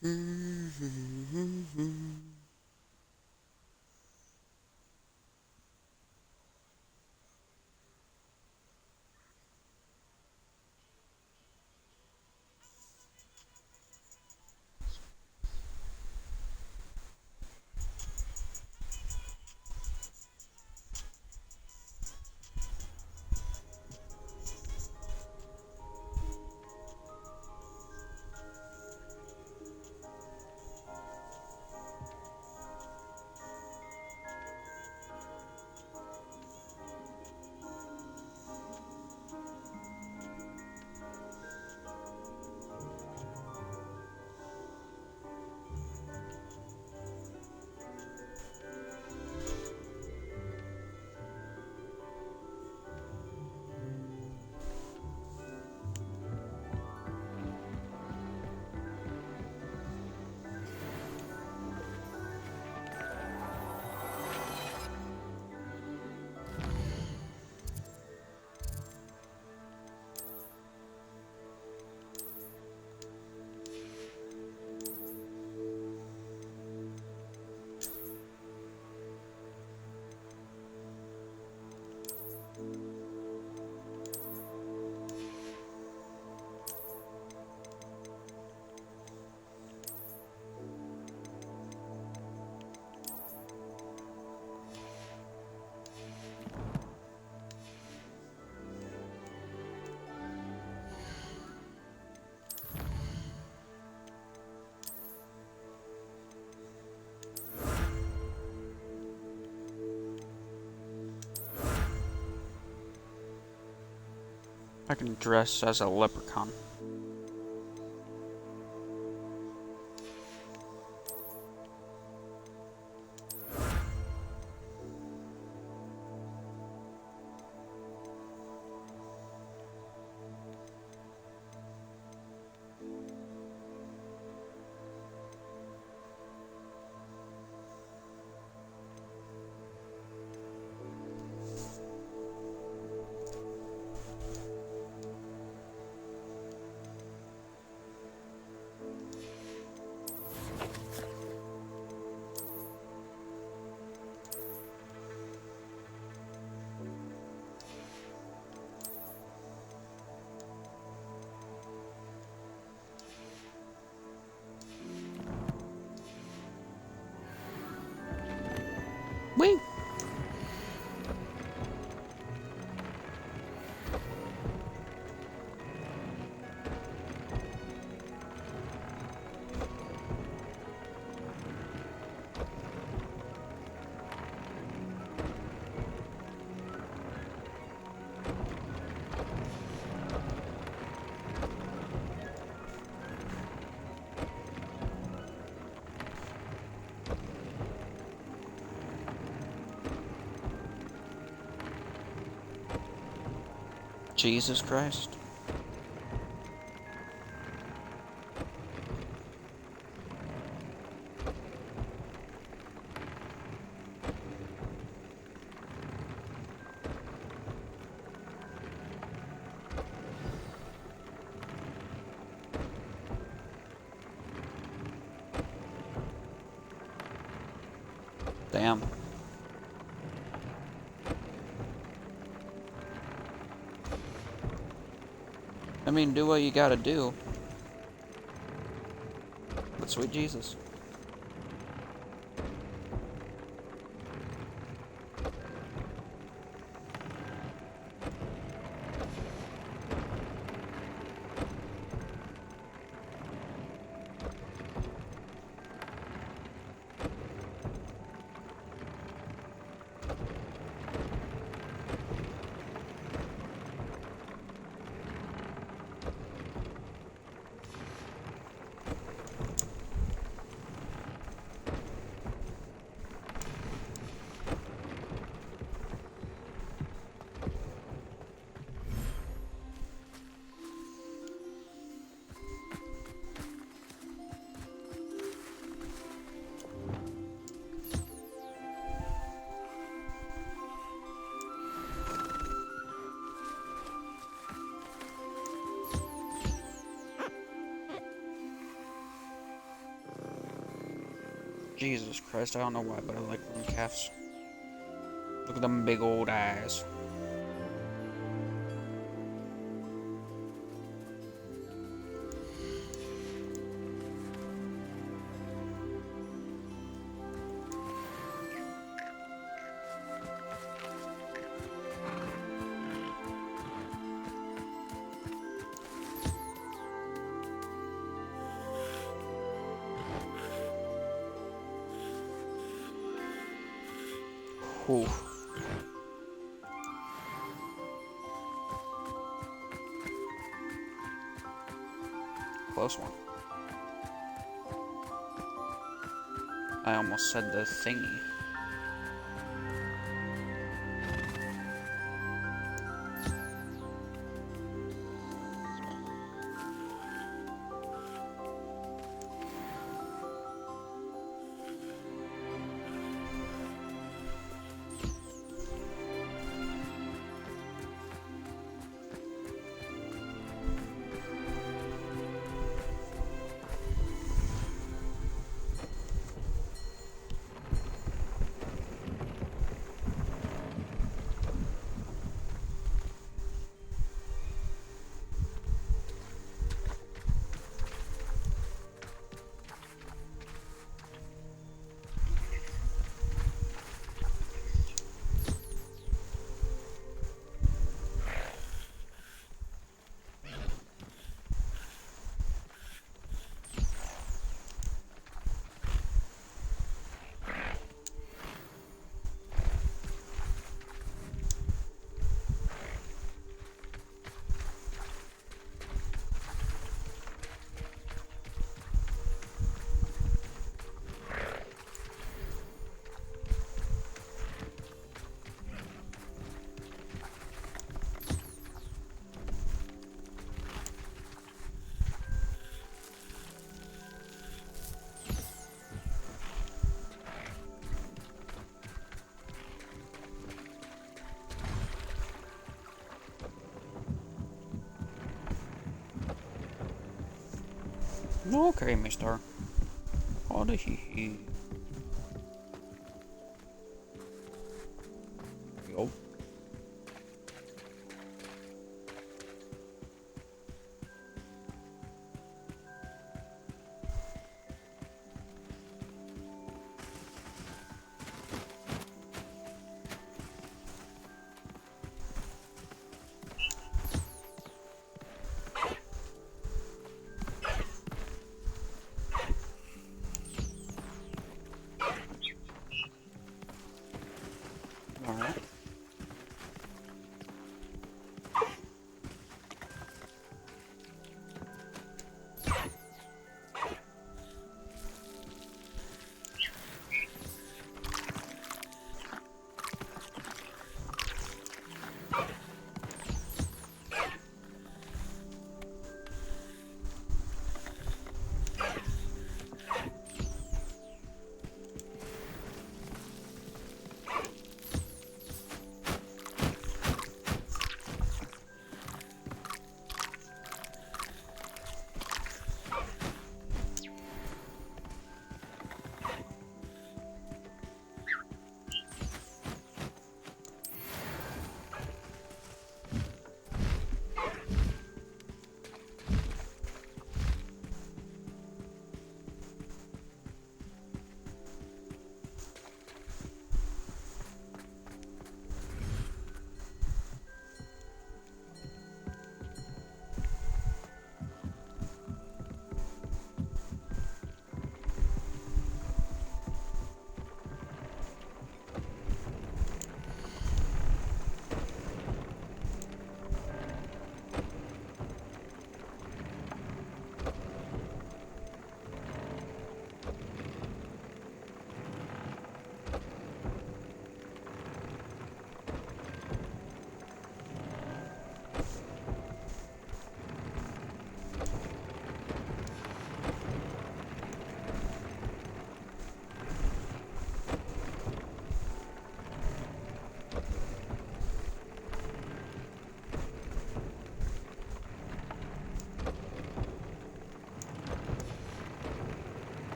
Speaker 1: I can dress as a leprechaun. Wait. Jesus Christ. Damn. I mean, do what you gotta do. But sweet Jesus. Jesus Christ, I don't know why, but I like rune calves. Look at them big old eyes. Whew. Close one. I almost said the thingy. Okay, mister. Oh, the hee hee. Yo. Alright.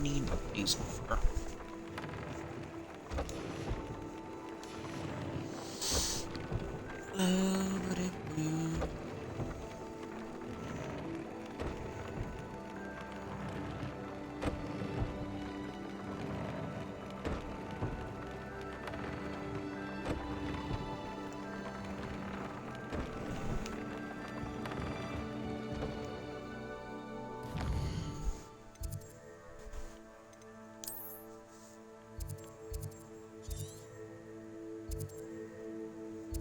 Speaker 1: need diesel for?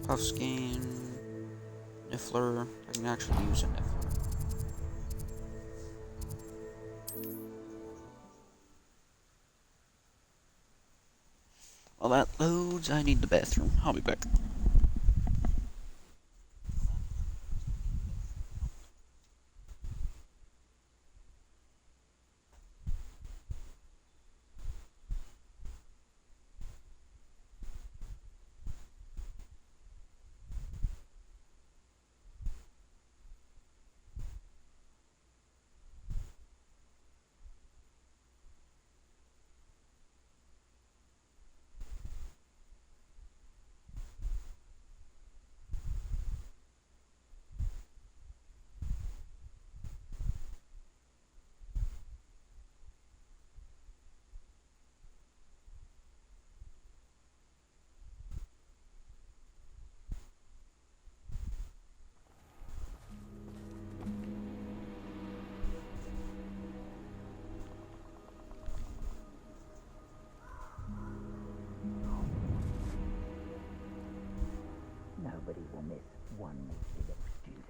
Speaker 1: Puffskein, Niffler. I can actually use a Niffler. While that loads, I need the bathroom. I'll be back.
Speaker 5: Nobody will miss one little student.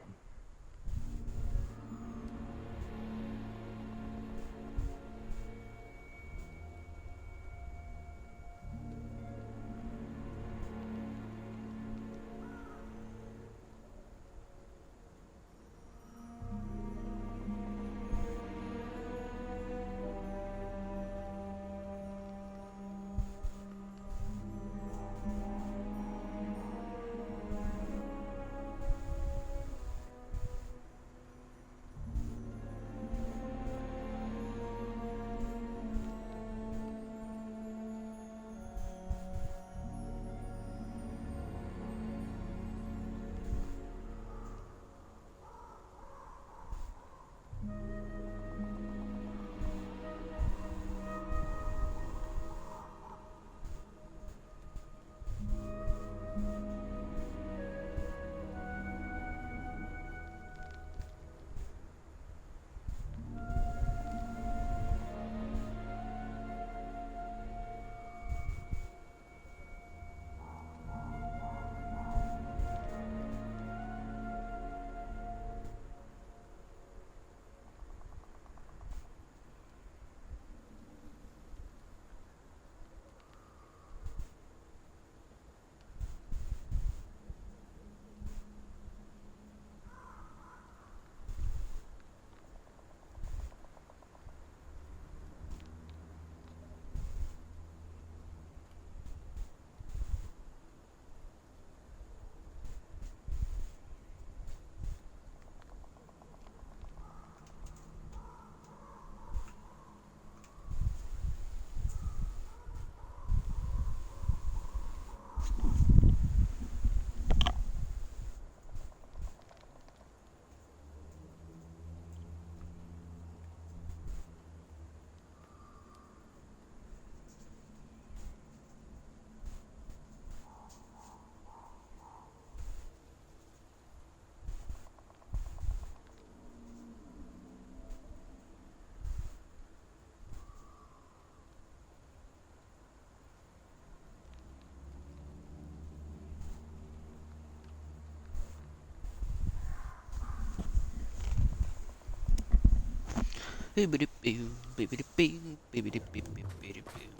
Speaker 1: Bibbidi-boo, bibbidi-boo, bibbidi-boo, bibbidi-boo.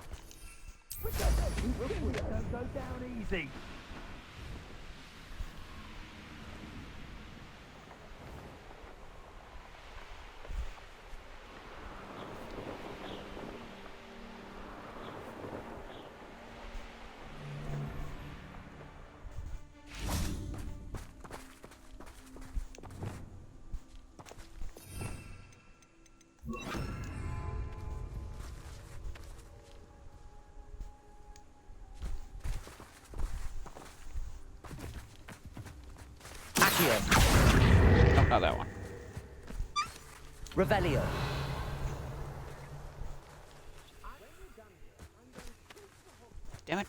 Speaker 5: Don't go down easy.
Speaker 2: Accio.
Speaker 1: No, not that one.
Speaker 2: Revelio.
Speaker 1: Damn it.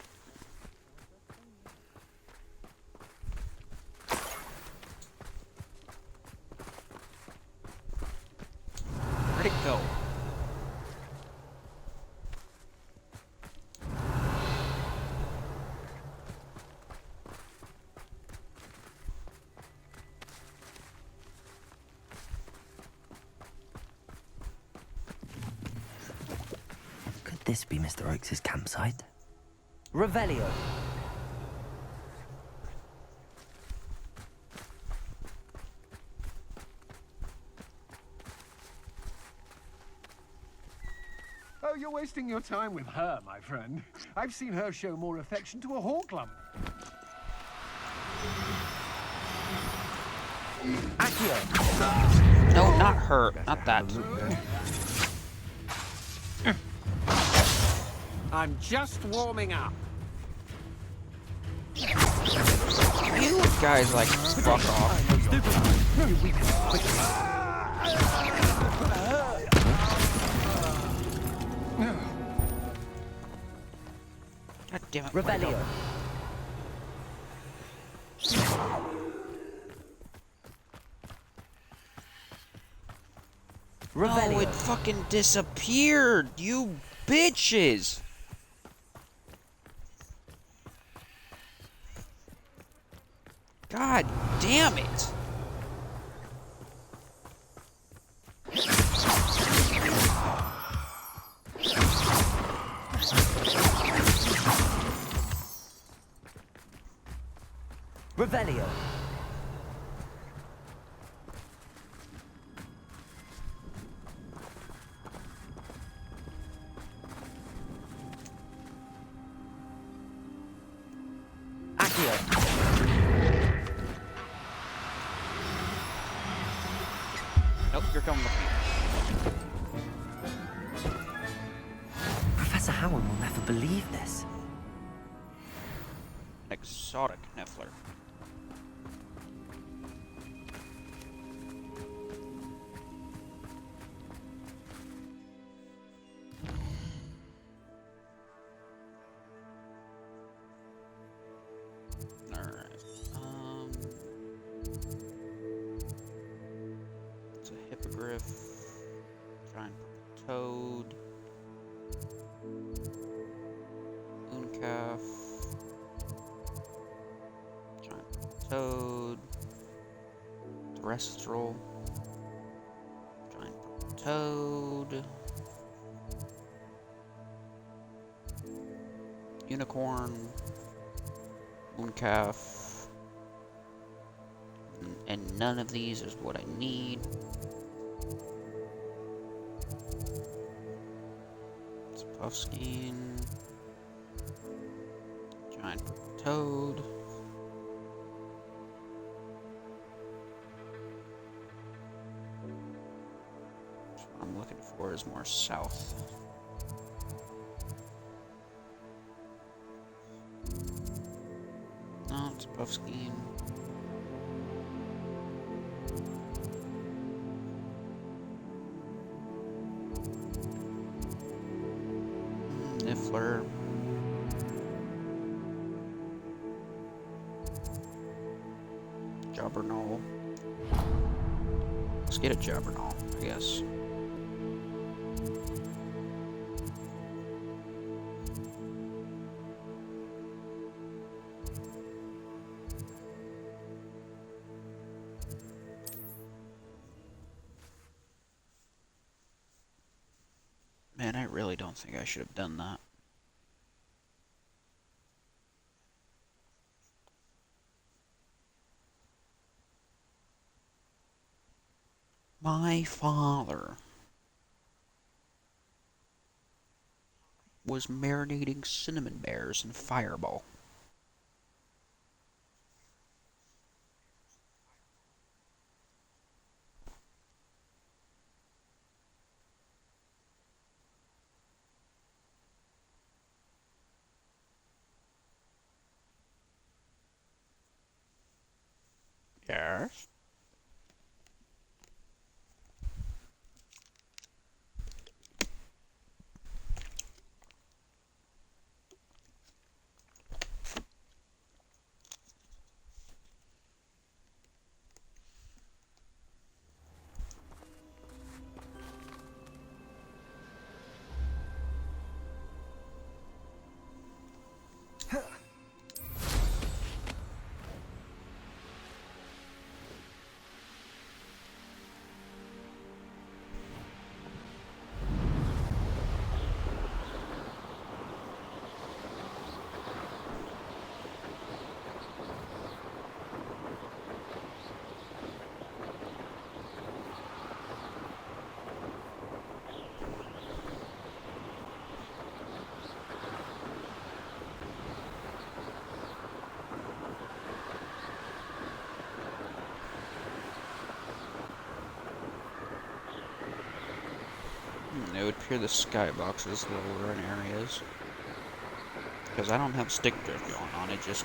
Speaker 1: Where'd it go?
Speaker 2: Could this be Mr. Oakes' campsite? Revelio.
Speaker 11: Oh, you're wasting your time with her, my friend. I've seen her show more affection to a hawk lump.
Speaker 2: Accio.
Speaker 1: No, not her. Not that.
Speaker 11: I'm just warming up.
Speaker 1: You guys, like, fuck off. God damn it.
Speaker 2: Revelio.
Speaker 1: No, it fucking disappeared, you bitches! God damn it!
Speaker 2: Revelio. Accio.
Speaker 1: Nope, you're coming with me.
Speaker 2: Professor Howard will never believe this.
Speaker 1: Exotic Niffler. Alright. It's a hippogriff. Giant purple toad. Mooncalf. Giant purple toad. Terrestrial. Giant purple toad. Unicorn. Mooncalf. And none of these is what I need. It's Puffskein. Giant purple toad. What I'm looking for is more south. No, it's Puffskein. Niffler. Jobberknoll. Let's get a Jobberknoll, I guess. Man, I really don't think I should have done that. My father was marinating cinnamon bears in Fireball. Yes. It would appear the skybox is lower in areas. Because I don't have stick drift going on, it just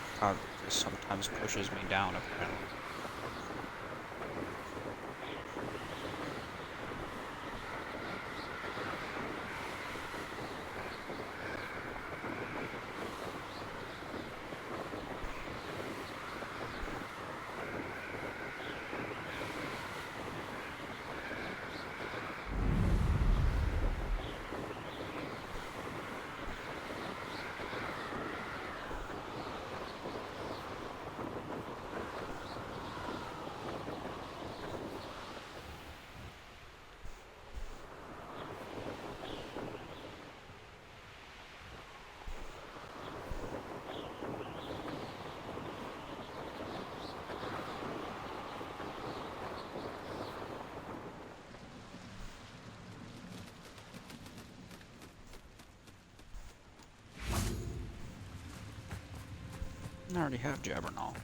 Speaker 1: sometimes pushes me down apparently. I already have Jabbernall.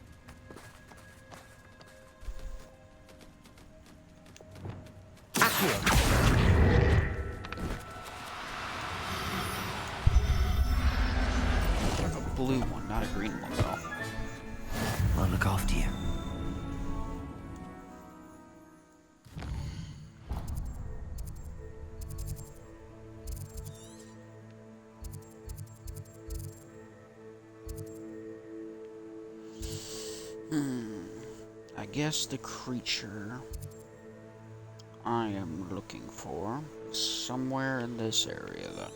Speaker 1: A blue one, not a green one though.
Speaker 2: I'll look after you.
Speaker 1: I guess the creature I am looking for is somewhere in this area then.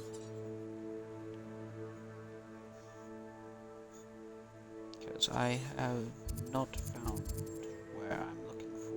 Speaker 1: Because I have not found where I'm looking for.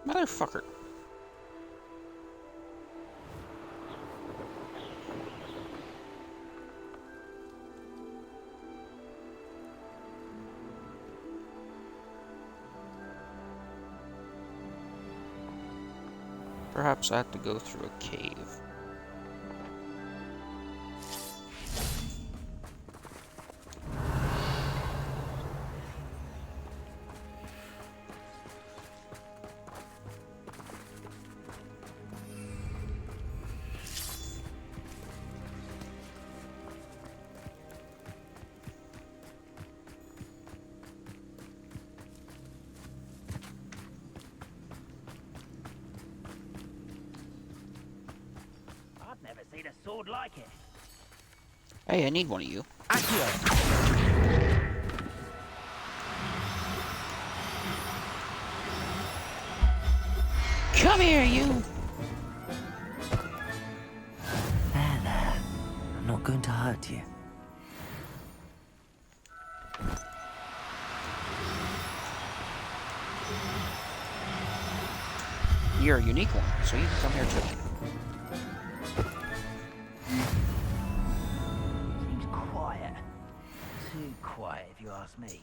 Speaker 1: Motherfucker. Perhaps I have to go through a cave.
Speaker 5: I've never seen a sword like it.
Speaker 1: Hey, I need one of you. Come here, you!
Speaker 2: There. I'm not going to hurt you.
Speaker 1: You're a unique one, so you can come here too.
Speaker 5: Seems quiet. Too quiet, if you ask me.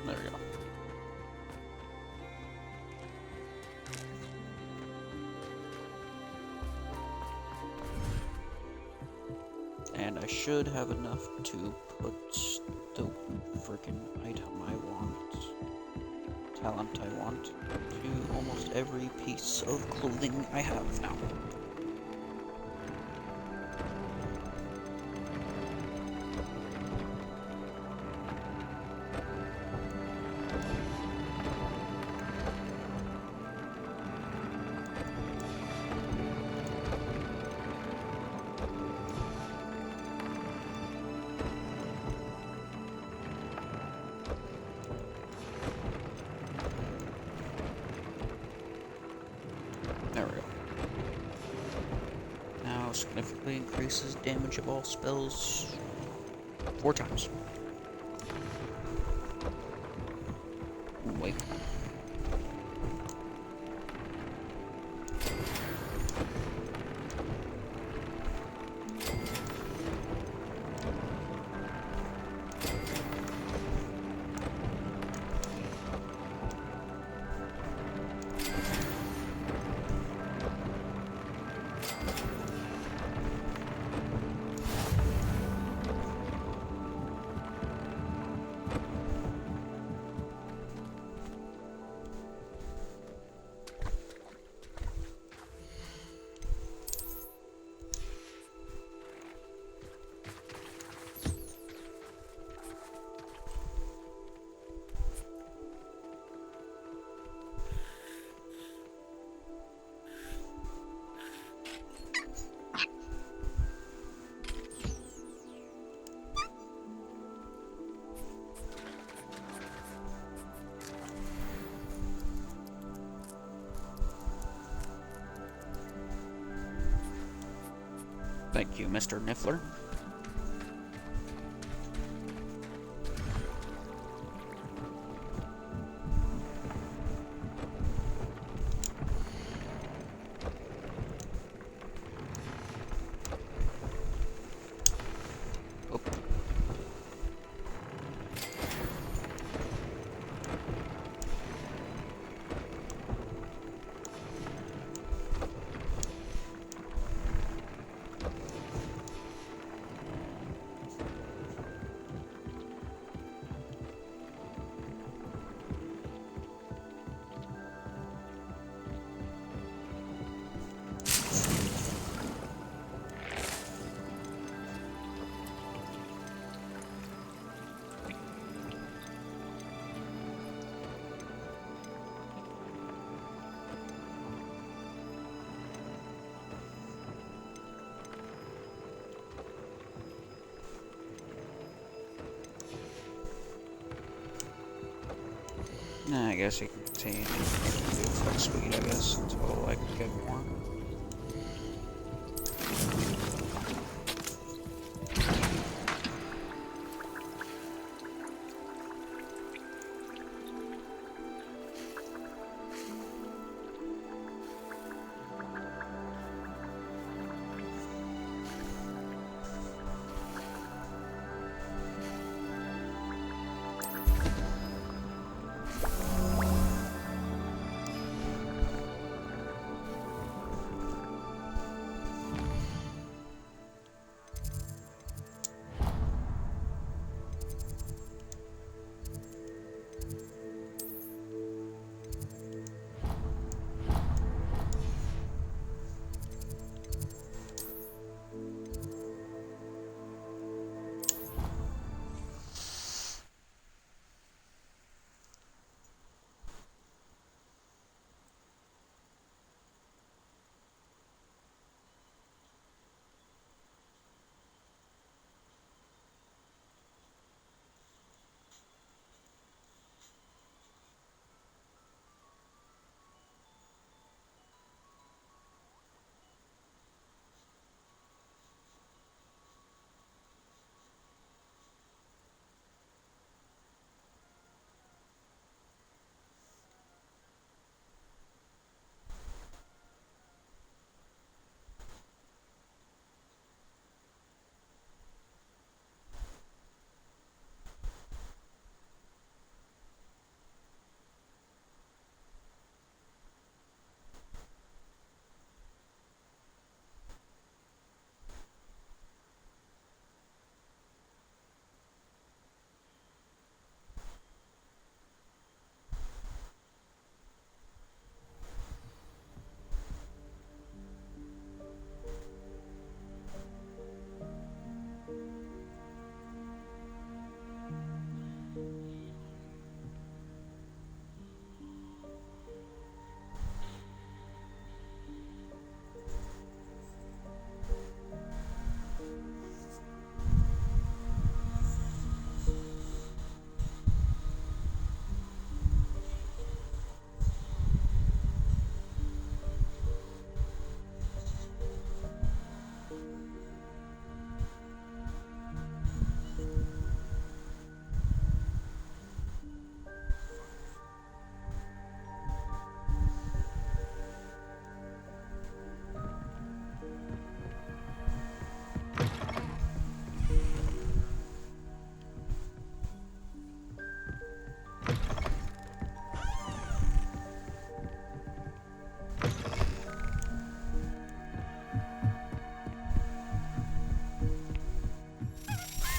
Speaker 1: There we go. And I should have enough to put the freaking item I want, talent I want, to almost every piece of clothing I have now. There we go. Now significantly increases damage of all spells 4 times. Wait. Thank you, Mr. Niffler. I guess you can continue to do flex speed, I guess, until I can get more.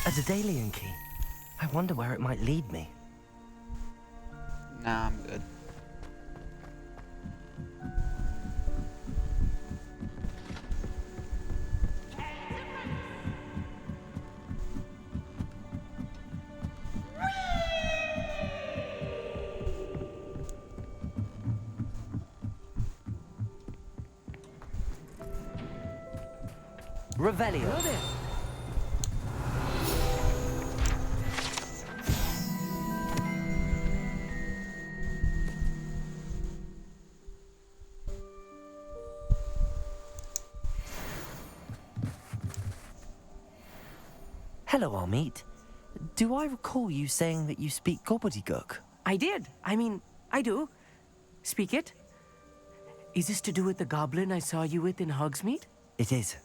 Speaker 2: A Daedalian key. I wonder where it might lead me.
Speaker 1: Nah, I'm good.
Speaker 2: Revelio. Hello, Amit. Do I recall you saying that you speak gobbledygook?
Speaker 15: I did. I mean, I do. Speak it. Is this to do with the goblin I saw you with in Hogsmeade?
Speaker 2: It is.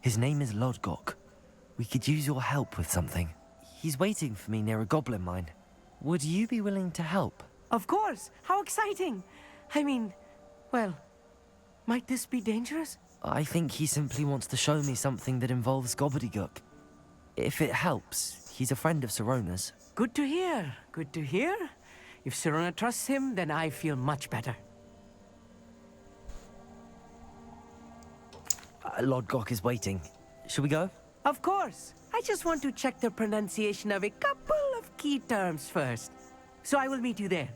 Speaker 2: His name is Lodgok. We could use your help with something. He's waiting for me near a goblin mine. Would you be willing to help?
Speaker 15: Of course. How exciting. I mean, well, might this be dangerous?
Speaker 2: I think he simply wants to show me something that involves gobbledygook. If it helps, he's a friend of Sirona's.
Speaker 15: Good to hear. Good to hear. If Sirona trusts him, then I feel much better.
Speaker 2: Lodgok is waiting. Shall we go?
Speaker 15: Of course. I just want to check the pronunciation of a couple of key terms first. So I will meet you there.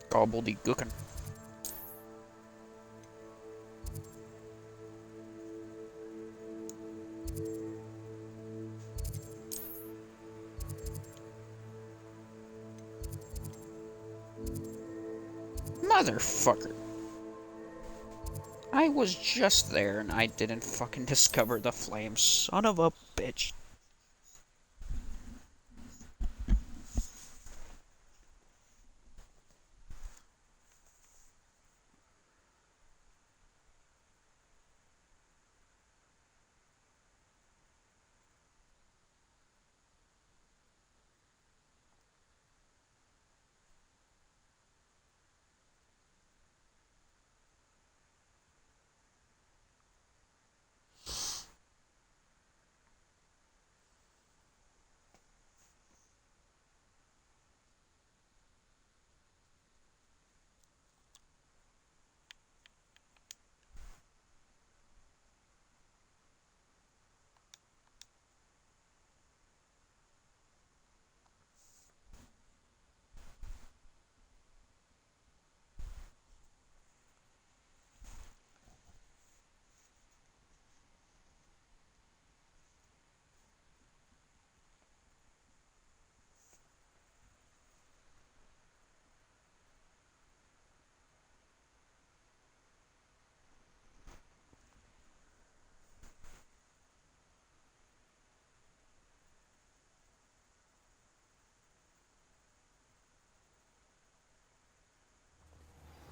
Speaker 1: Gobbledygookin'. Motherfucker. I was just there and I didn't fucking discover the flame. Son of a bitch.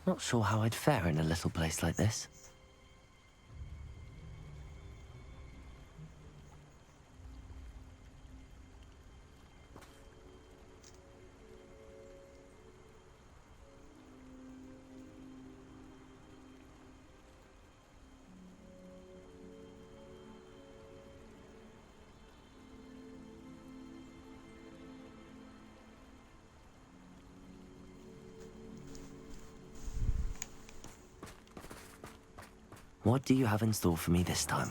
Speaker 2: Not sure how I'd fare in a little place like this. What do you have in store for me this time?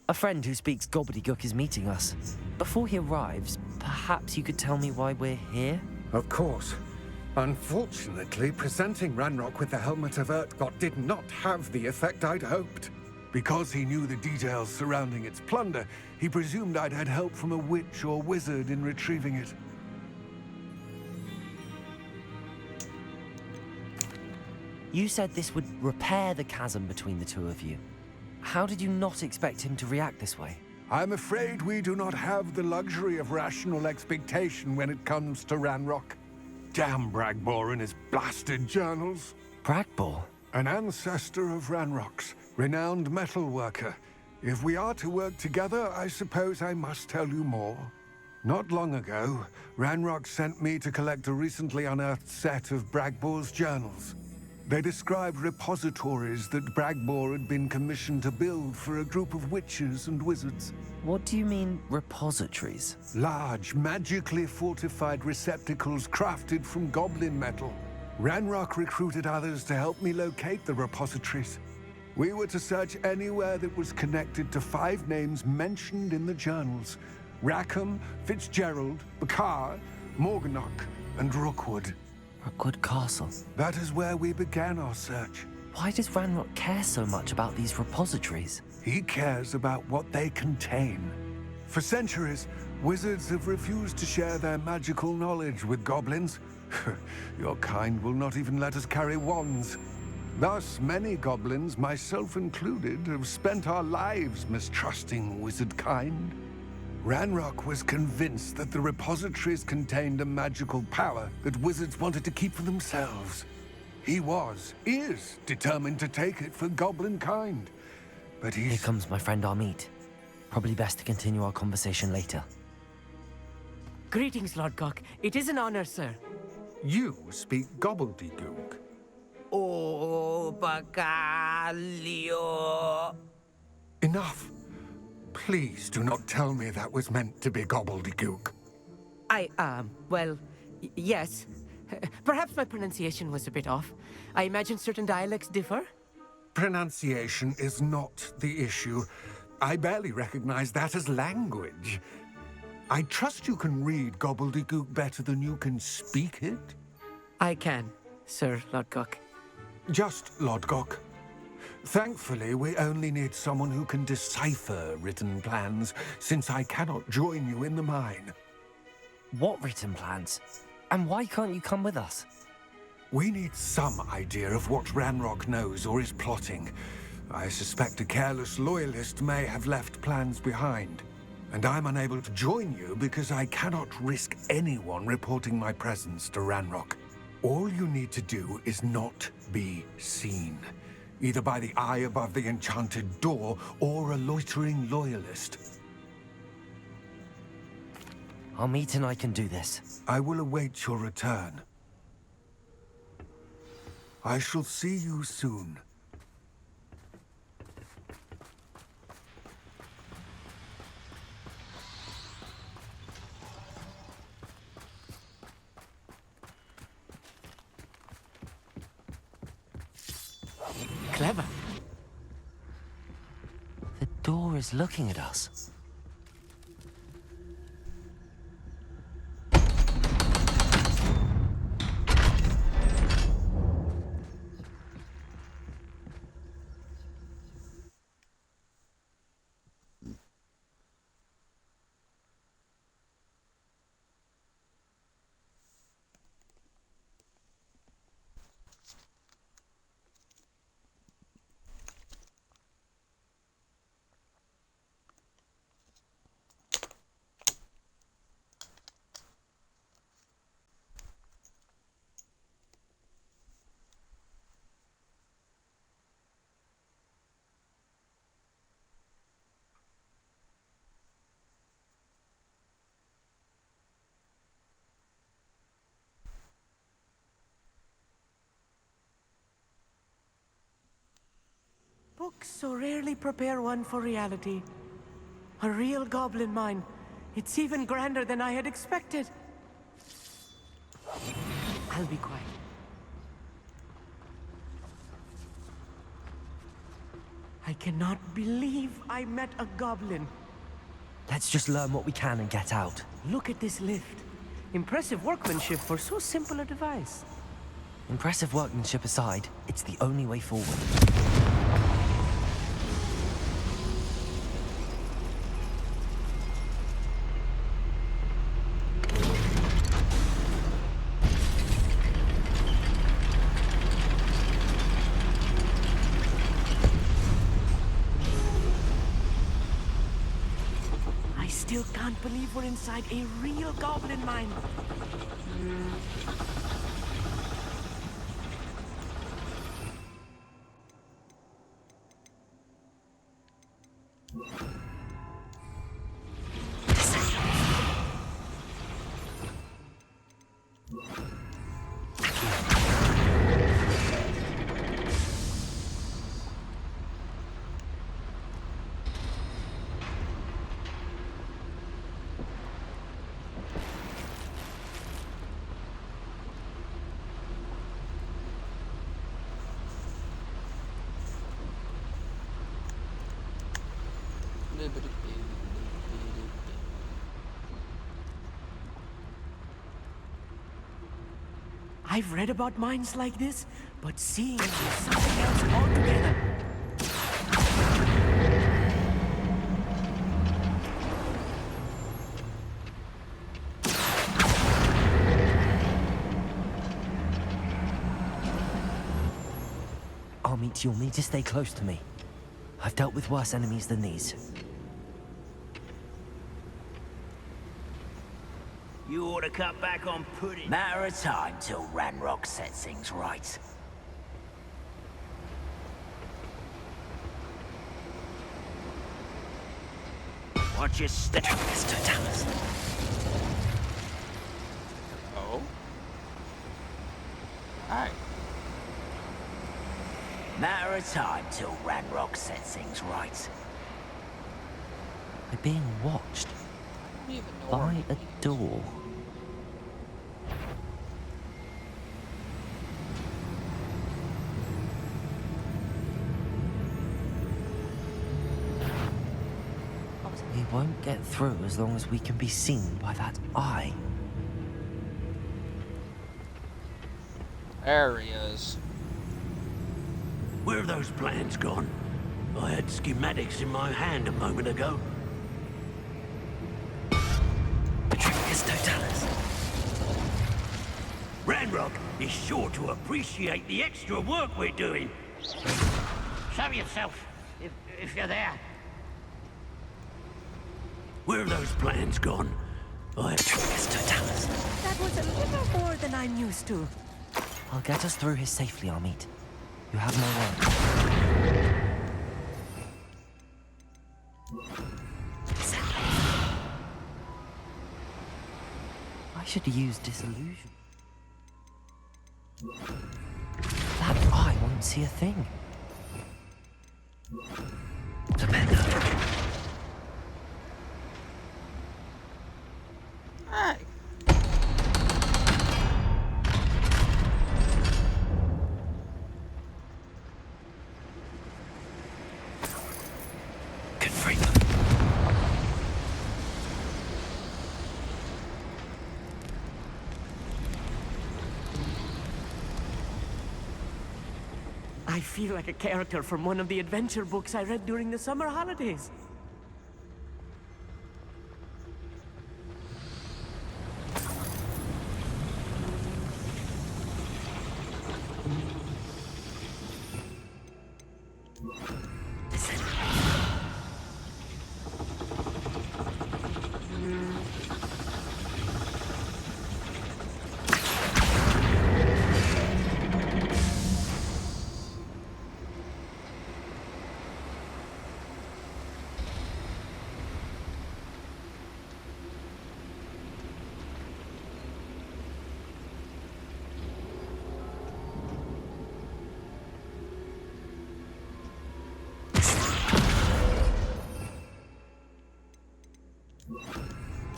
Speaker 2: A friend who speaks gobbledygook is meeting us. Before he arrives, perhaps you could tell me why we're here?
Speaker 11: Of course. Unfortunately, presenting Ranrock with the Helmet of Urtkot did not have the effect I'd hoped. Because he knew the details surrounding its plunder, he presumed I'd had help from a witch or wizard in retrieving it.
Speaker 2: You said this would repair the chasm between the two of you. How did you not expect him to react this way?
Speaker 11: I'm afraid we do not have the luxury of rational expectation when it comes to Ranrock. Damn Bragbor and his blasted journals.
Speaker 2: Bragbor?
Speaker 11: An ancestor of Ranrock's, renowned metal worker. If we are to work together, I suppose I must tell you more. Not long ago, Ranrock sent me to collect a recently unearthed set of Bragbor's journals. They described repositories that Bragbor had been commissioned to build for a group of witches and wizards.
Speaker 2: What do you mean, repositories?
Speaker 11: Large, magically fortified receptacles crafted from goblin metal. Ranrock recruited others to help me locate the repositories. We were to search anywhere that was connected to 5 names mentioned in the journals: Rackham, Fitzgerald, Bakar, Morganach, and Rookwood.
Speaker 2: Rookwood Castle.
Speaker 11: That is where we began our search.
Speaker 2: Why does Ranrock care so much about these repositories?
Speaker 11: He cares about what they contain. For centuries, wizards have refused to share their magical knowledge with goblins. Your kind will not even let us carry wands. Thus, many goblins, myself included, have spent our lives mistrusting wizard kind. Ranrock was convinced that the repositories contained a magical power that wizards wanted to keep for themselves. He is determined to take it for goblin kind. But
Speaker 2: Here comes my friend Amit. Probably best to continue our conversation later.
Speaker 15: Greetings, Lord Cock. It is an honor, sir.
Speaker 11: You speak gobbledygook.
Speaker 15: Oh, Bacalio.
Speaker 11: Enough. Please do not tell me that was meant to be gobbledygook.
Speaker 15: Well, yes. Perhaps my pronunciation was a bit off. I imagine certain dialects differ.
Speaker 11: Pronunciation is not the issue. I barely recognize that as language. I trust you can read gobbledygook better than you can speak it?
Speaker 15: I can, Sir Lodgok.
Speaker 11: Just Lodgok. Thankfully, we only need someone who can decipher written plans, since I cannot join you in the mine.
Speaker 2: What written plans? And why can't you come with us?
Speaker 11: We need some idea of what Ranrock knows or is plotting. I suspect a careless loyalist may have left plans behind. And I'm unable to join you because I cannot risk anyone reporting my presence to Ranrock. All you need to do is not be seen, either by the eye above the enchanted door or a loitering loyalist.
Speaker 2: Amit and I can do this.
Speaker 11: I will await your return. I shall see you soon.
Speaker 15: Clever.
Speaker 2: The door is looking at us.
Speaker 15: Books so rarely prepare one for reality. A real goblin mine. It's even grander than I had expected. I'll be quiet. I cannot believe I met a goblin.
Speaker 2: Let's just learn what we can and get out.
Speaker 15: Look at this lift. Impressive workmanship for so simple a device.
Speaker 2: Impressive workmanship aside, it's the only way forward.
Speaker 15: I still can't believe we're inside a real goblin mine. I've read about mines like this, but seeing it is something else altogether.
Speaker 2: Amit, you'll need to stay close to me. I've dealt with worse enemies than these.
Speaker 5: You ought to cut back on pudding. Matter of time till Ranrock sets things right. Watch your step, Mr. Thomas.
Speaker 1: Oh? Alright.
Speaker 5: Matter of time till Ranrock sets things right.
Speaker 2: We're being watched by a door. We won't get through as long as we can be seen by that eye.
Speaker 1: There he is.
Speaker 3: Where have those plans gone? I had schematics in my hand a moment ago.
Speaker 2: Patricus Totalis.
Speaker 3: Ranrock is sure to appreciate the extra work we're doing. Show yourself, if you're there. Where have those plans gone?
Speaker 2: Patricus Totalis.
Speaker 15: That was a little more than I'm used to.
Speaker 2: I'll get us through here safely, Amit. You have my word. I should use disillusion. That eye won't see a thing. Panda.
Speaker 1: Alright.
Speaker 2: Good freak.
Speaker 15: I feel like a character from one of the adventure books I read during the summer holidays.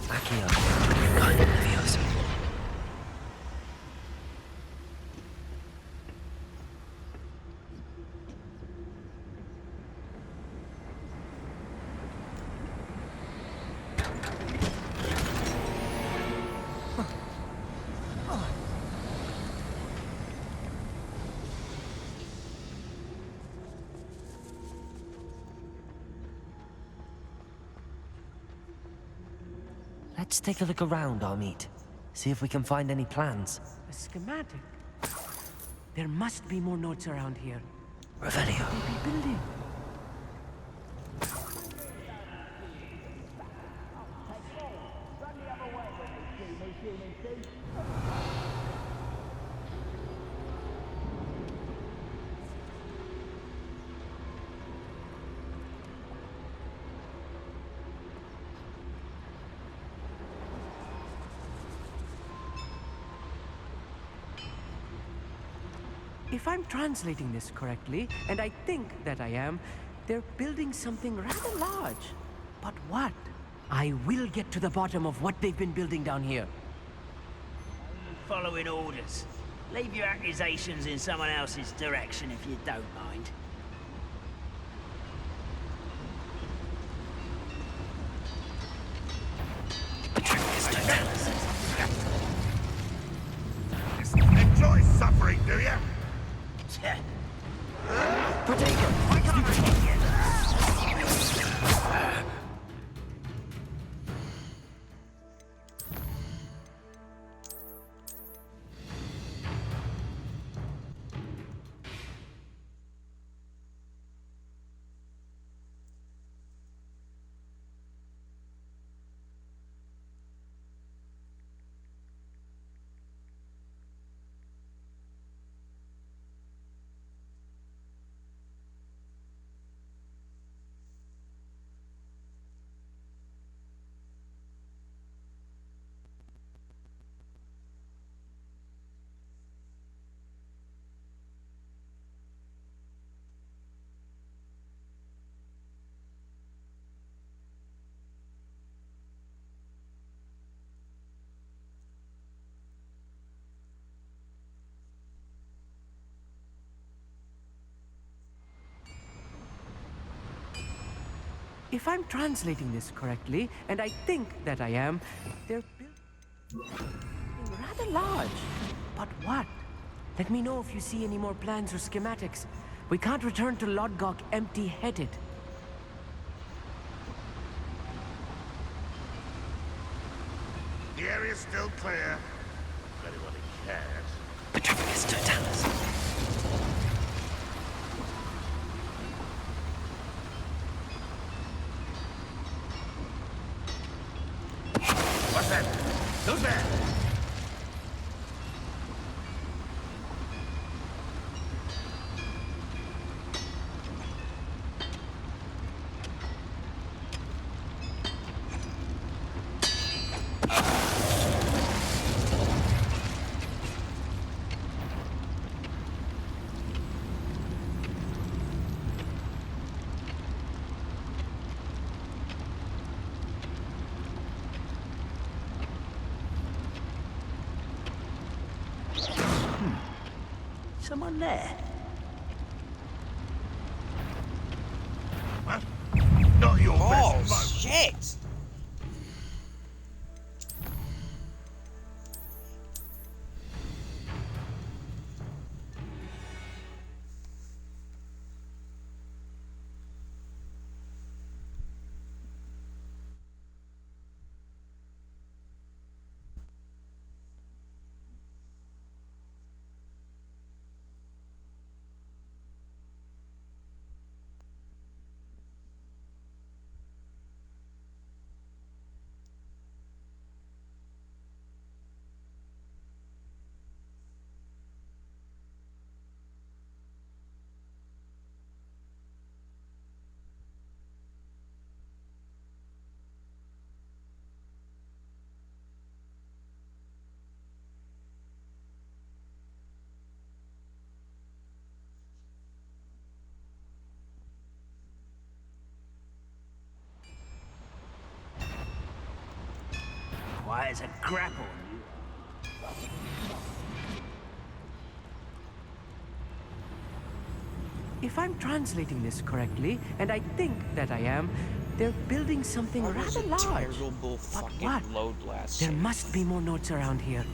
Speaker 2: Accio. Kind of Leviosa. Let's take a look around, Amit. See if we can find any plans.
Speaker 15: A schematic? There must be more notes around here.
Speaker 2: Revelio.
Speaker 15: Maybe building. If I'm translating this correctly, and I think that I am, they're building something rather large. But what? I will get to the bottom of what they've been building down here.
Speaker 5: Following orders. Leave your accusations in someone else's direction if you don't mind.
Speaker 7: Enjoy suffering, do you?
Speaker 15: If I'm translating this correctly, and I think that I am, they're building something rather large. But what? Let me know if you see any more plans or schematics. We can't return to Lodgok empty-headed.
Speaker 7: The area's still clear. If anybody cares.
Speaker 2: Petrificus totalis.
Speaker 7: What's that? Who's there?
Speaker 5: Someone there?
Speaker 7: Huh? Not your
Speaker 1: Oh,
Speaker 7: best
Speaker 1: shit!
Speaker 5: Why, as a grapple,
Speaker 15: If I'm translating this correctly, and I think that I am, they're building something
Speaker 1: That was
Speaker 15: rather
Speaker 1: a
Speaker 15: large.
Speaker 1: terrible
Speaker 15: But
Speaker 1: fucking
Speaker 15: what?
Speaker 1: load blast.
Speaker 15: There must be more notes around here.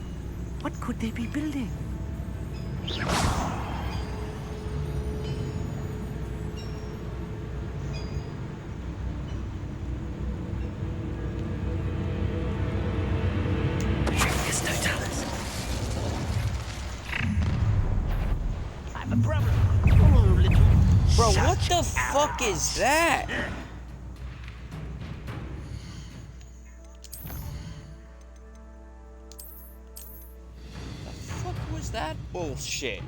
Speaker 15: What could they be building?
Speaker 2: Petrificus totalis.
Speaker 5: I'm a brother. Oh, little.
Speaker 1: Bro,
Speaker 5: shut
Speaker 1: what the fuck is that? The fuck was that bullshit?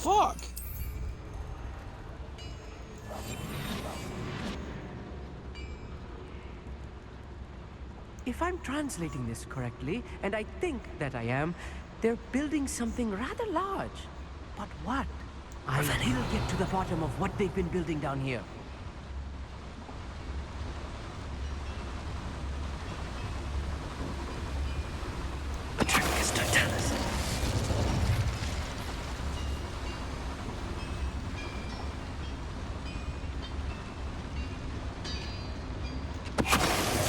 Speaker 1: fuck?
Speaker 15: If I'm translating this correctly, and I think that I am, they're building something rather large. But what? I will get to the bottom of what they've been building down here.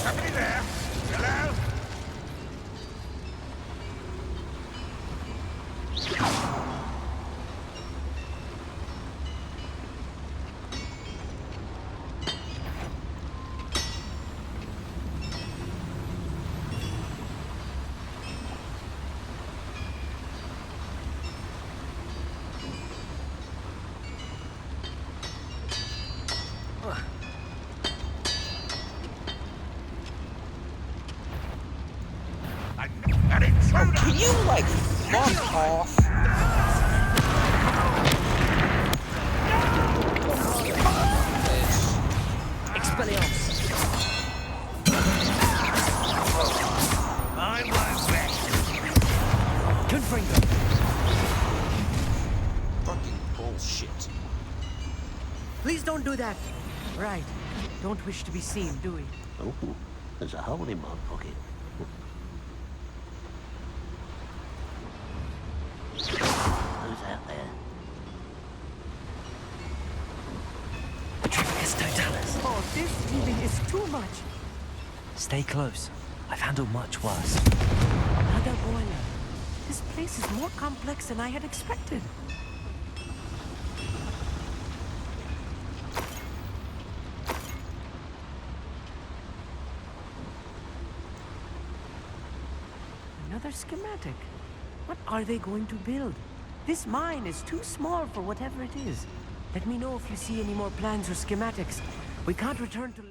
Speaker 7: Somebody there? Hello? An intruder!
Speaker 1: Can you, like, fuck off?
Speaker 15: Expelliarmus!
Speaker 5: I won't rest.
Speaker 15: Confringo!
Speaker 1: Fucking bullshit.
Speaker 15: Please don't do that! Right. Don't wish to be seen, do we?
Speaker 3: Oh, there's a hole in my pocket. Who's out there?
Speaker 2: Petrificus totalis.
Speaker 15: Oh, this healing is too much!
Speaker 2: Stay close. I've handled much worse.
Speaker 15: Another boiler. This place is more complex than I had expected. Another schematic. What are they going to build? This mine is too small for whatever it is. Let me know if you see any more plans or schematics. We can't return to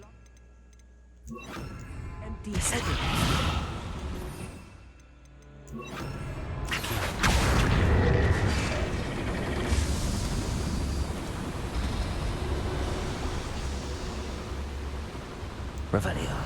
Speaker 15: empty setting.
Speaker 2: Revelio.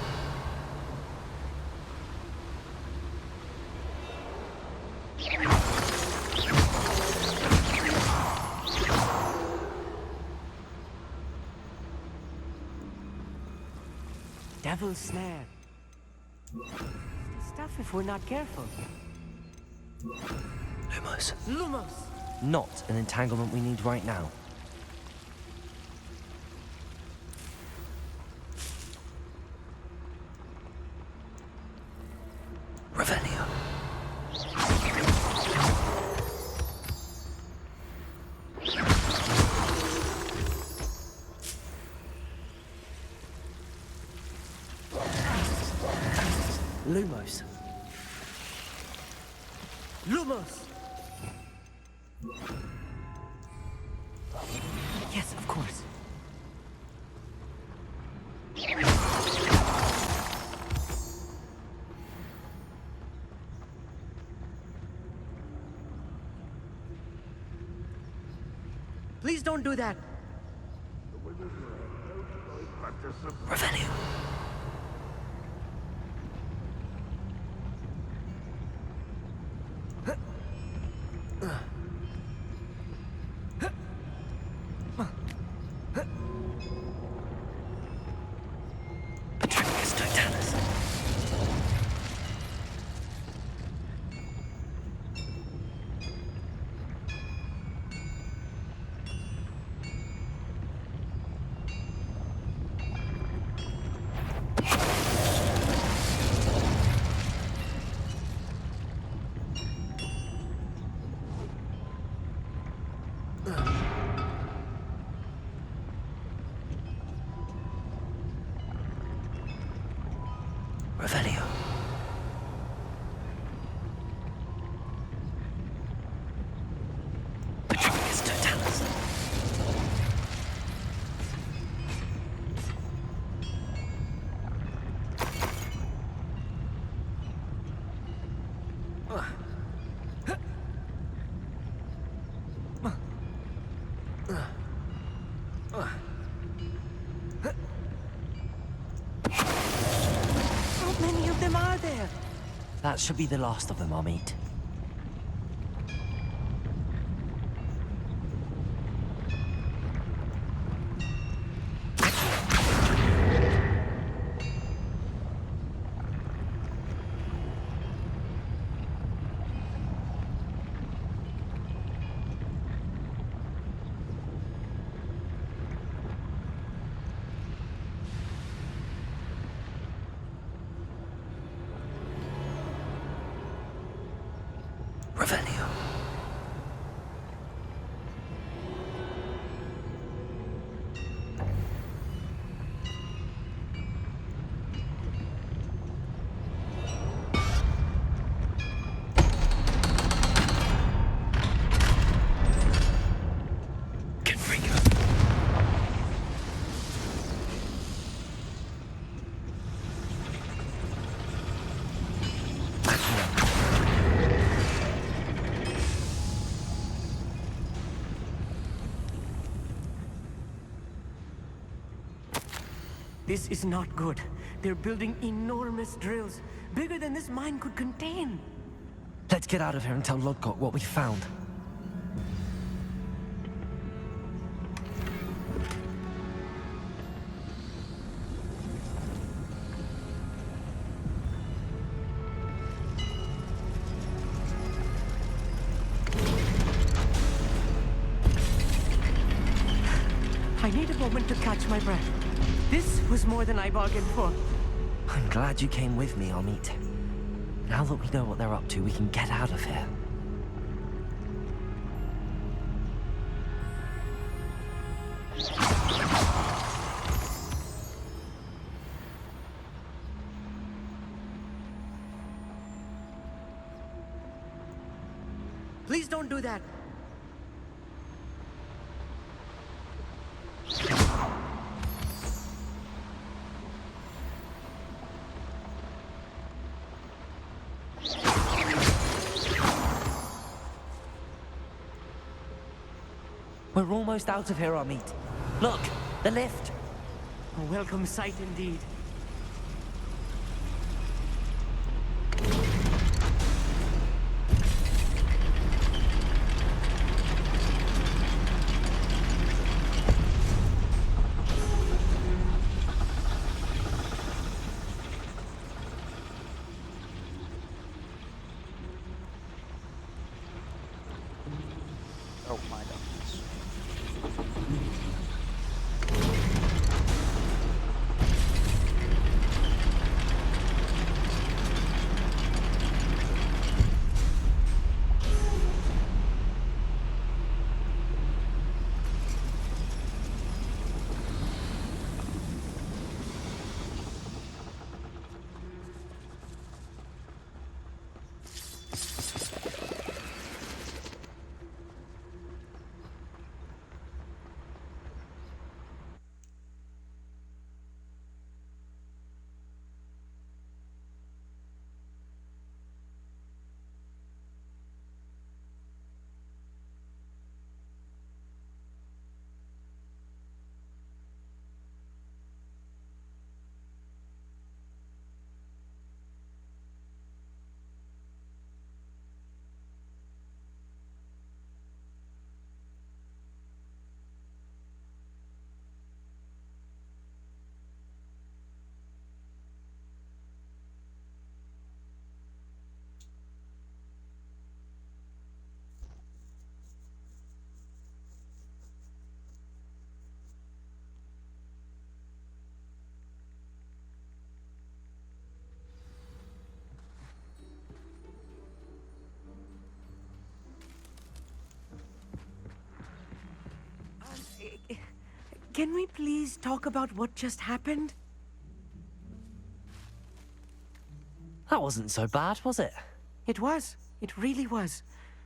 Speaker 15: Devil's snare. Stuff if we're not careful.
Speaker 2: Lumos.
Speaker 15: Lumos!
Speaker 2: Not an entanglement we need right now. Revelio.
Speaker 15: Lumos. Lumos! Yes, of course. Please don't do that.
Speaker 2: Revelio. Petrificus totalis. Revelio. Petrificus totalis. That should be the last of them, Amit. Revelio.
Speaker 15: This is not good. They're building enormous drills, bigger than this mine could contain.
Speaker 2: Let's get out of here and tell Lodgok what we found.
Speaker 15: I need a moment to catch my breath. This was more than I bargained for.
Speaker 2: I'm glad you came with me, Amit. Now that we know what they're up to, we can get out of here.
Speaker 15: Please don't do that.
Speaker 2: We're almost out of here, Amit. Look, the lift.
Speaker 15: A welcome sight indeed.
Speaker 1: Oh my goodness.
Speaker 15: Can we please talk about what just happened?
Speaker 2: That wasn't so bad, was it?
Speaker 15: It was. It really was.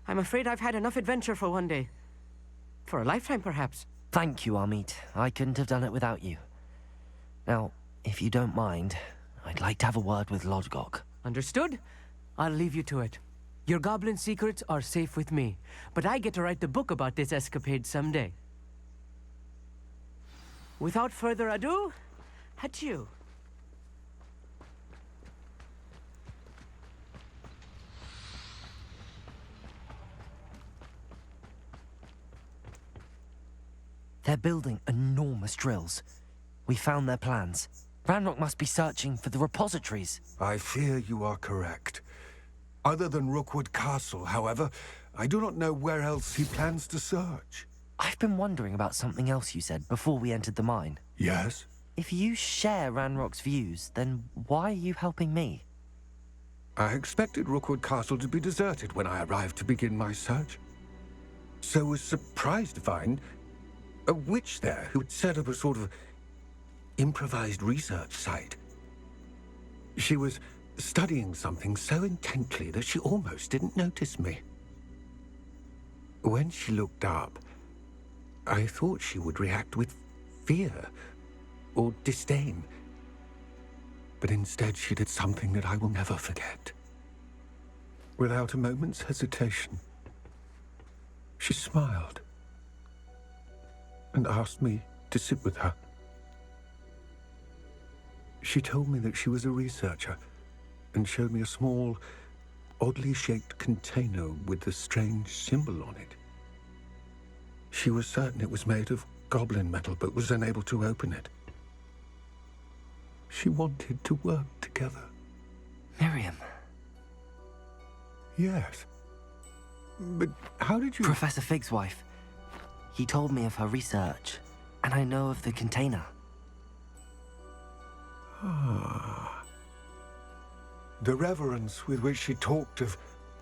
Speaker 15: I'm afraid I've had enough adventure for one day. For a lifetime, perhaps.
Speaker 2: Thank you, Amit. I couldn't have done it without you. Now, if you don't mind, I'd like to have a word with Lodgok.
Speaker 15: Understood? I'll leave you to it. Your goblin secrets are safe with me, but I get to write the book about this escapade someday. Without further ado, adieu.
Speaker 2: They're building enormous drills. We found their plans. Ranrock must be searching for the repositories.
Speaker 16: I fear you are correct. Other than Rookwood Castle, however, I do not know where else he plans to search.
Speaker 2: I've been wondering about something else you said before we entered the mine.
Speaker 16: Yes?
Speaker 2: If you share Ranrock's views, then why are you helping me?
Speaker 16: I expected Rookwood Castle to be deserted when I arrived to begin my search. So was surprised to find a witch there who had set up a sort of improvised research site. She was studying something so intently that she almost didn't notice me. When she looked up, I thought she would react with fear or disdain. But instead she did something that I will never forget. Without a moment's hesitation, she smiled and asked me to sit with her. She told me that she was a researcher and showed me a small, oddly shaped container with a strange symbol on it. She was certain it was made of goblin metal, but was unable to open it. She wanted to work together.
Speaker 2: Miriam.
Speaker 16: Yes. But how did you...
Speaker 2: Professor Fig's wife. He told me of her research, and I know of the container.
Speaker 16: Ah. The reverence with which she talked of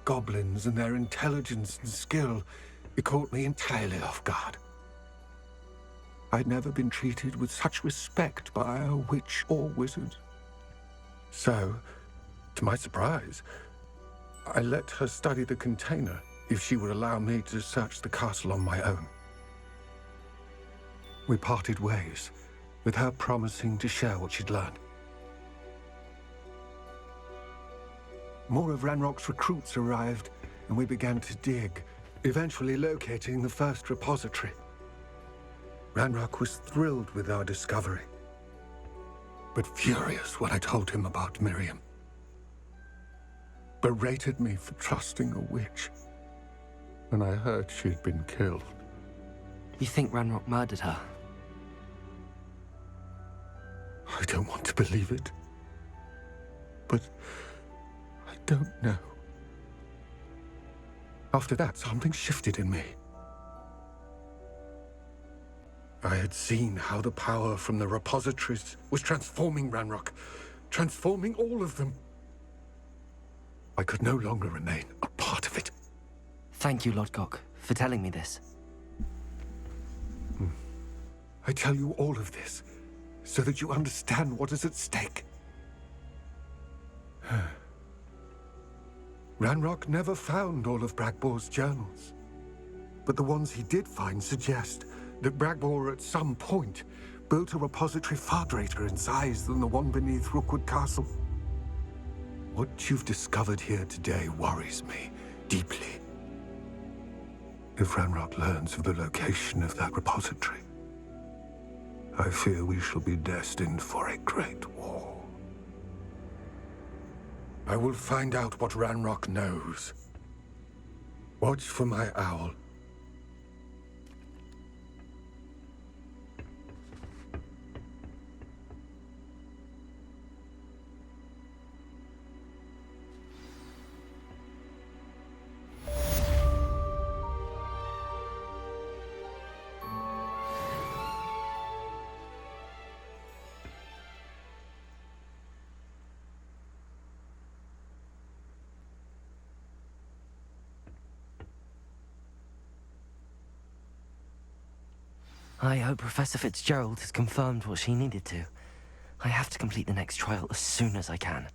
Speaker 16: goblins and their intelligence and skill, it caught me entirely off guard. I'd never been treated with such respect by a witch or wizard. So, to my surprise, I let her study the container if she would allow me to search the castle on my own. We parted ways, with her promising to share what she'd learned. More of Ranrock's recruits arrived, and we began to dig, eventually locating the first repository. Ranrock was thrilled with our discovery, but furious when I told him about Miriam. Berated me for trusting a witch, and I heard she'd been killed.
Speaker 2: You think Ranrock murdered her?
Speaker 16: I don't want to believe it, but I don't know. After that, something shifted in me. I had seen how the power from the repositories was transforming Ranrock, transforming all of them. I could no longer remain a part of it.
Speaker 2: Thank you, Lodgok, for telling me this.
Speaker 16: I tell you all of this so that you understand what is at stake. Ranrock never found all of Bragbor's journals, but the ones he did find suggest that Bragbor at some point built a repository far greater in size than the one beneath Rookwood Castle. What you've discovered here today worries me deeply. If Ranrock learns of the location of that repository, I fear we shall be destined for a great war. I will find out what Ranrock knows. Watch for my owl.
Speaker 2: I hope Professor Fitzgerald has confirmed what she needed to. I have to complete the next trial as soon as I can.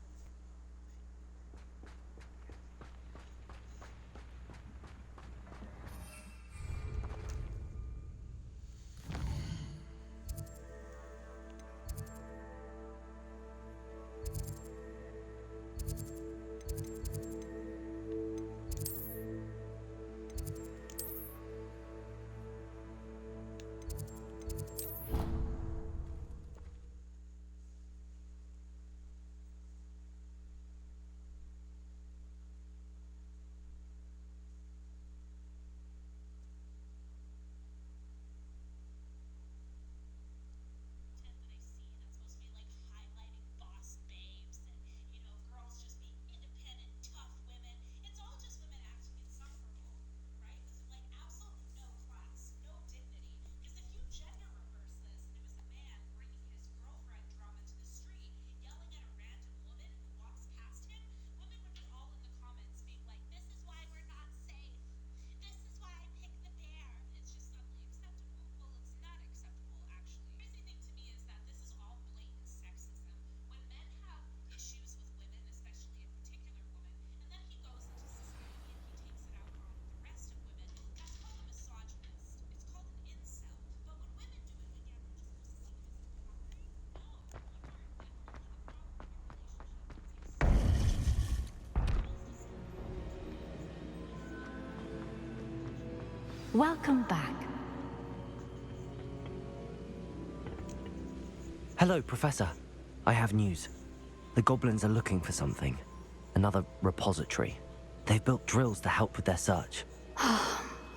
Speaker 17: Welcome back.
Speaker 2: Hello, Professor. I have news. The goblins are looking for something. Another repository. They've built drills to help with their search.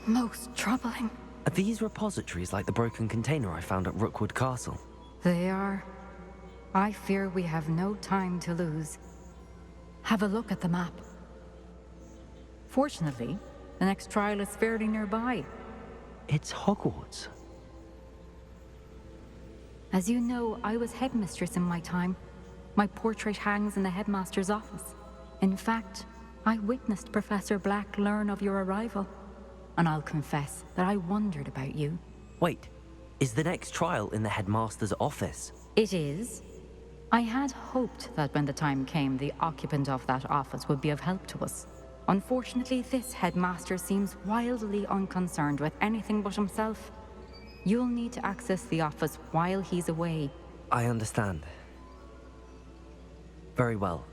Speaker 17: Most troubling.
Speaker 2: Are these repositories like the broken container I found at Rookwood Castle?
Speaker 17: They are. I fear we have no time to lose. Have a look at the map.
Speaker 18: Fortunately, the next trial is fairly nearby.
Speaker 2: It's Hogwarts.
Speaker 18: As you know, I was headmistress in my time. My portrait hangs in the headmaster's office. In fact, I witnessed Professor Black learn of your arrival. And I'll confess that I wondered about you.
Speaker 2: Wait, is the next trial in the headmaster's office?
Speaker 18: It is. I had hoped that when the time came, the occupant of that office would be of help to us. Unfortunately, this headmaster seems wildly unconcerned with anything but himself. You'll need to access the office while he's away.
Speaker 2: I understand. Very well.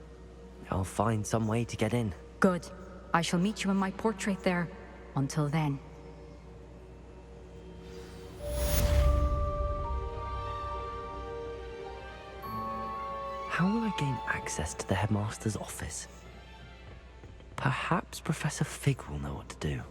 Speaker 2: I'll find some way to get in.
Speaker 18: Good. I shall meet you in my portrait there. Until then.
Speaker 2: How will I gain access to the headmaster's office? Perhaps Professor Fig will know what to do.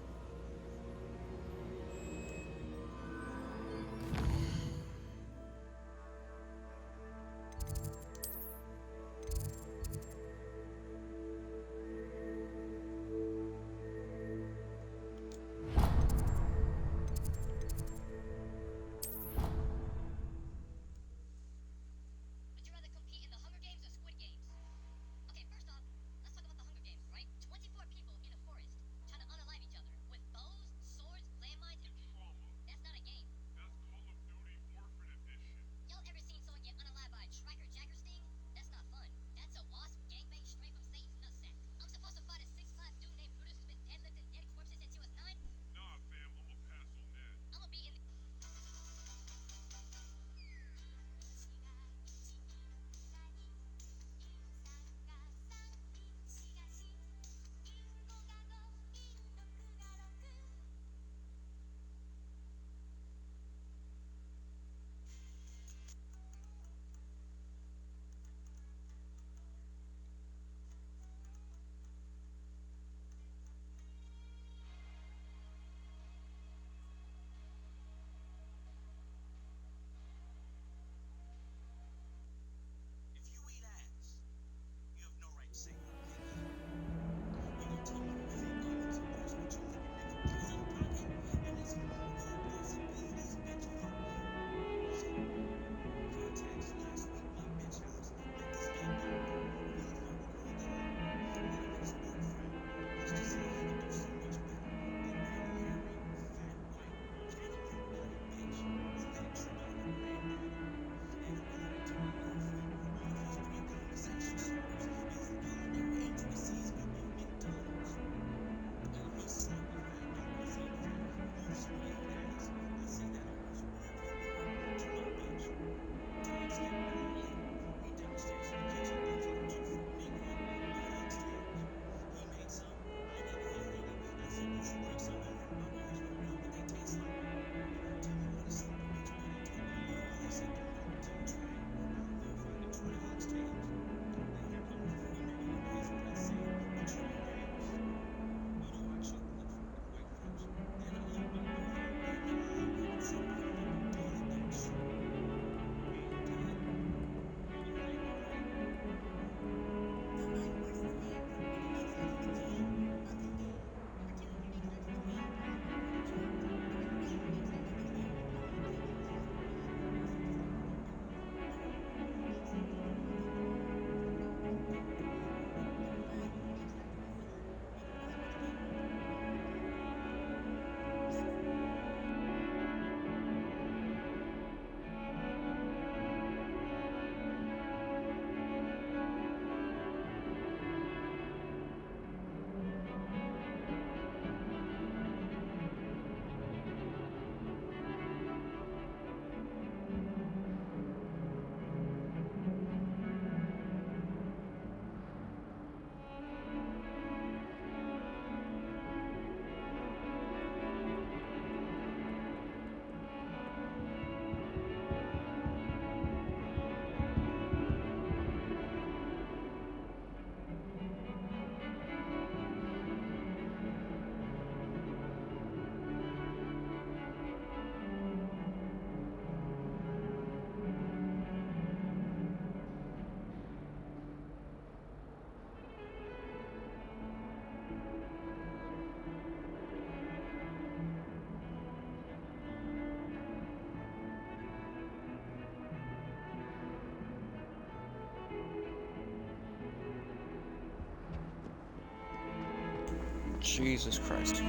Speaker 1: Jesus Christ.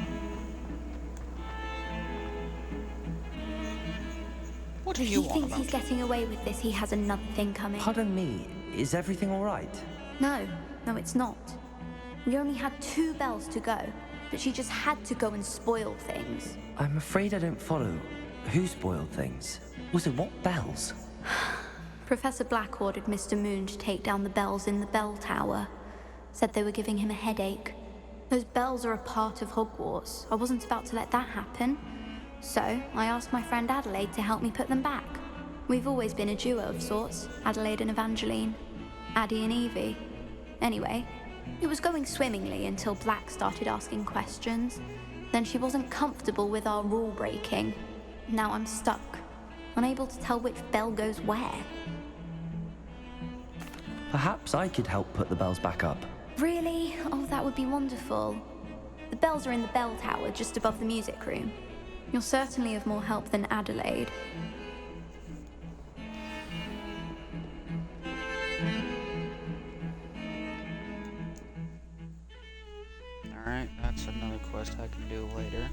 Speaker 1: What do you
Speaker 19: If he
Speaker 1: want
Speaker 19: thinks
Speaker 1: about?
Speaker 19: he's getting away with this, he has another thing coming.
Speaker 2: Pardon me, is everything all right?
Speaker 19: No, it's not. We only had 2 bells to go, but she just had to go and spoil things.
Speaker 2: I'm afraid I don't follow. Who spoiled things? Also, what bells?
Speaker 19: Professor Black ordered Mr. Moon to take down the bells in the bell tower. Said they were giving him a headache. Those bells are a part of Hogwarts. I wasn't about to let that happen. So, I asked my friend Adelaide to help me put them back. We've always been a duo of sorts, Adelaide and Evangeline. Addie and Evie. Anyway, it was going swimmingly until Black started asking questions. Then she wasn't comfortable with our rule breaking. Now I'm stuck, unable to tell which bell goes where.
Speaker 2: Perhaps I could help put the bells back up.
Speaker 19: Really? Oh, that would be wonderful. The bells are in the bell tower just above the music room. You're certainly of more help than Adelaide.
Speaker 1: Alright, that's another quest I can do later.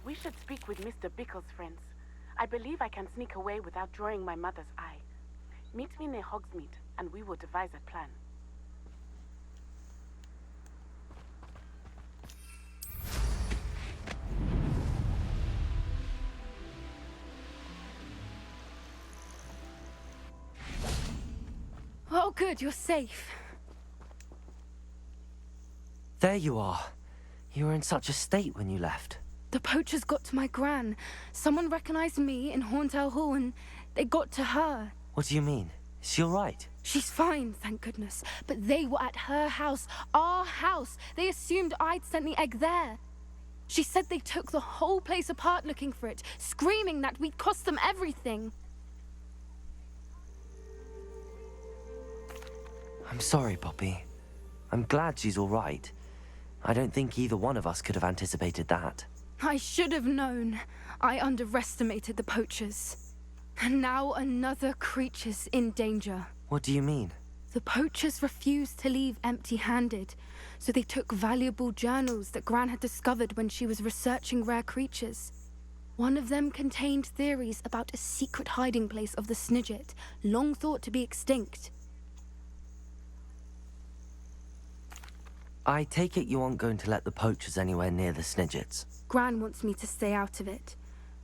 Speaker 20: We should speak with Mr. Bickle's friends. I believe I can sneak away without drawing my mother's eye. Meet me near Hogsmeade, and we will devise a plan.
Speaker 9: Oh, good, you're safe.
Speaker 2: There you are. You were in such a state when you left.
Speaker 9: The poachers got to my gran. Someone recognized me in Horntail Hall and they got to her.
Speaker 2: What do you mean? Is she all right?
Speaker 9: She's fine, thank goodness. But they were at her house, our house. They assumed I'd sent the egg there. She said they took the whole place apart looking for it, screaming that we'd cost them everything.
Speaker 2: I'm sorry, Poppy. I'm glad she's all right. I don't think either one of us could have anticipated that.
Speaker 9: I should have known. I underestimated the poachers. And now another creature's in danger.
Speaker 2: What do you mean?
Speaker 9: The poachers refused to leave empty-handed, so they took valuable journals that Gran had discovered when she was researching rare creatures. One of them contained theories about a secret hiding place of the Snidget, long thought to be extinct.
Speaker 2: I take it you aren't going to let the poachers anywhere near the Snidgets.
Speaker 9: Gran wants me to stay out of it,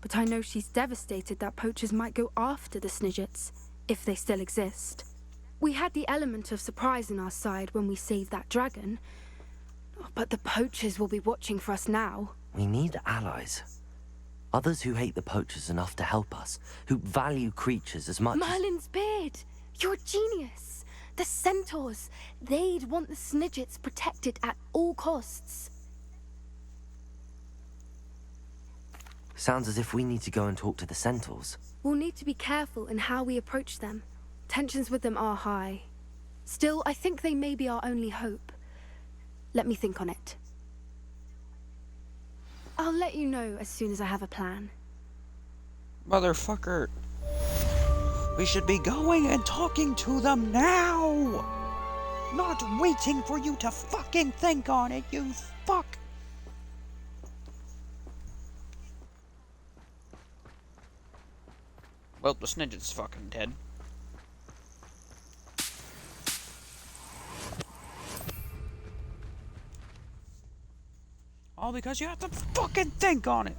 Speaker 9: but I know she's devastated that poachers might go after the Snidgets, if they still exist. We had the element of surprise on our side when we saved that dragon, but the poachers will be watching for us now.
Speaker 2: We need allies. Others who hate the poachers enough to help us, who value creatures as much
Speaker 9: Merlin's beard! You're a genius! The centaurs! They'd want the Snidgets protected at all costs.
Speaker 2: Sounds as if we need to go and talk to the Centaurs.
Speaker 9: We'll need to be careful in how we approach them. Tensions with them are high. Still, I think they may be our only hope. Let me think on it. I'll let you know as soon as I have a plan.
Speaker 1: Motherfucker. We should be going and talking to them now! Not waiting for you to fucking think on it, you fuck! Well, this ninja's fucking dead. All because you have to fucking think on it!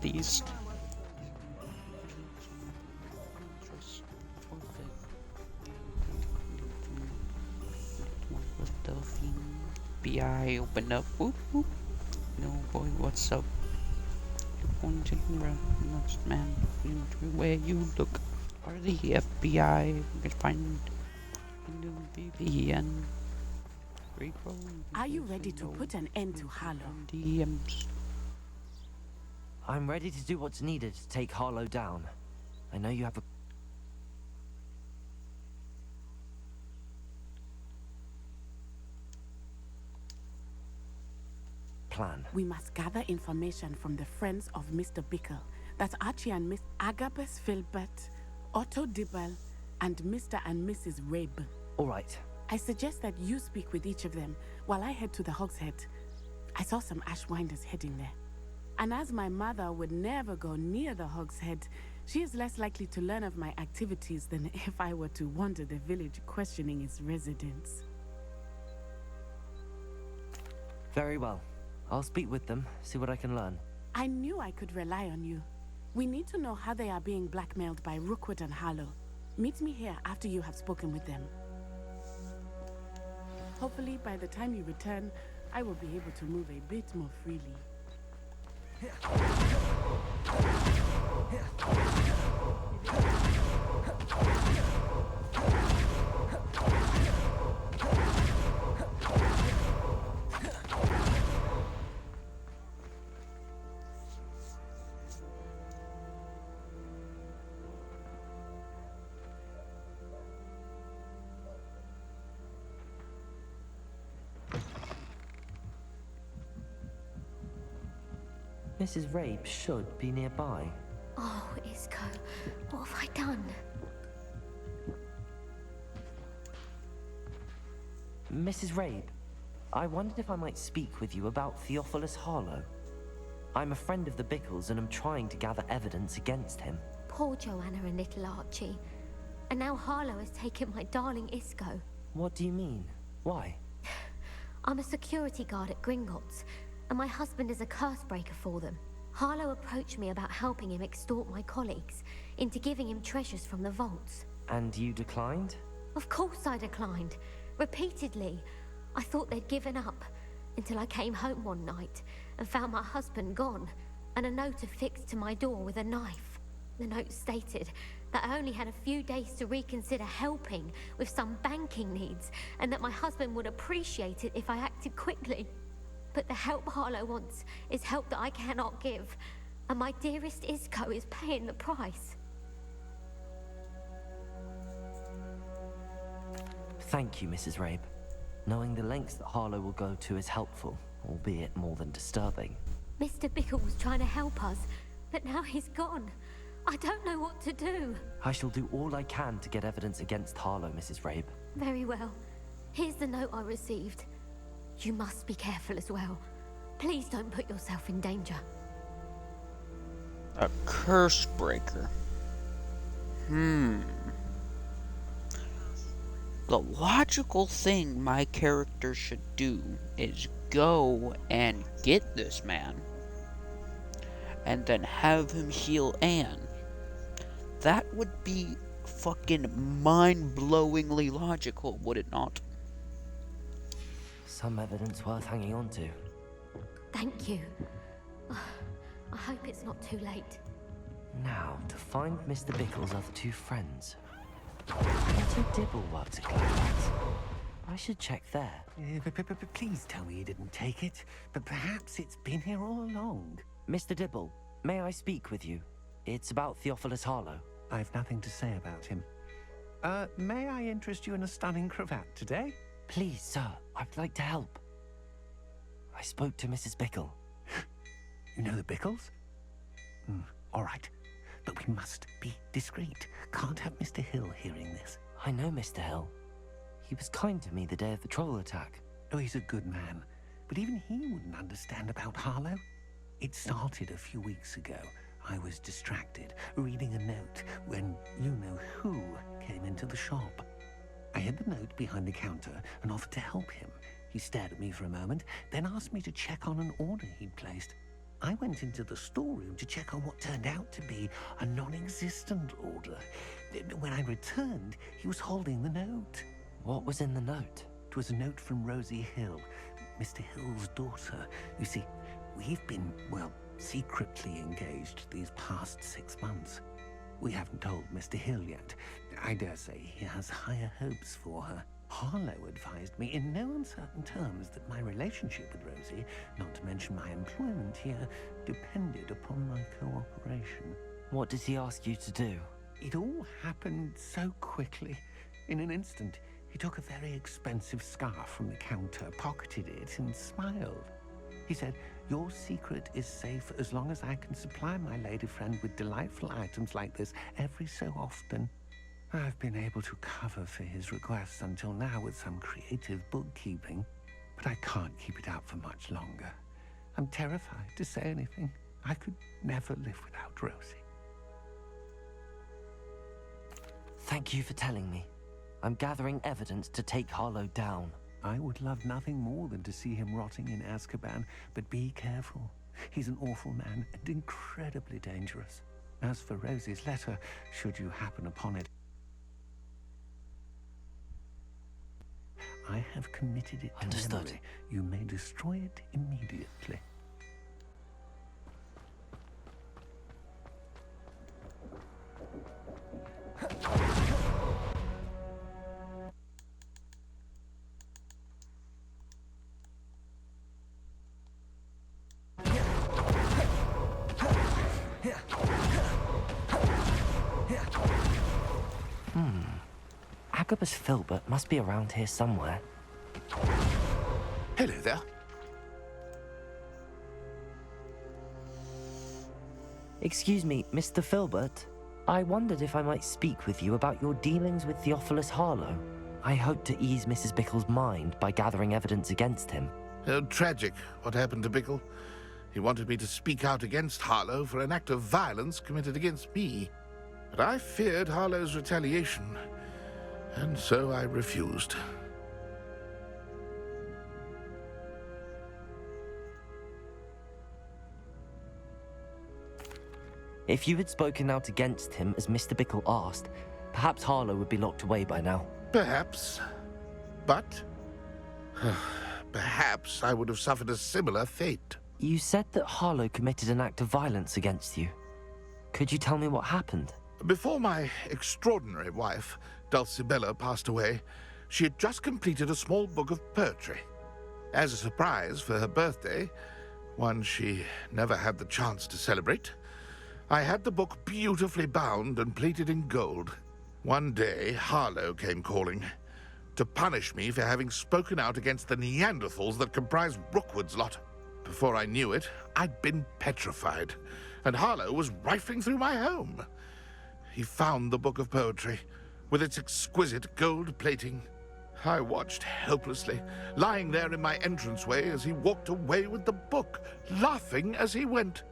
Speaker 1: These. FBI open up. Whoop whoop. No boy, what's up? You're pointing around, next man, where you look. Are the FBI? You can find the and
Speaker 20: Are you ready to put an end to Harlow?
Speaker 1: DMs.
Speaker 2: I'm ready to do what's needed to take Harlow down. I know you have a plan.
Speaker 20: We must gather information from the friends of Mr. Bickle. That's Archie and Miss Agabus Filbert, Otto Dibble, and Mr. and Mrs. Rabe.
Speaker 2: All right.
Speaker 20: I suggest that you speak with each of them while I head to the Hogshead. I saw some Ashwinders heading there. And as my mother would never go near the Hogshead, she is less likely to learn of my activities than if I were to wander the village questioning its residents.
Speaker 2: Very well. I'll speak with them, see what I can learn.
Speaker 20: I knew I could rely on you. We need to know how they are being blackmailed by Rookwood and Harlow. Meet me here after you have spoken with them. Hopefully, by the time you return, I will be able to move a bit more freely.
Speaker 2: Mrs. Rabe should be nearby.
Speaker 21: Oh, Isco, what have I done?
Speaker 2: Mrs. Rabe, I wondered if I might speak with you about Theophilus Harlow. I'm a friend of the Bickles and I'm trying to gather evidence against him.
Speaker 21: Poor Joanna and little Archie. And now Harlow has taken my darling Isco.
Speaker 2: What do you mean? Why?
Speaker 21: I'm a security guard at Gringotts, and my husband is a curse breaker for them. Harlow approached me about helping him extort my colleagues into giving him treasures from the vaults.
Speaker 2: And you declined?
Speaker 21: Of course I declined. Repeatedly. I thought they'd given up, until I came home one night and found my husband gone, and a note affixed to my door with a knife. The note stated that I only had a few days to reconsider helping with some banking needs, and that my husband would appreciate it if I acted quickly. But the help Harlow wants is help that I cannot give, and my dearest Isco is paying the price.
Speaker 2: Thank you, Mrs. Rabe. Knowing the lengths that Harlow will go to is helpful, albeit more than disturbing.
Speaker 21: Mr. Bickle was trying to help us, but now he's gone. I don't know what to do.
Speaker 2: I shall do all I can to get evidence against Harlow, Mrs. Rabe.
Speaker 21: Very well. Here's the note I received. You must be careful as well. Please don't put yourself in danger.
Speaker 1: A curse breaker. The logical thing my character should do is go and get this man, and then have him heal Anne. That would be fucking mind-blowingly logical, would it not?
Speaker 2: Some evidence worth hanging on to.
Speaker 21: Thank you. I hope it's not too late.
Speaker 2: Now, to find Mr. Bickle's other two friends. Mr. Dibble works at Gladwax. I should check there.
Speaker 11: Please tell me you didn't take it, but perhaps it's been here all along.
Speaker 2: Mr. Dibble, may I speak with you? It's about Theophilus Harlow.
Speaker 11: I've nothing to say about him. May I interest you in a stunning cravat today?
Speaker 2: Please, sir, I'd like to help. I spoke to Mrs. Bickle.
Speaker 11: You know the Bickles? All right. But we must be discreet. Can't have Mr. Hill hearing this.
Speaker 2: I know Mr. Hill. He was kind to me the day of the troll attack.
Speaker 11: Oh, he's a good man. But even he wouldn't understand about Harlow. It started a few weeks ago. I was distracted, reading a note, when you-know-who came into the shop. I hid the note behind the counter and offered to help him. He stared at me for a moment, then asked me to check on an order he'd placed. I went into the storeroom to check on what turned out to be a non-existent order. When I returned, he was holding the note.
Speaker 2: What was in the note?
Speaker 11: It was a note from Rosie Hill, Mr. Hill's daughter. You see, we've been, well, secretly engaged these past 6 months. We haven't told Mr. Hill yet. I dare say he has higher hopes for her. Harlow advised me in no uncertain terms that my relationship with Rosie, not to mention my employment here, depended upon my cooperation.
Speaker 2: What does he ask you to do?
Speaker 11: It all happened so quickly. In an instant, he took a very expensive scarf from the counter, pocketed it, and smiled. He said, "Your secret is safe as long as I can supply my lady friend with delightful items like this every so often." I've been able to cover for his requests until now with some creative bookkeeping, but I can't keep it out for much longer. I'm terrified to say anything. I could never live without Rosie.
Speaker 2: Thank you for telling me. I'm gathering evidence to take Harlow down.
Speaker 11: I would love nothing more than to see him rotting in Azkaban, but be careful. He's an awful man and incredibly dangerous. As for Rosie's letter, should you happen upon it, I have committed it to
Speaker 2: Understood.
Speaker 11: memory. You may destroy it immediately.
Speaker 2: Agabus Filbert must be around here somewhere.
Speaker 10: Hello there.
Speaker 2: Excuse me, Mr. Filbert. I wondered if I might speak with you about your dealings with Theophilus Harlow. I hope to ease Mrs. Bickle's mind by gathering evidence against him.
Speaker 7: Oh, tragic what happened to Bickle. He wanted me to speak out against Harlow for an act of violence committed against me. But I feared Harlow's retaliation, and so I refused.
Speaker 2: If you had spoken out against him as Mr. Bickle asked, perhaps Harlow would be locked away by now.
Speaker 7: Perhaps. But perhaps I would have suffered a similar fate.
Speaker 2: You said that Harlow committed an act of violence against you. Could you tell me what happened?
Speaker 7: Before my extraordinary wife, Dulcibella, passed away, she had just completed a small book of poetry. As a surprise for her birthday, one she never had the chance to celebrate, I had the book beautifully bound and plated in gold. One day, Harlow came calling to punish me for having spoken out against the Neanderthals that comprised Rookwood's lot. Before I knew it, I'd been petrified, and Harlow was rifling through my home. He found the book of poetry, with its exquisite gold plating. I watched helplessly, lying there in my entranceway as he walked away with the book, laughing as he went.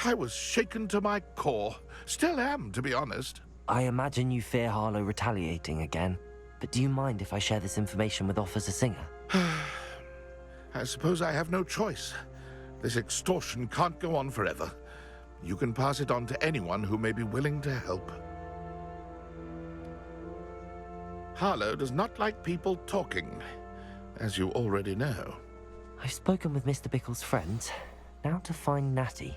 Speaker 7: I was shaken to my core. Still am, to be honest.
Speaker 2: I imagine you fear Harlow retaliating again, but do you mind if I share this information with Officer Singer?
Speaker 7: I suppose I have no choice. This extortion can't go on forever. You can pass it on to anyone who may be willing to help. Harlow does not like people talking, as you already know.
Speaker 2: I've spoken with Mr. Bickle's friends. Now to find Natty.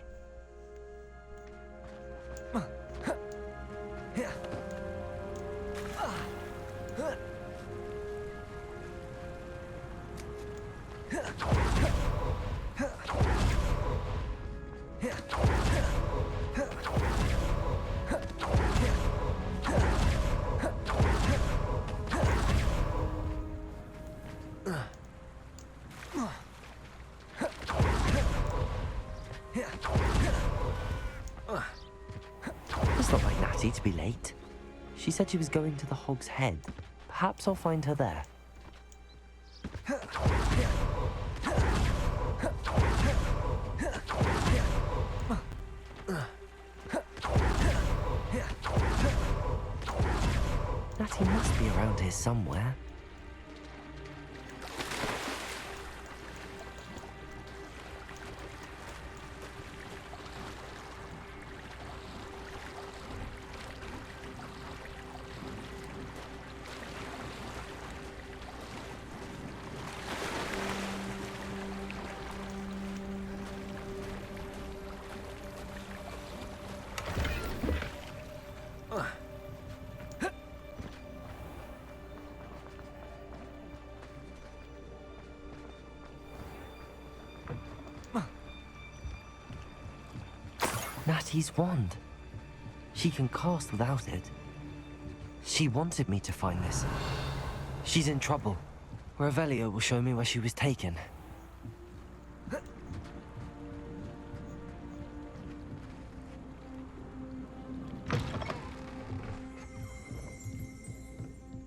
Speaker 2: It's not like Natty to be late. She said she was going to the Hog's Head. Perhaps I'll find her there. Natty must be around here somewhere. Natty's wand. She can cast without it. She wanted me to find this. She's in trouble. Revelio will show me where she was taken.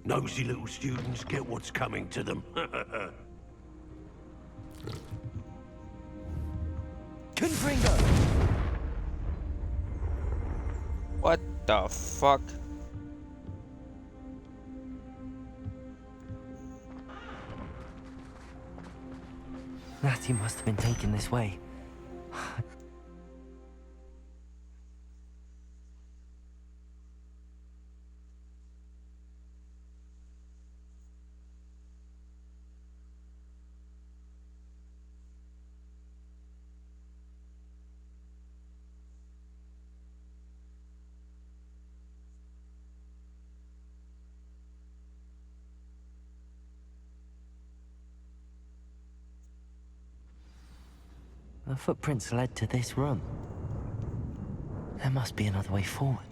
Speaker 3: Nosy little students get what's coming to them.
Speaker 1: Confringo! What the fuck?
Speaker 2: Natty must have been taken this way. The footprints led to this room. There must be another way forward.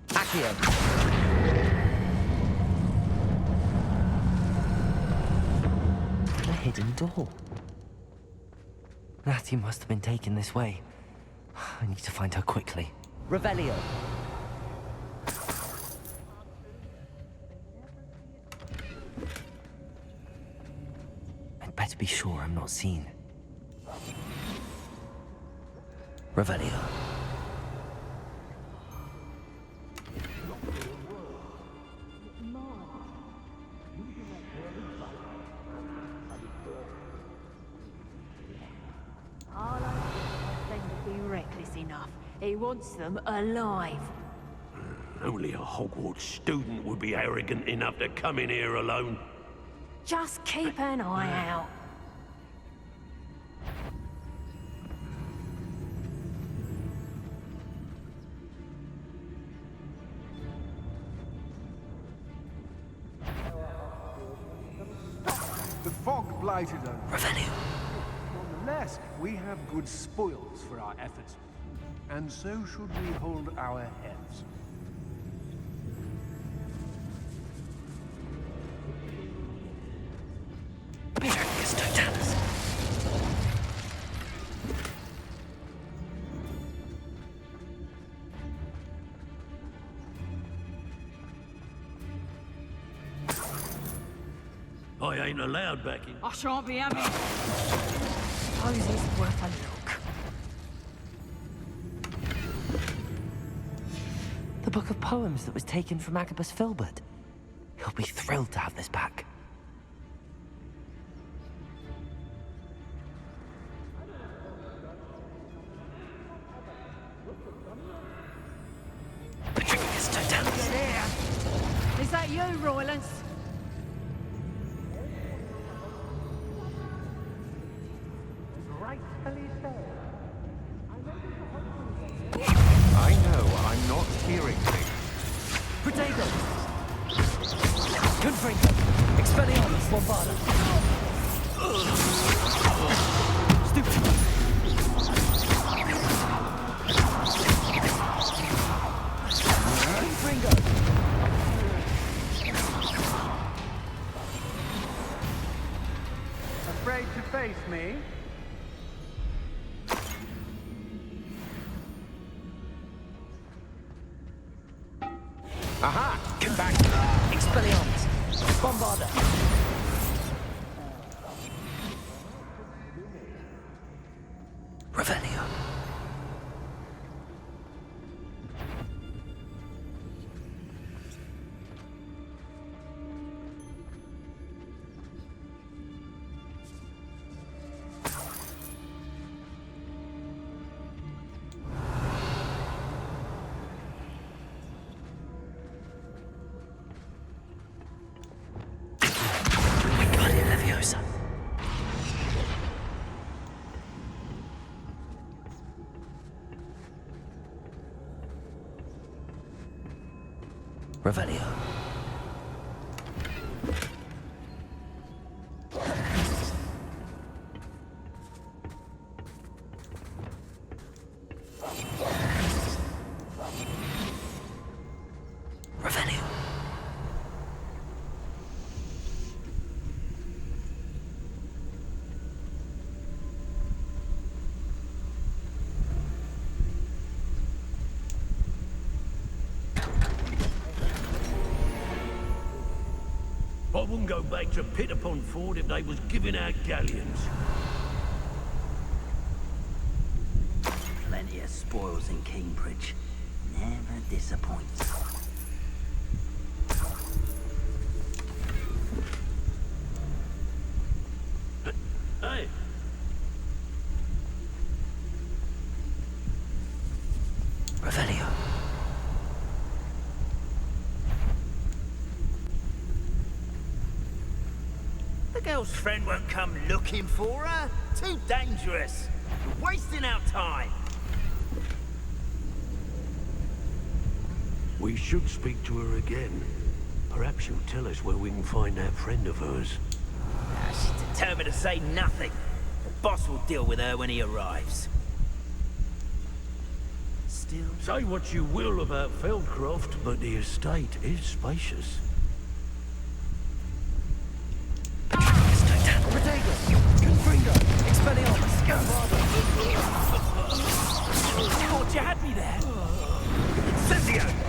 Speaker 2: Accio! A hidden door. Natty must have been taken this way. I need to find her quickly. Revelio! I'd better be sure I'm not seen. Revelio.
Speaker 13: He wants them alive.
Speaker 3: Only a Hogwarts student would be arrogant enough to come in here alone.
Speaker 13: Just keep an eye out.
Speaker 11: The fog blighted us.
Speaker 2: Revelio.
Speaker 11: Nonetheless, we have good spoils for our efforts. And so should we hold our heads.
Speaker 2: Petricus Totalus.
Speaker 3: I ain't allowed back in.
Speaker 13: I shan't be having. Suppose it's worth a look.
Speaker 2: The book of poems that was taken from Agabus Filbert. He'll be thrilled to have this back. Petricus Totalus.
Speaker 13: Is that you, Roylance?
Speaker 11: I know I'm not hearing things.
Speaker 2: Protego! Confringo! Expelliarmus Bombarda! Stupid! Confringo!
Speaker 11: Afraid to face me? Aha!
Speaker 2: Come back! Expelliarmus! Bombarda! Revelio. Wingardium Leviosa. Revelio. Revelio.
Speaker 3: I wouldn't go back to Pitapon Ford if they was giving out galleons.
Speaker 5: Plenty of spoils in Cambridge. Never disappoints. Close friend won't come looking for her. Too dangerous. You're wasting our time.
Speaker 10: We should speak to her again. Perhaps she'll tell us where we can find that friend of hers.
Speaker 5: She's determined to say nothing. The boss will deal with her when he arrives. Still...
Speaker 10: Say what you will about Feldcroft, but the estate is spacious.
Speaker 5: Thought you had me there. Incendio!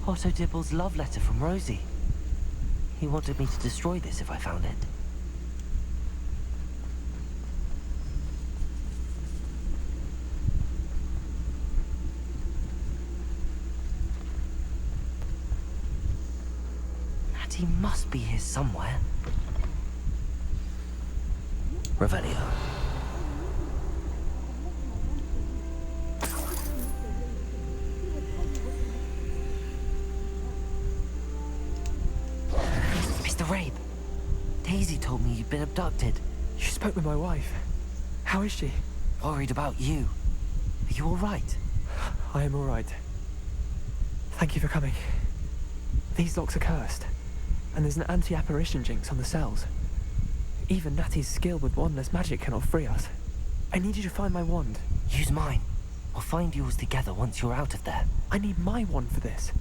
Speaker 2: Otto Dibble's love letter from Rosie. He wanted me to destroy this if I found it. Natty must be here somewhere. Revelio. Rabe, Daisy told me you'd been abducted.
Speaker 6: You spoke with my wife. How is she?
Speaker 2: Worried about you. Are you all right?
Speaker 6: I am all right. Thank you for coming. These locks are cursed, and there's an anti-apparition jinx on the cells. Even Natty's skill with wandless magic cannot free us. I need you to find my wand.
Speaker 2: Use mine. We'll find yours together once you're out of there.
Speaker 6: I need my wand for this.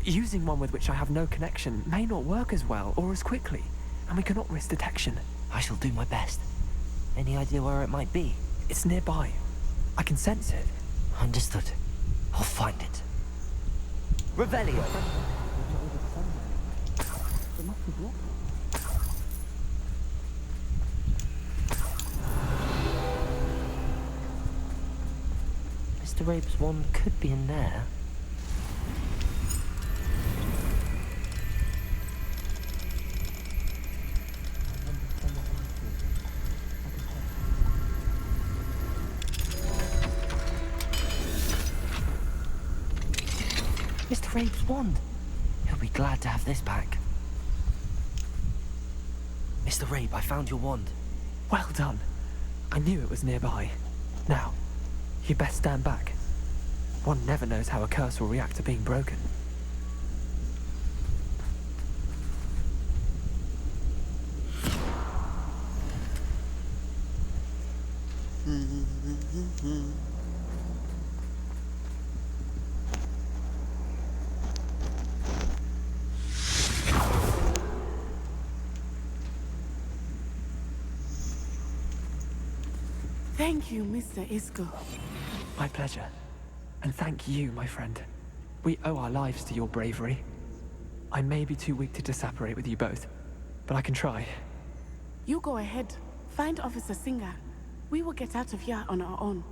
Speaker 6: Using one with which I have no connection may not work as well or as quickly, and we cannot risk detection.
Speaker 2: I shall do my best. Any idea where it might be?
Speaker 6: It's nearby. I can sense it.
Speaker 2: Understood. I'll find it. Revelio! Mr. Rabe's wand could be in there. Mr. Rabe's wand. He'll be glad to have this back. Mr. Rabe, I found your wand.
Speaker 6: Well done. I knew it was nearby. Now, you best stand back. One never knows how a curse will react to being broken.
Speaker 20: Thank you, Mr. Isco.
Speaker 6: My pleasure. And thank you, my friend. We owe our lives to your bravery. I may be too weak to disapparate with you both, but I can try.
Speaker 20: You go ahead. Find Officer Singer. We will get out of here on our own.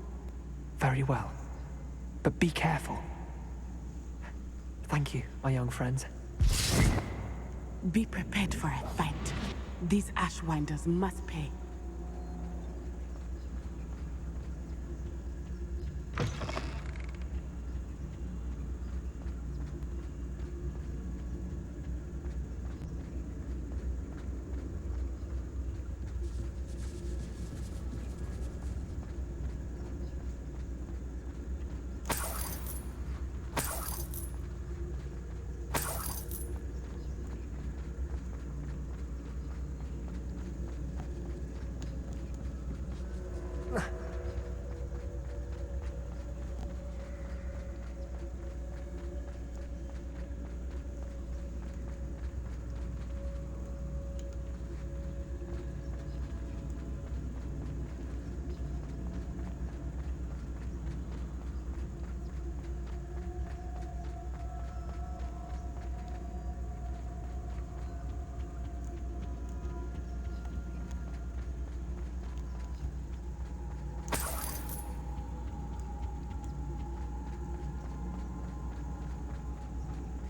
Speaker 6: Very well. But be careful. Thank you, my young friends.
Speaker 20: Be prepared for a fight. These Ashwinders must pay.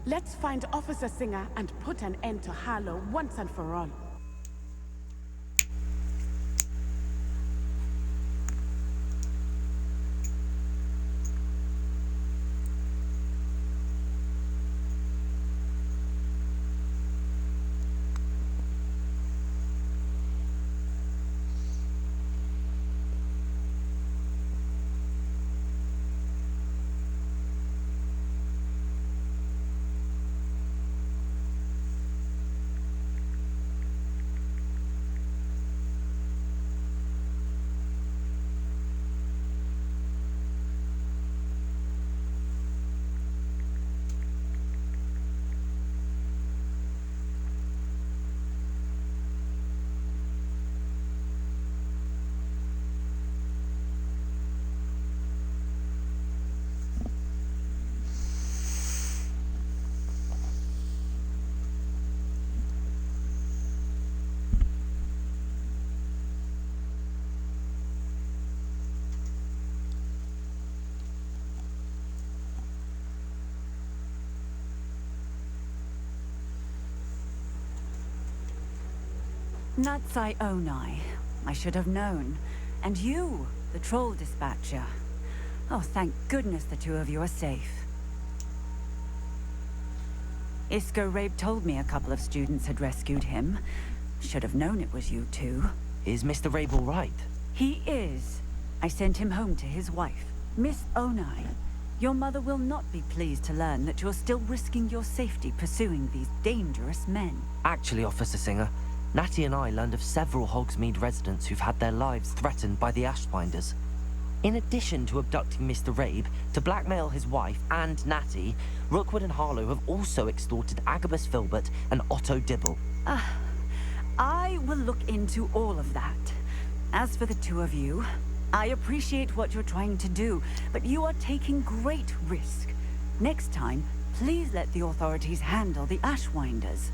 Speaker 20: Let's find Officer Singer and put an end to Harlow once and for all.
Speaker 12: Natsai Onai. I should have known. And you, the troll dispatcher. Oh, thank goodness the two of you are safe. Isco Rabe told me a couple of students had rescued him. Should have known it was you two.
Speaker 2: Is Mr. Rabe all right?
Speaker 12: He is. I sent him home to his wife. Miss Onai, your mother will not be pleased to learn that you're still risking your safety pursuing these dangerous men.
Speaker 2: Actually, Officer Singer, Natty and I learned of several Hogsmeade residents who've had their lives threatened by the Ashbinders. In addition to abducting Mr. Rabe to blackmail his wife and Natty, Rookwood and Harlow have also extorted Agabus Filbert and Otto Dibble.
Speaker 12: I will look into all of that. As for the two of you, I appreciate what you're trying to do, but you are taking great risk. Next time, please let the authorities handle the Ashwinders.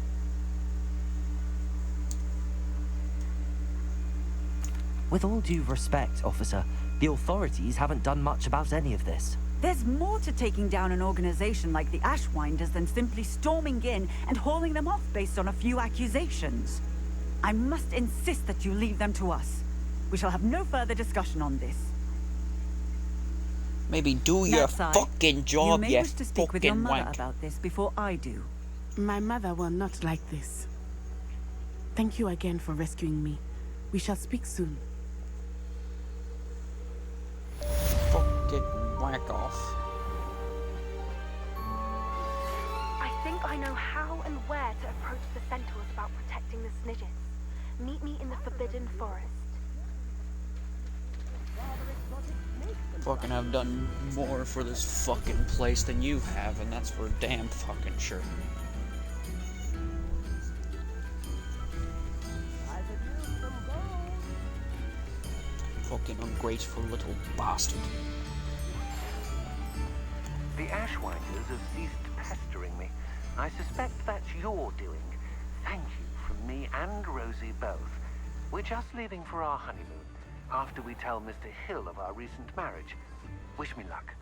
Speaker 2: With all due respect, officer, the authorities haven't done much about any of this.
Speaker 12: There's more to taking down an organization like the Ashwinders than simply storming in and hauling them off based on a few accusations. I must insist that you leave them to us. We shall have no further discussion on this.
Speaker 1: Maybe do your fucking job,
Speaker 12: you may wish to speak with your mother about this before I do.
Speaker 20: My mother will not like this. Thank you again for rescuing me. We shall speak soon.
Speaker 1: Fucking whack off.
Speaker 9: I think I know how and where to approach the Centaurs about protecting the Snidgets. Meet me in the Forbidden Forest.
Speaker 1: Fucking have done more for this fucking place than you have, and that's for damn fucking sure. Fucking ungrateful little bastard.
Speaker 22: The Ashwinders have ceased pestering me. I suspect that's your doing. Thank you from me and Rosie both. We're just leaving for our honeymoon, after we tell Mr. Hill of our recent marriage. Wish me luck.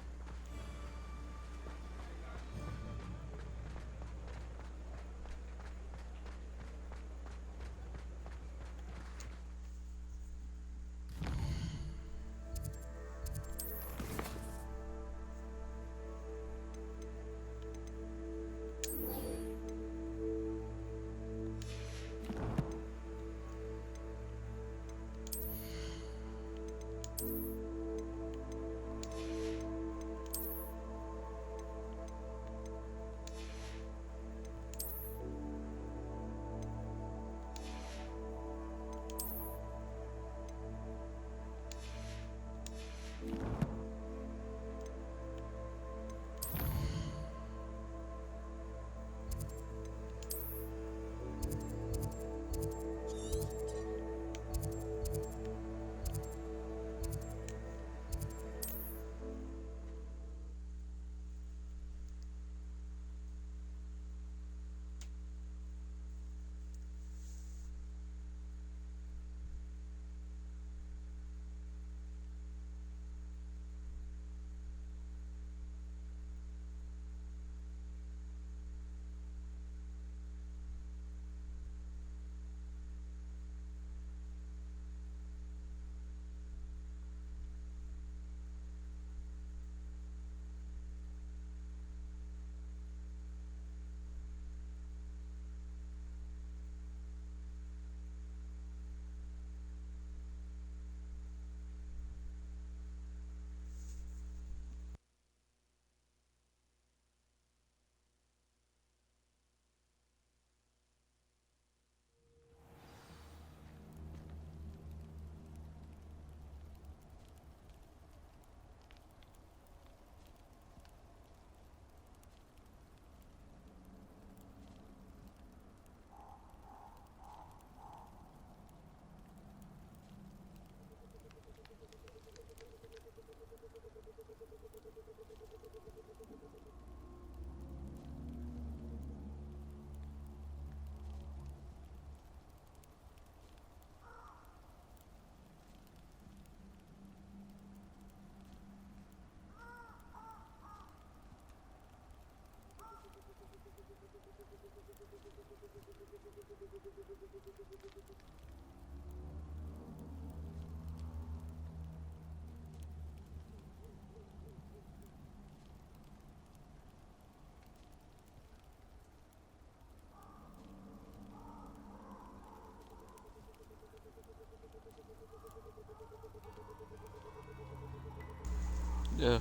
Speaker 1: Yeah.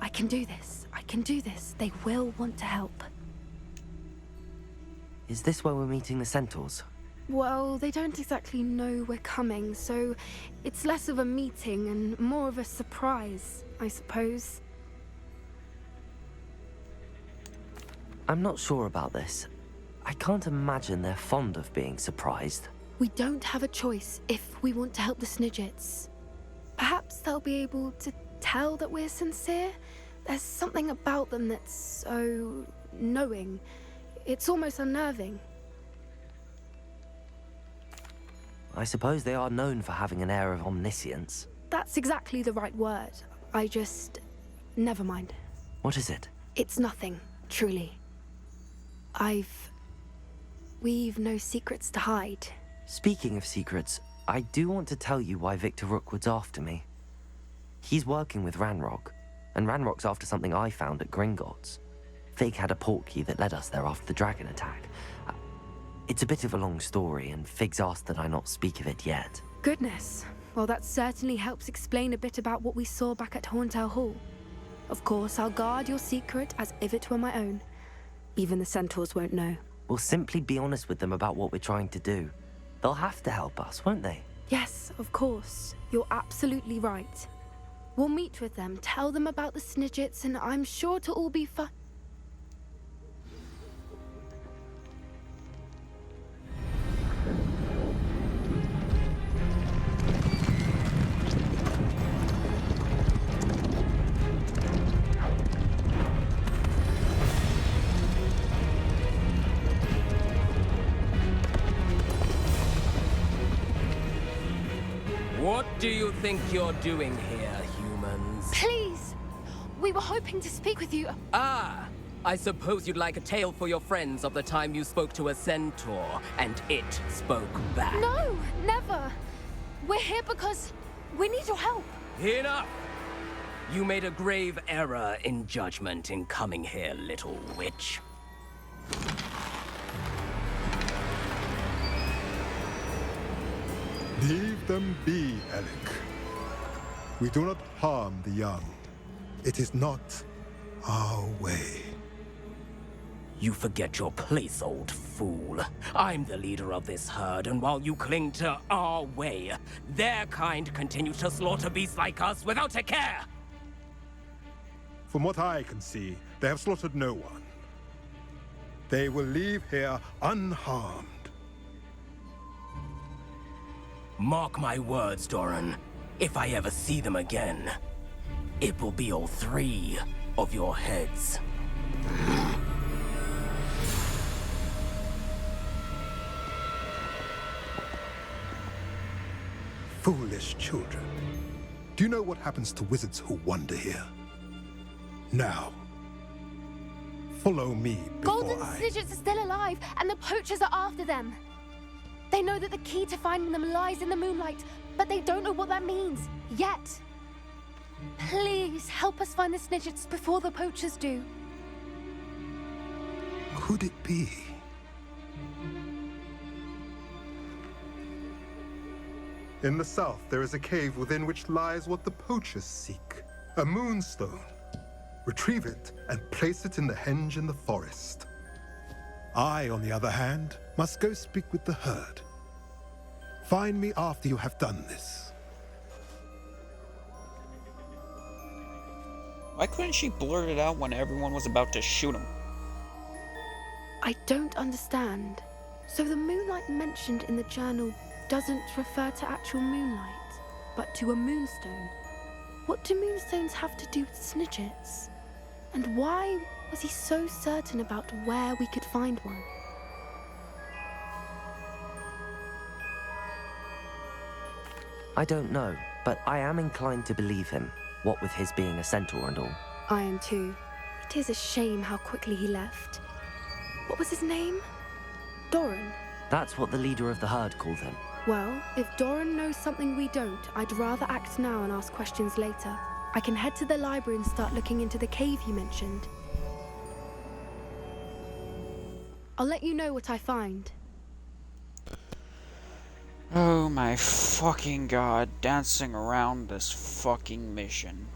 Speaker 9: I can do this. I can do this. They will want to help.
Speaker 2: Is this where we're meeting the centaurs?
Speaker 9: Well, they don't exactly know we're coming, so it's less of a meeting and more of a surprise, I suppose.
Speaker 2: I'm not sure about this. I can't imagine they're fond of being surprised.
Speaker 9: We don't have a choice if we want to help the Snidgets. Perhaps they'll be able to tell that we're sincere. There's something about them that's so knowing. It's almost unnerving.
Speaker 2: I suppose they are known for having an air of omniscience.
Speaker 9: That's exactly the right word. Never mind.
Speaker 2: What is it?
Speaker 9: It's nothing, truly. We've no secrets to hide.
Speaker 2: Speaking of secrets, I do want to tell you why Victor Rookwood's after me. He's working with Ranrock, and Ranrock's after something I found at Gringotts. Fig had a portkey that led us there after the dragon attack. It's a bit of a long story, and Fig's asked that I not speak of it yet.
Speaker 9: Goodness. Well, that certainly helps explain a bit about what we saw back at Horntail Hall. Of course, I'll guard your secret as if it were my own. Even the centaurs won't know.
Speaker 2: We'll simply be honest with them about what we're trying to do. They'll have to help us, won't they?
Speaker 9: Yes, of course. You're absolutely right. We'll meet with them, tell them about the Snidgets, and I'm sure it'll all be fun.
Speaker 15: What do you think you're doing here, humans?
Speaker 9: Please! We were hoping to speak with you.
Speaker 15: Ah! I suppose you'd like a tale for your friends of the time you spoke to a centaur, and it spoke back.
Speaker 9: No, never. We're here because we need your help.
Speaker 15: Enough! You made a grave error in judgment in coming here, little witch.
Speaker 4: Leave them be, Alec. We do not harm the young. It is not our way.
Speaker 15: You forget your place, old fool. I'm the leader of this herd, and while you cling to our way, their kind continue to slaughter beasts like us without a care!
Speaker 4: From what I can see, they have slaughtered no one. They will leave here unharmed.
Speaker 15: Mark my words, Doran. If I ever see them again, it will be all 3 of your heads.
Speaker 4: Foolish children. Do you know what happens to wizards who wander here? Now, follow me before
Speaker 9: Golden
Speaker 4: I...
Speaker 9: Snidgets are still alive, and the poachers are after them. They know that the key to finding them lies in the moonlight, but they don't know what that means, yet. Please, help us find the Snidgets before the poachers do.
Speaker 4: Could it be? In the south, there is a cave within which lies what the poachers seek. A moonstone. Retrieve it and place it in the henge in the forest. I, on the other hand, must go speak with the herd. Find me after you have done this.
Speaker 1: Why couldn't she blurt it out when everyone was about to shoot him?
Speaker 9: I don't understand. So the moonlight mentioned in the journal doesn't refer to actual moonlight, but to a moonstone. What do moonstones have to do with Snidgets? And why was he so certain about where we could find one?
Speaker 2: I don't know, but I am inclined to believe him, what with his being a centaur and all.
Speaker 9: I am too. It is a shame how quickly he left. What was his name? Doran?
Speaker 2: That's what the leader of the herd called him.
Speaker 9: Well, if Doran knows something we don't, I'd rather act now and ask questions later. I can head to the library and start looking into the cave you mentioned. I'll let you know what I find.
Speaker 1: Oh my fucking god, dancing around this fucking mission.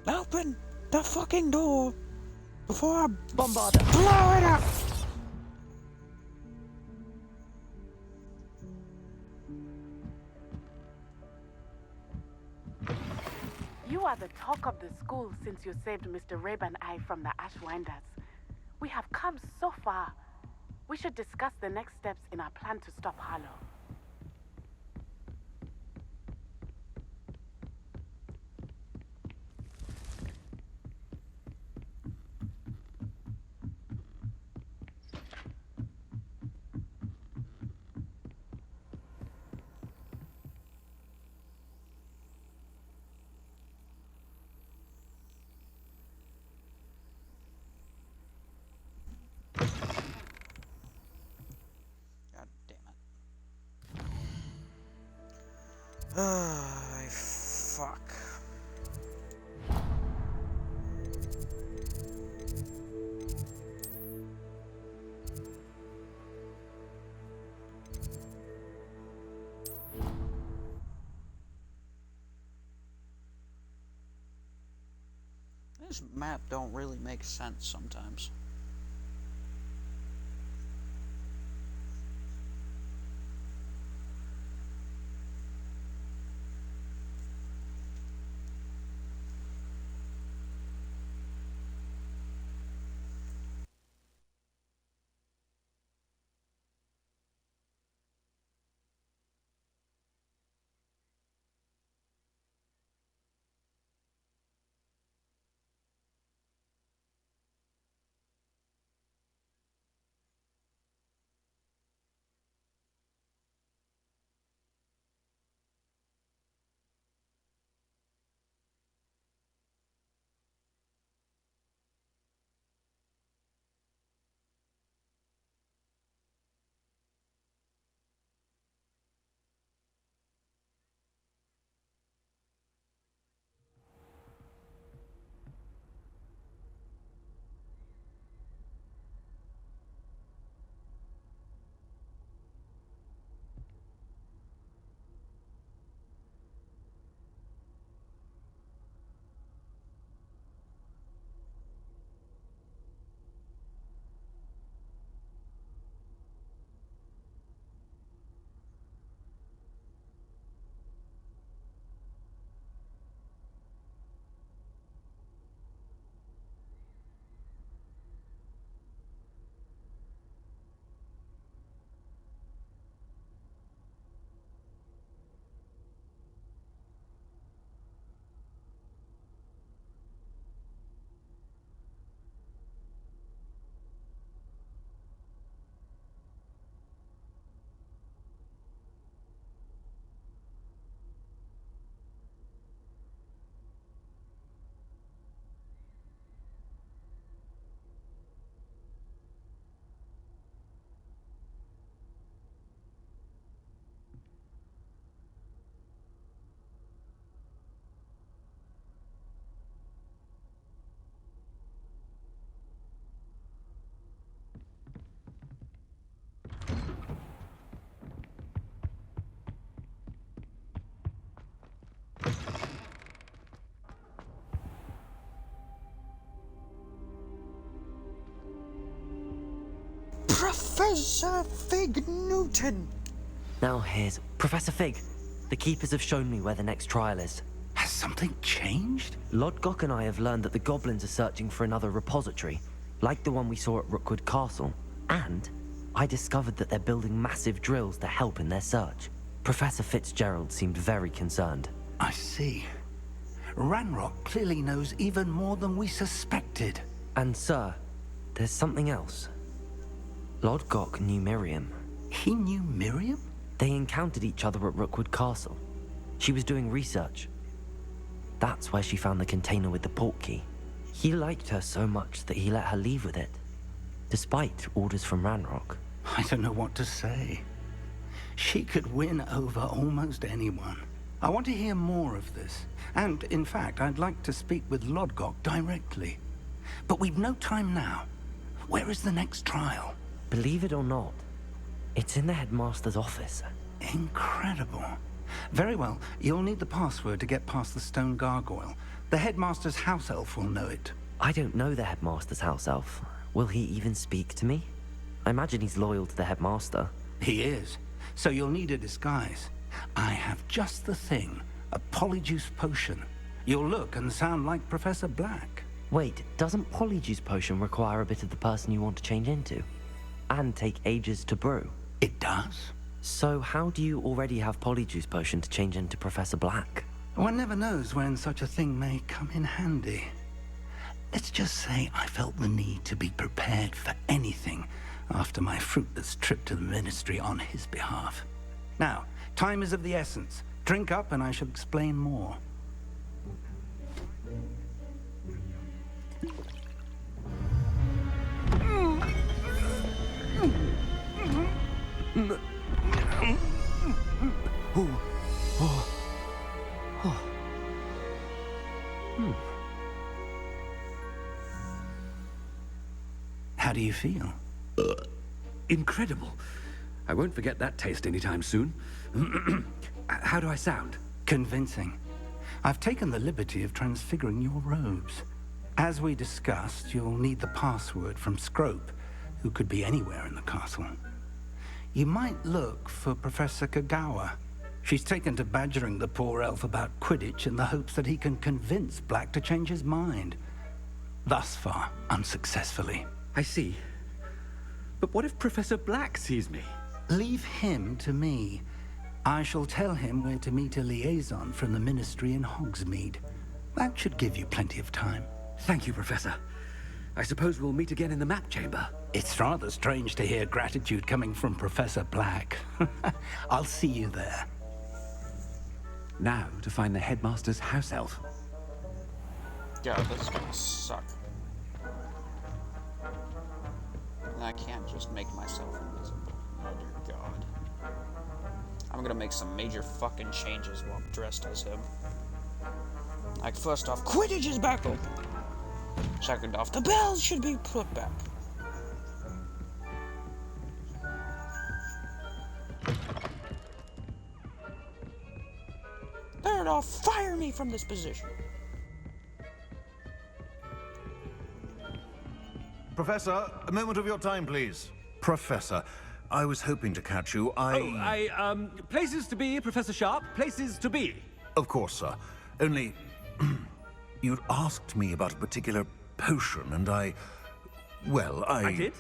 Speaker 1: Open the fucking door before I
Speaker 15: bombard
Speaker 1: blow it up!
Speaker 20: You are the talk of the school since you saved Mr. Rabe and I from the Ashwinders. We have come so far. We should discuss the next steps in our plan to stop Harlow.
Speaker 1: Fuck. This map don't really make sense sometimes. Professor Fig Newton!
Speaker 2: Now here's Professor Fig. The Keepers have shown me where the next trial is.
Speaker 11: Has something changed?
Speaker 2: Lodgok and I have learned that the goblins are searching for another repository, like the one we saw at Rookwood Castle. And I discovered that they're building massive drills to help in their search. Professor Fitzgerald seemed very concerned.
Speaker 11: I see. Ranrock clearly knows even more than we suspected.
Speaker 2: And sir, there's something else. Lodgok knew Miriam.
Speaker 11: He knew Miriam?
Speaker 2: They encountered each other at Rookwood Castle. She was doing research. That's where she found the container with the port key. He liked her so much that he let her leave with it, despite orders from Ranrock.
Speaker 11: I don't know what to say. She could win over almost anyone. I want to hear more of this. And, in fact, I'd like to speak with Lodgok directly. But we've no time now. Where is the next trial?
Speaker 2: Believe it or not, it's in the headmaster's office.
Speaker 11: Incredible. Very well, you'll need the password to get past the stone gargoyle. The headmaster's house elf will know it.
Speaker 2: I don't know the headmaster's house elf. Will he even speak to me? I imagine he's loyal to the headmaster.
Speaker 11: He is. So you'll need a disguise. I have just the thing. A polyjuice potion. You'll look and sound like Professor Black.
Speaker 2: Wait, doesn't polyjuice potion require a bit of the person you want to change into? And take ages to brew?
Speaker 11: It does.
Speaker 2: So how do you already have polyjuice potion to change into Professor Black?
Speaker 11: One never knows when such a thing may come in handy. Let's just say I felt the need to be prepared for anything after my fruitless trip to the Ministry on his behalf. Now, time is of the essence. Drink up and I shall explain more. How do you feel?
Speaker 8: Incredible. I won't forget that taste anytime soon. How do I sound?
Speaker 11: Convincing. I've taken the liberty of transfiguring your robes.
Speaker 14: As we discussed, you'll need the password from Scrope, who could be anywhere in the castle. You might look for Professor Kagawa. She's taken to badgering the poor elf about Quidditch in the hopes that he can convince Black to change his mind. Thus far, unsuccessfully.
Speaker 8: I see. But what if Professor Black sees me?
Speaker 14: Leave him to me. I shall tell him where to meet a liaison from the Ministry in Hogsmeade. That should give you plenty of time.
Speaker 8: Thank you, Professor. I suppose we'll meet again in the map chamber.
Speaker 14: It's rather strange to hear gratitude coming from Professor Black. I'll see you there.
Speaker 8: Now to find the headmaster's house elf.
Speaker 1: God, this is gonna suck. I can't just make myself invisible. Oh dear God. I'm gonna make some major fucking changes while I'm dressed as him. Like, first off, Quidditch is back open. Second off, the bells should be put back. Third off, fire me from this position.
Speaker 16: Professor, a moment of your time, please. Professor, I was hoping to catch you.
Speaker 8: Places to be, Professor Sharp. Places to be.
Speaker 16: Of course, sir. Only, you'd asked me about a particular potion, and I
Speaker 8: did?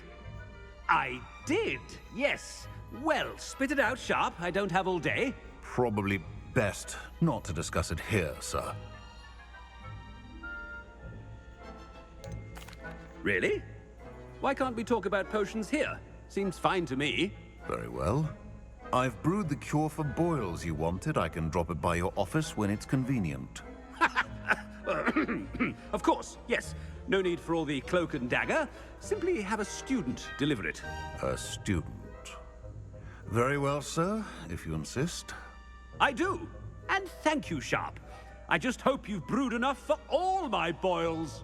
Speaker 8: I did, yes. Well, spit it out, Sharp. I don't have all day.
Speaker 16: Probably best not to discuss it here, sir.
Speaker 8: Really? Why can't we talk about potions here? Seems fine to me.
Speaker 16: Very well. I've brewed the cure for boils you wanted. I can drop it by your office when it's convenient.
Speaker 8: Of course, yes. No need for all the cloak and dagger. Simply have a student deliver it.
Speaker 16: A student. Very well, sir, if you insist.
Speaker 8: I do. And thank you, Sharp. I just hope you've brewed enough for all my boils.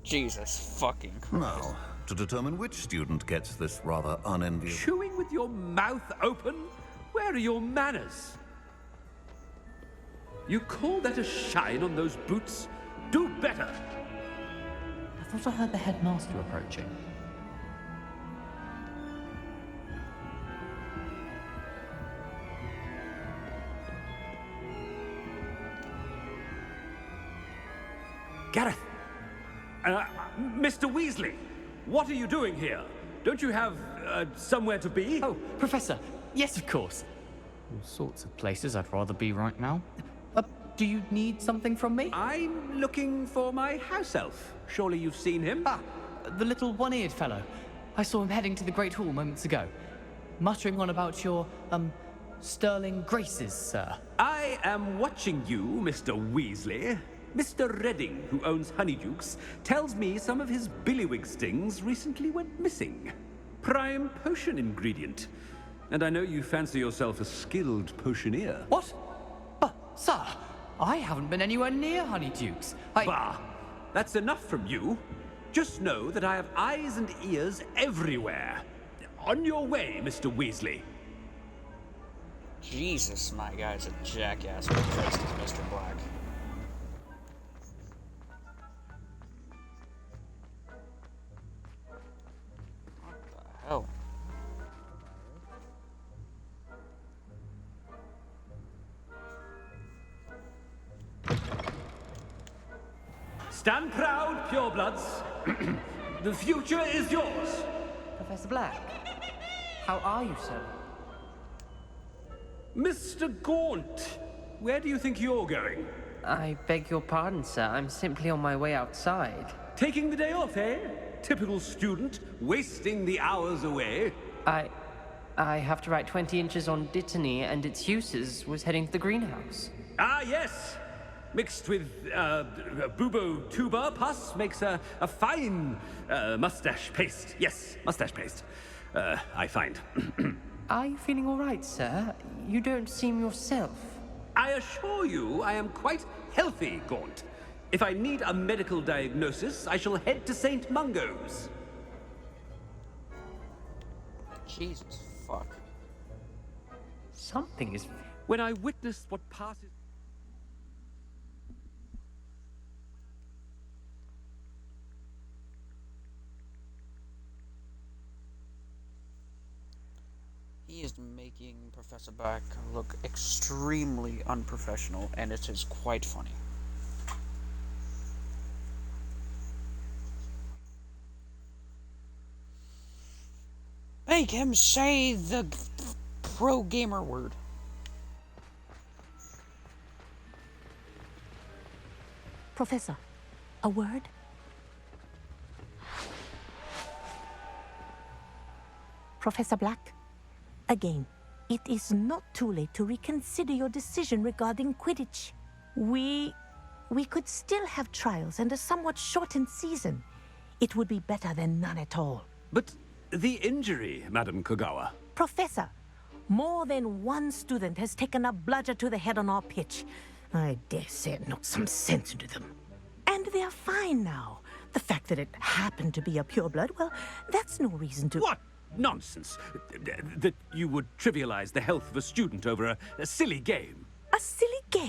Speaker 1: Jesus fucking Christ.
Speaker 16: Now, to determine which student gets this rather unenviable...
Speaker 8: Chewing with your mouth open? Where are your manners? You call that a shine on those boots? Do better!
Speaker 23: I thought I heard the headmaster approaching.
Speaker 8: Gareth! Mr. Weasley, what are you doing here? Don't you have, somewhere to be?
Speaker 6: Oh, Professor, yes, of course. All sorts of places I'd rather be right now. Do you need something from me?
Speaker 8: I'm looking for my house elf. Surely you've seen him?
Speaker 6: Ah, the little one-eared fellow. I saw him heading to the Great Hall moments ago, muttering on about your, sterling graces, sir.
Speaker 8: I am watching you, Mr. Weasley. Mr. Redding, who owns Honeydukes, tells me some of his billywig stings recently went missing. Prime potion ingredient. And I know you fancy yourself a skilled potioneer.
Speaker 6: What? But, sir, I haven't been anywhere near Honeydukes.
Speaker 8: Bah! That's enough from you. Just know that I have eyes and ears everywhere. On your way, Mr. Weasley.
Speaker 1: Jesus, my guy's a jackass when dressed as Mr. Black. Oh.
Speaker 8: Stand proud, purebloods. The future is yours.
Speaker 15: Professor Black, how are you, sir?
Speaker 8: Mr. Gaunt, where do you think you're going?
Speaker 15: I beg your pardon, sir. I'm simply on my way outside.
Speaker 8: Taking the day off, eh? Typical student, wasting the hours away.
Speaker 15: I have to write 20 inches on Dittany and its uses. Was heading to the greenhouse.
Speaker 8: Ah, yes. Mixed with bubo tuber pus makes a fine mustache paste. Yes, mustache paste. I find.
Speaker 15: Are you feeling all right, sir? You don't seem yourself.
Speaker 8: I assure you I am quite healthy, Gaunt. If I need a medical diagnosis, I shall head to St. Mungo's.
Speaker 1: Jesus, fuck.
Speaker 15: Something is...
Speaker 8: When I witness what passes...
Speaker 1: He is making Professor Black look extremely unprofessional, and it is quite funny. Make him say the pro gamer word.
Speaker 17: Professor, a word? Professor Black, again, it is not too late to reconsider your decision regarding Quidditch. We could still have trials and a somewhat shortened season. It would be better than none at all.
Speaker 8: But the injury, Madam Kogawa.
Speaker 17: Professor, more than one student has taken a bludger to the head on our pitch. I dare say it knocked some sense into them. And they're fine now. The fact that it happened to be a pureblood, well, that's no reason to...
Speaker 8: What nonsense! That you would trivialize the health of a student over a silly game.
Speaker 17: A silly game?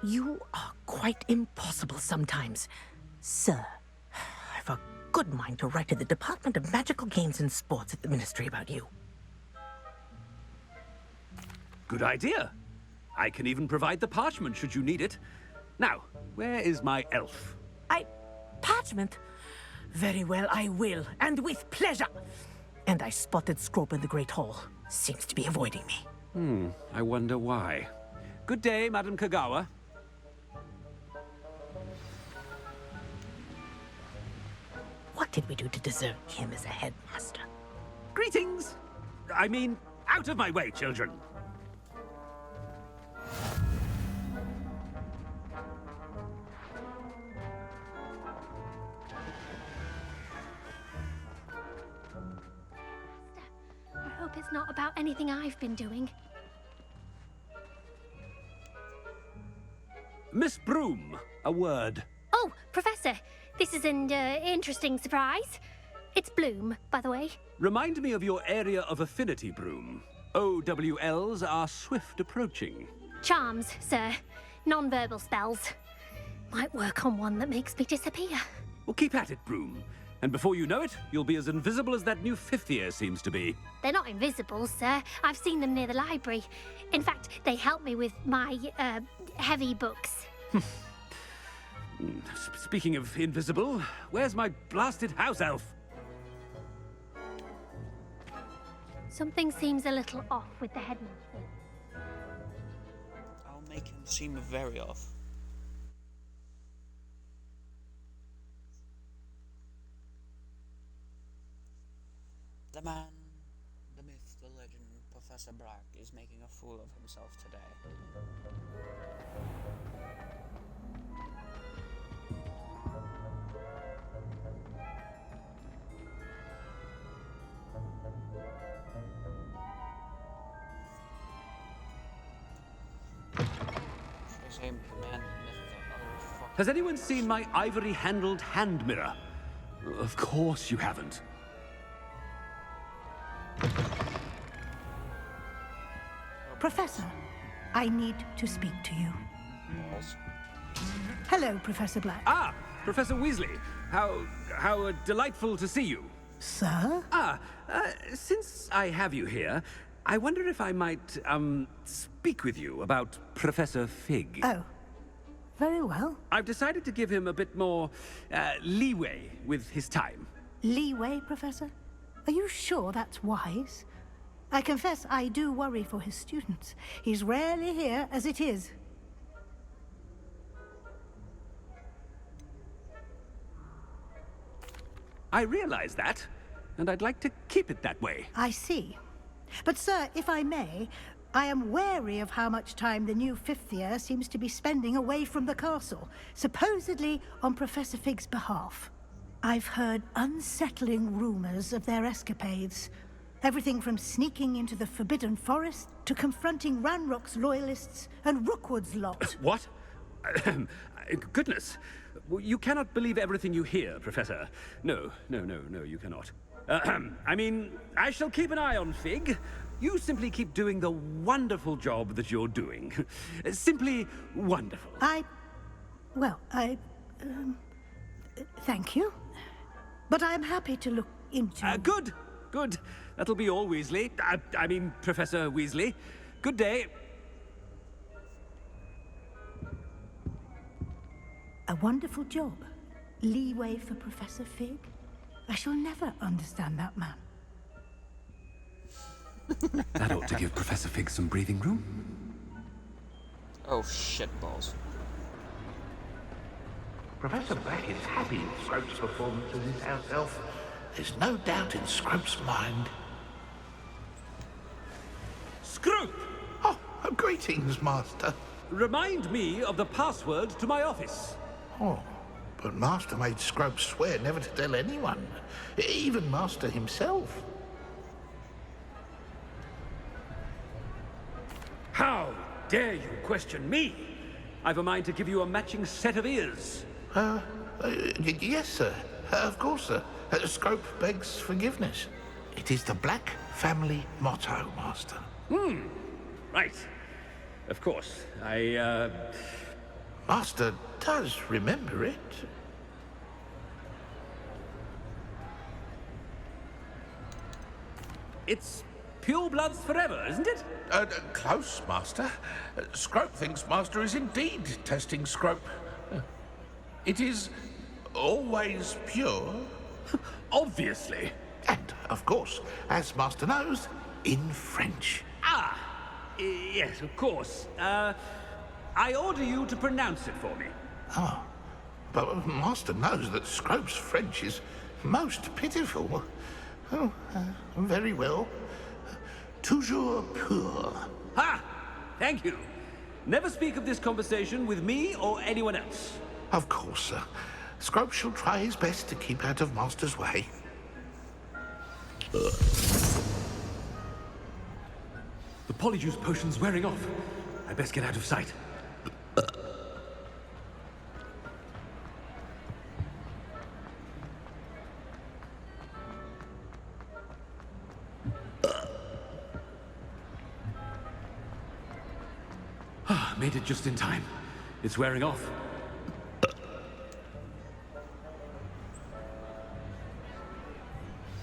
Speaker 17: You are quite impossible sometimes. Sir, I've a good mind to write to the Department of Magical Games and Sports at the Ministry about you.
Speaker 8: Good idea. I can even provide the parchment should you need it. Now, where is my elf?
Speaker 17: Parchment? Very well, I will, and with pleasure. And I spotted Scrope in the Great Hall. Seems to be avoiding me.
Speaker 8: I wonder why. Good day, Madam Kogawa.
Speaker 17: What did we do to deserve him as a headmaster?
Speaker 8: Greetings! I mean, out of my way, children.
Speaker 21: I hope it's not about anything I've been doing.
Speaker 8: Miss Broom, a word.
Speaker 21: Oh, Professor, this is an interesting surprise. It's Bloom, by the way.
Speaker 8: Remind me of your area of affinity, Broom. OWLs are swift approaching.
Speaker 21: Charms, sir. Non-verbal spells. Might work on one that makes me disappear.
Speaker 8: Well, keep at it, Broom. And before you know it, you'll be as invisible as that new fifth year seems to be.
Speaker 21: They're not invisible, sir. I've seen them near the library. In fact, they help me with my, heavy books.
Speaker 8: Speaking of invisible, where's my blasted house elf?
Speaker 21: Something seems a little off with the headmaster.
Speaker 1: I'll make him seem very off. The man, the myth, the legend, Professor Black is making a fool of himself today.
Speaker 8: Has anyone seen my ivory-handled hand mirror? Of course you haven't.
Speaker 17: Professor, I need to speak to you. Hello, Professor Black.
Speaker 8: Ah, Professor Weasley. How delightful to see you.
Speaker 17: Sir?
Speaker 8: Since I have you here, I wonder if I might, speak with you about Professor Fig.
Speaker 17: Oh, very well.
Speaker 8: I've decided to give him a bit more, leeway with his time.
Speaker 17: Leeway, Professor? Are you sure that's wise? I confess I do worry for his students. He's rarely here as it is.
Speaker 8: I realize that, and I'd like to keep it that way.
Speaker 17: I see. But, sir, if I may, I am wary of how much time the new fifth year seems to be spending away from the castle, supposedly on Professor Fig's behalf. I've heard unsettling rumors of their escapades. Everything from sneaking into the Forbidden Forest to confronting Ranrock's loyalists and Rookwood's lot.
Speaker 8: What? Goodness. You cannot believe everything you hear, Professor. No, you cannot. I mean, I shall keep an eye on Fig. You simply keep doing the wonderful job that you're doing. Simply wonderful.
Speaker 17: Thank you. But I'm happy to look into...
Speaker 8: Good. Good. That'll be all, Weasley. I mean, Professor Weasley. Good day.
Speaker 17: A wonderful job. Leeway for Professor Fig. I shall never understand that man.
Speaker 8: That ought to give Professor Fig some breathing room.
Speaker 1: Oh, shit balls.
Speaker 7: Professor Black is happy with Scrope's performance as his house elf. There's no doubt in Scrope's mind.
Speaker 8: Scrope!
Speaker 7: Oh, greetings, Master.
Speaker 8: Remind me of the password to my office.
Speaker 7: Oh, but Master made Scrope swear never to tell anyone, even Master himself.
Speaker 8: How dare you question me? I've a mind to give you a matching set of ears.
Speaker 7: Yes, sir. Of course, sir. Scrope begs forgiveness. It is the Black family motto, Master.
Speaker 8: Right. Of course.
Speaker 7: Master does remember it.
Speaker 8: It's pure bloods forever, isn't it?
Speaker 7: Close, Master. Scrope thinks Master is indeed testing Scrope. It is always pure.
Speaker 8: Obviously.
Speaker 7: And, of course, as Master knows, in French.
Speaker 8: Ah! Yes, of course. I order you to pronounce it for me.
Speaker 7: Oh, but Master knows that Scrope's French is most pitiful. Oh, very well. Toujours pur.
Speaker 8: Ha! Thank you. Never speak of this conversation with me or anyone else.
Speaker 7: Of course, sir. Scrope shall try his best to keep out of Master's way.
Speaker 8: The polyjuice potion's wearing off. I best get out of sight. Made it just in time. It's wearing off.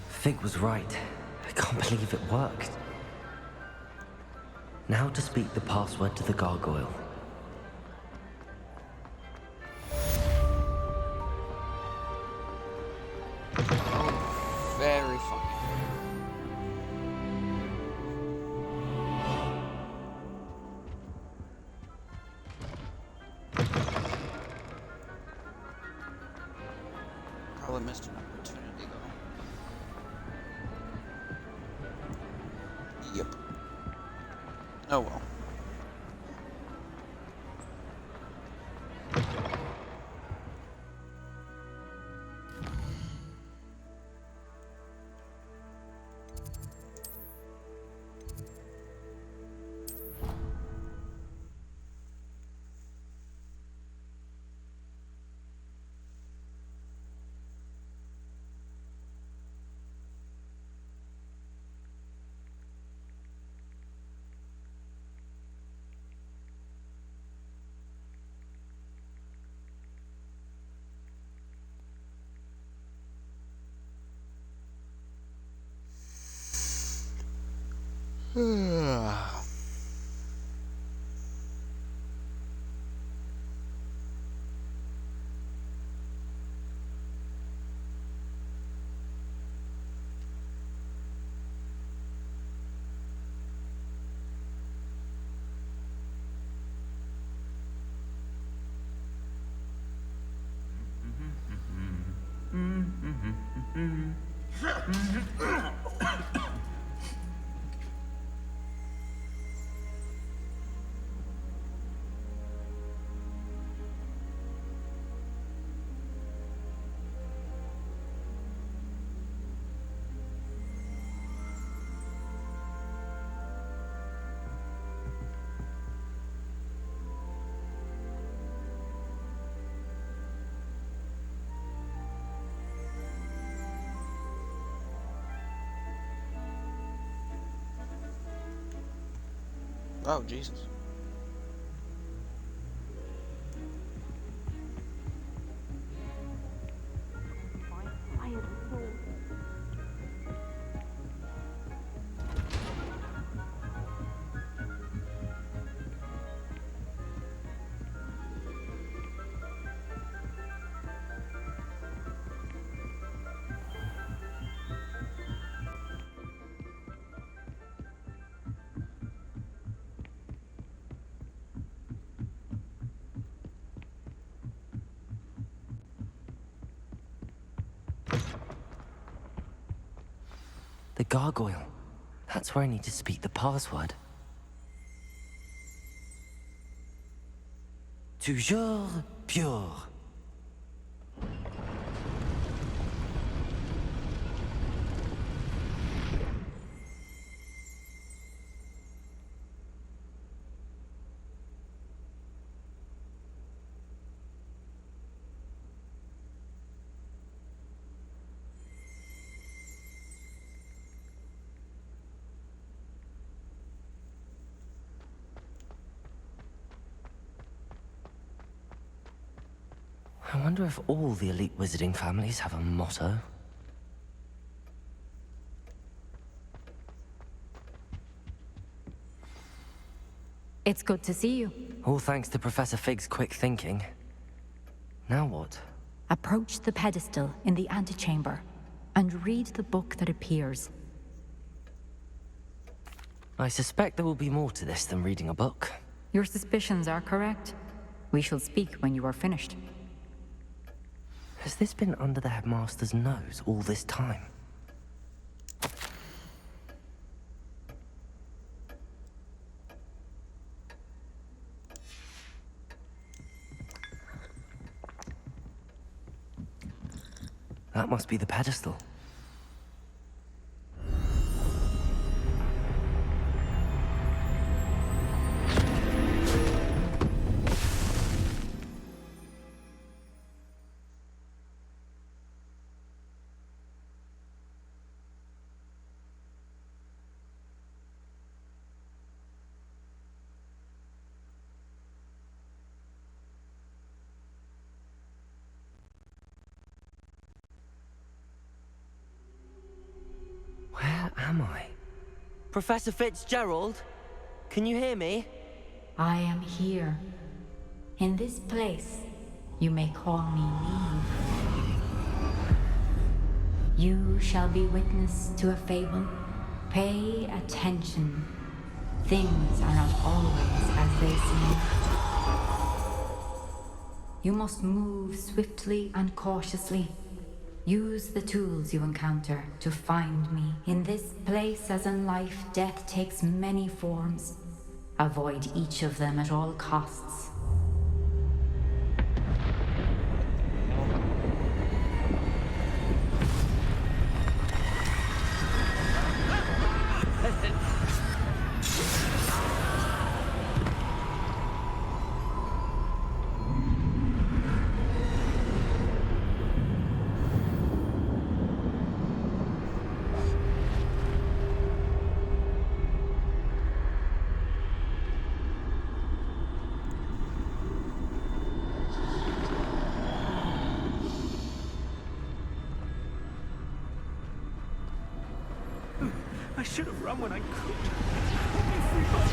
Speaker 2: Fig was right. I can't believe it worked. Now to speak the password to the gargoyle.
Speaker 1: Very funny. Probably missed an opportunity though. Yep. Oh well. Oh, Jesus.
Speaker 2: The gargoyle. That's where I need to speak the password. Toujours pure. I wonder if all the elite wizarding families have a motto.
Speaker 13: It's good to see you.
Speaker 2: All thanks to Professor Fig's quick thinking. Now what?
Speaker 13: Approach the pedestal in the antechamber and read the book that appears.
Speaker 2: I suspect there will be more to this than reading a book.
Speaker 13: Your suspicions are correct. We shall speak when you are finished.
Speaker 2: Has this been under the headmaster's nose all this time? That must be the pedestal. Where am I? Professor Fitzgerald? Can you hear me?
Speaker 13: I am here. In this place, you may call me Neve. You shall be witness to a fable. Pay attention. Things are not always as they seem. You must move swiftly and cautiously. Use the tools you encounter to find me. In this place, as in life, death takes many forms. Avoid each of them at all costs.
Speaker 5: I should have run when I could. I'll be free by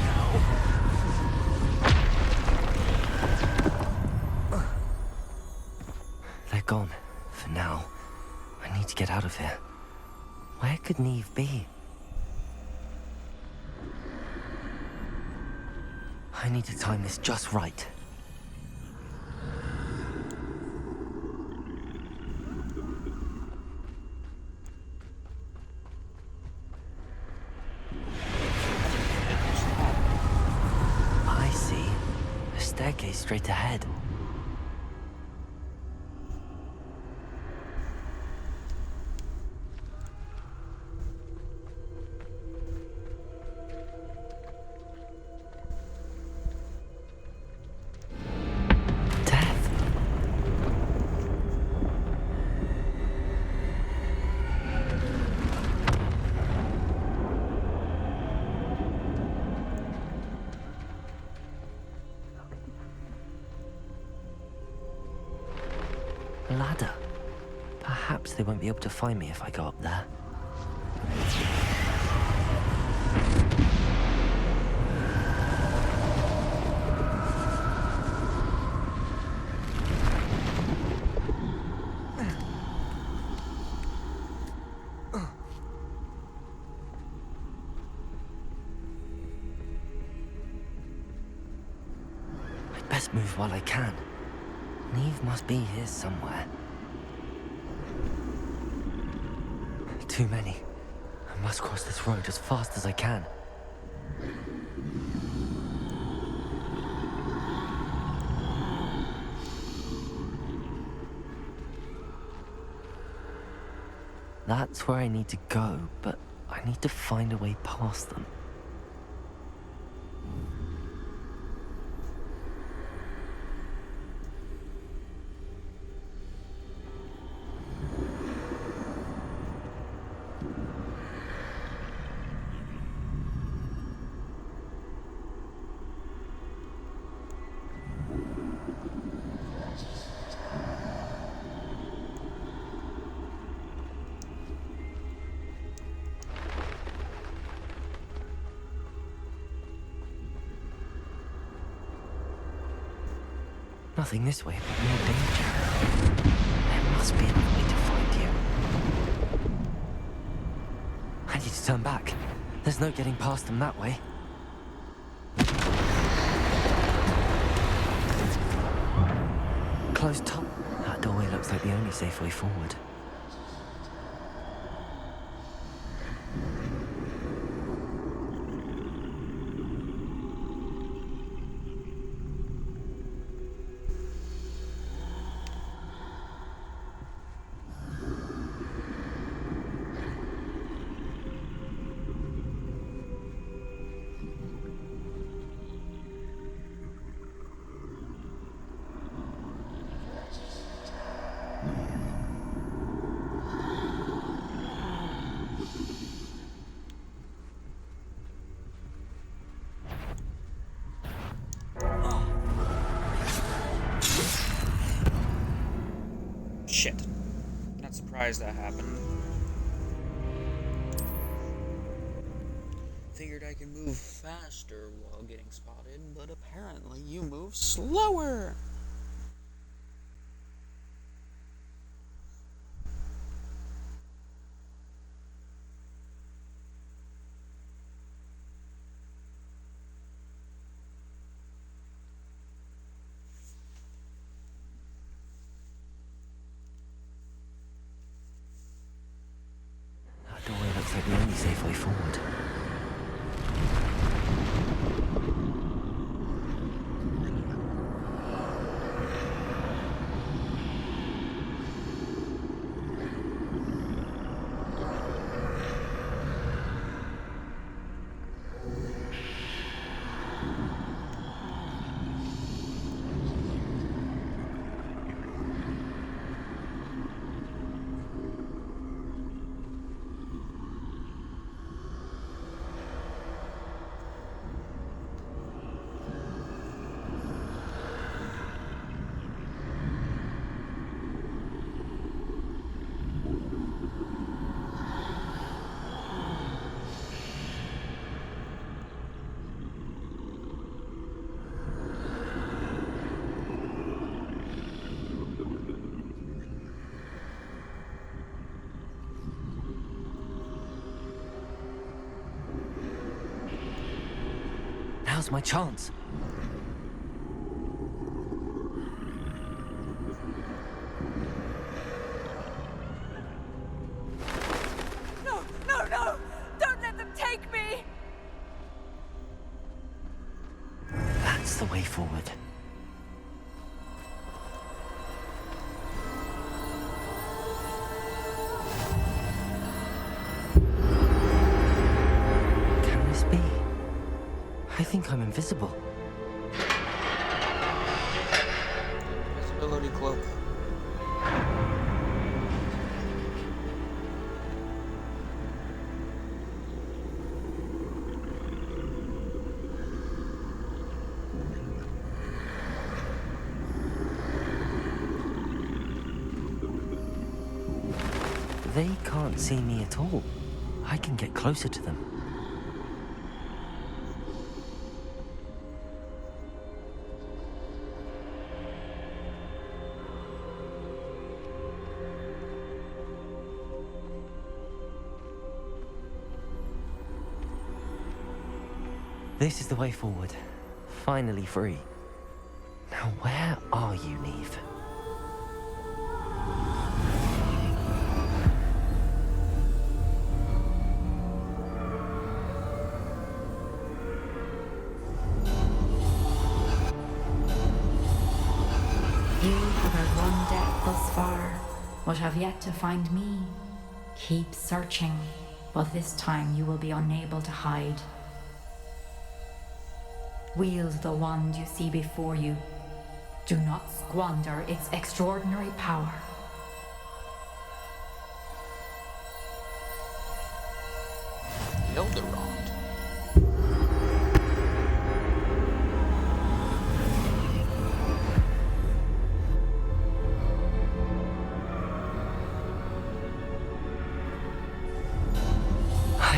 Speaker 5: now.
Speaker 2: They're gone. For now. I need to get out of here. Where could Neve be? I need to time this just right. I see. A staircase straight ahead. Ladder. Perhaps they won't be able to find me if I go up there. I'd best move while I can. Neve must be here somewhere. Too many. I must cross this road as fast as I can. That's where I need to go, but I need to find a way past them. Nothing this way, but more danger. There must be another way to find you. I need to turn back. There's no getting past them that way. Closed top. That doorway looks like the only safe way forward.
Speaker 1: Shit. Not surprised that happened. Figured I could move faster while getting spotted, but apparently you move slower.
Speaker 2: That doorway looks like the only safe way forward. Now's my chance.
Speaker 3: No, no, no! Don't let them take me!
Speaker 2: That's the way forward. Can this be? I think I'm invisible.
Speaker 1: Invisibility cloak.
Speaker 2: They can't see me at all. I can get closer to them. This is the way forward. Finally free. Now where are you, Neve?
Speaker 13: conquered one death thus far, but have yet to find me. Keep searching, but this time you will be unable to hide. Wield the wand you see before you. Do not squander its extraordinary power.
Speaker 1: Elderond.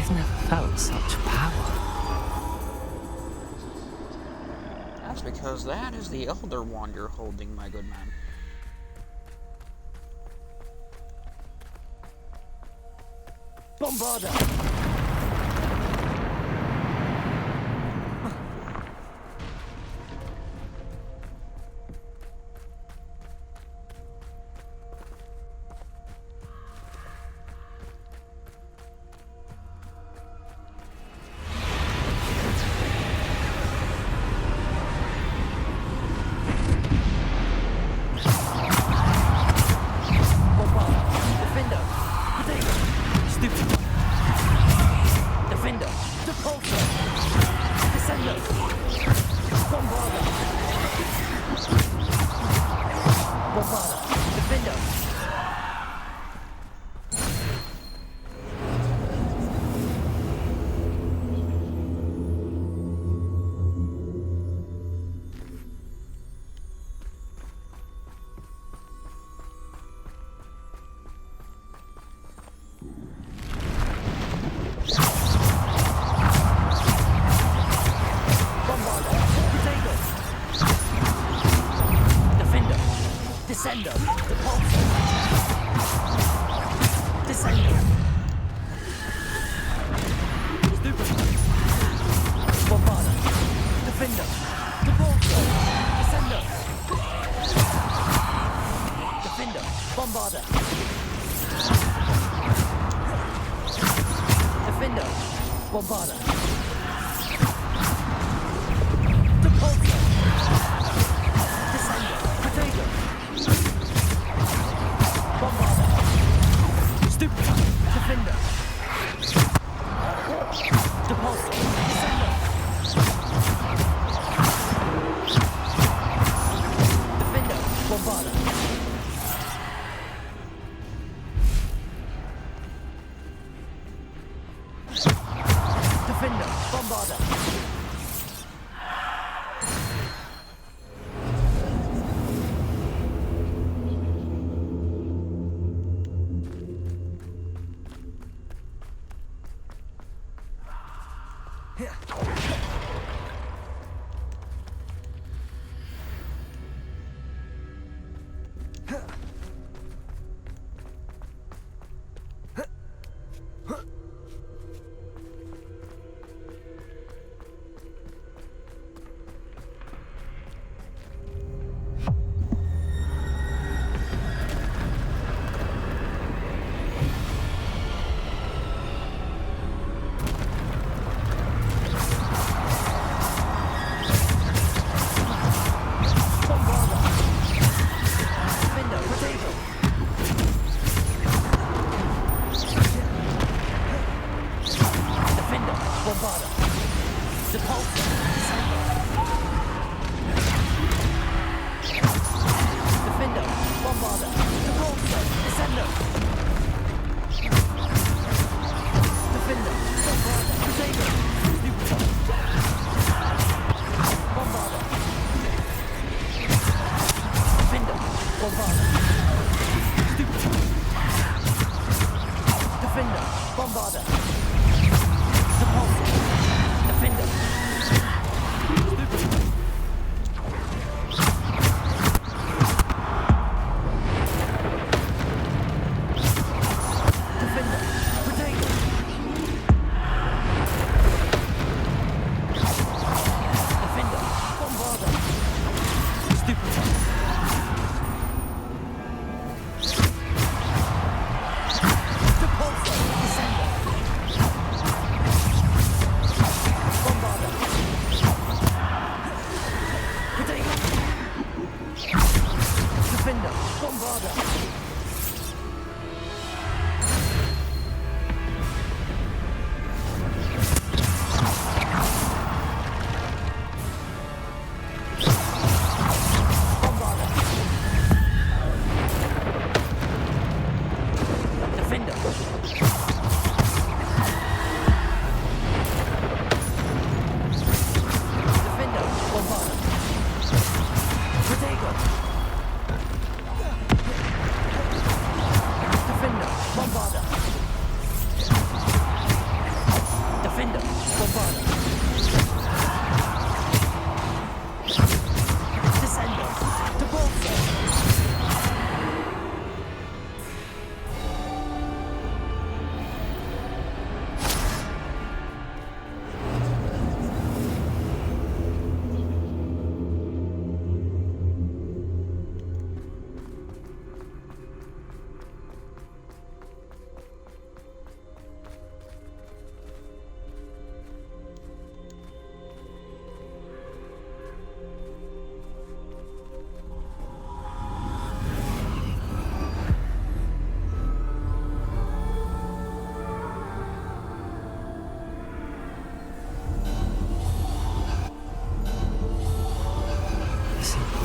Speaker 6: I've never felt such power.
Speaker 1: That's because that is the Elder Wand you're holding, my good man.
Speaker 15: Bombarda!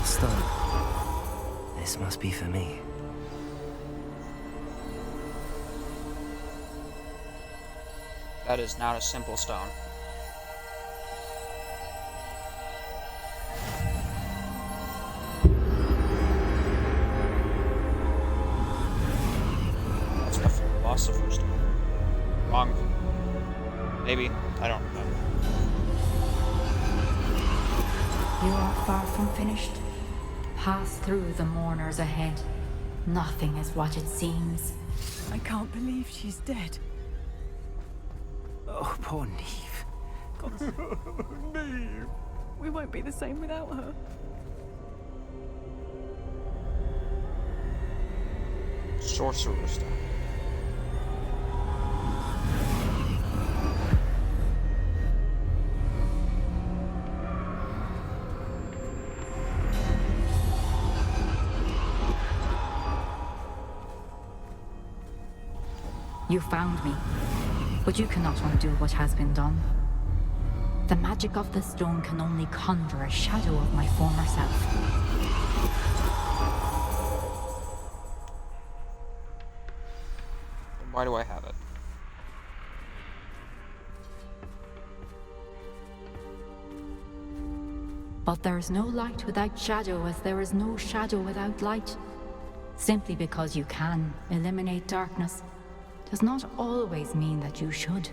Speaker 2: Stone. This must be for me.
Speaker 1: That is not a simple stone. That's the philosopher's stone. Wrong. Maybe. I don't remember.
Speaker 13: You are far from finished. Pass through the mourners ahead. Nothing is what it seems.
Speaker 3: I can't believe she's dead.
Speaker 6: Oh, poor Neve.
Speaker 3: God. Neve. We won't be the same without her.
Speaker 1: Sorcerer's stone.
Speaker 13: You found me, but you cannot undo what has been done. The magic of the stone can only conjure a shadow of my former self.
Speaker 1: Then why do I have it?
Speaker 13: But there is no light without shadow, as there is no shadow without light. Simply because you can eliminate darkness does not always mean that you should.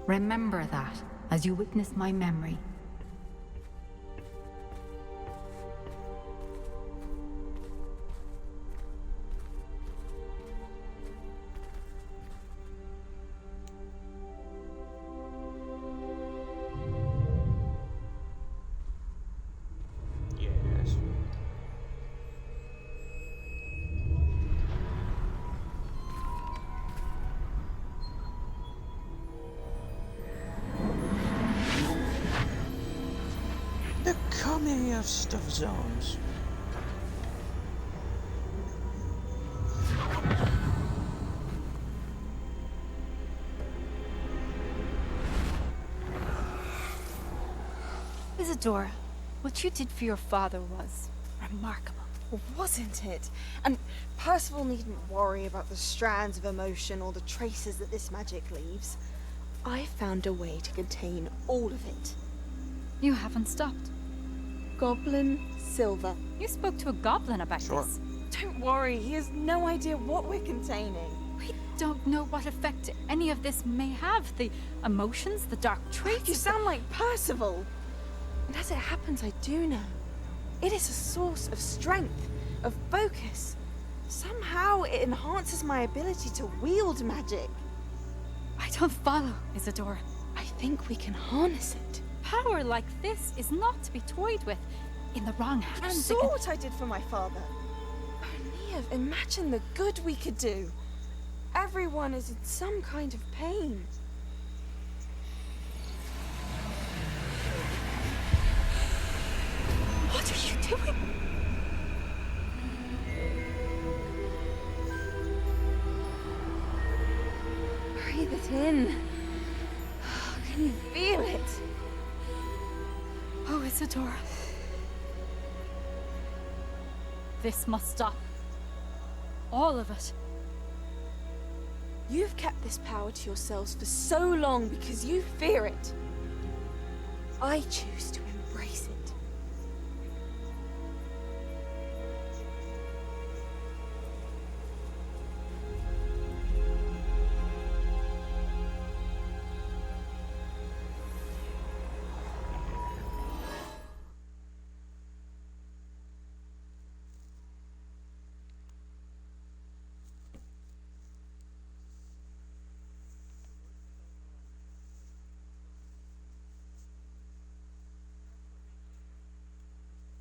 Speaker 13: Remember that as you witness my memory.
Speaker 1: Yes. The coming of stuff zones.
Speaker 10: Isadora, what you did for your father was remarkable.
Speaker 18: Wasn't it? And Percival needn't worry about the strands of emotion or the traces that this magic leaves. I found a way to contain all of it.
Speaker 10: You haven't stopped.
Speaker 18: Goblin Silver.
Speaker 10: You spoke to a goblin about this.
Speaker 18: Don't worry, he has no idea what we're containing.
Speaker 10: We don't know what effect any of this may have. The emotions, the dark traits.
Speaker 18: You sound like Percival. And as it happens, I do know. It is a source of strength, of focus. Somehow it enhances my ability to wield magic.
Speaker 10: I don't follow, Isadora.
Speaker 18: I think we can harness it.
Speaker 10: Power like this is not to be toyed with. In the wrong hands,
Speaker 18: You saw what I did for my father. Oh, Neve, imagine the good we could do. Everyone is in some kind of pain. chin. Can you feel it?
Speaker 10: Oh, Isadora. This must stop. All of it.
Speaker 18: You've kept this power to yourselves for so long because you fear it. I choose to embrace it.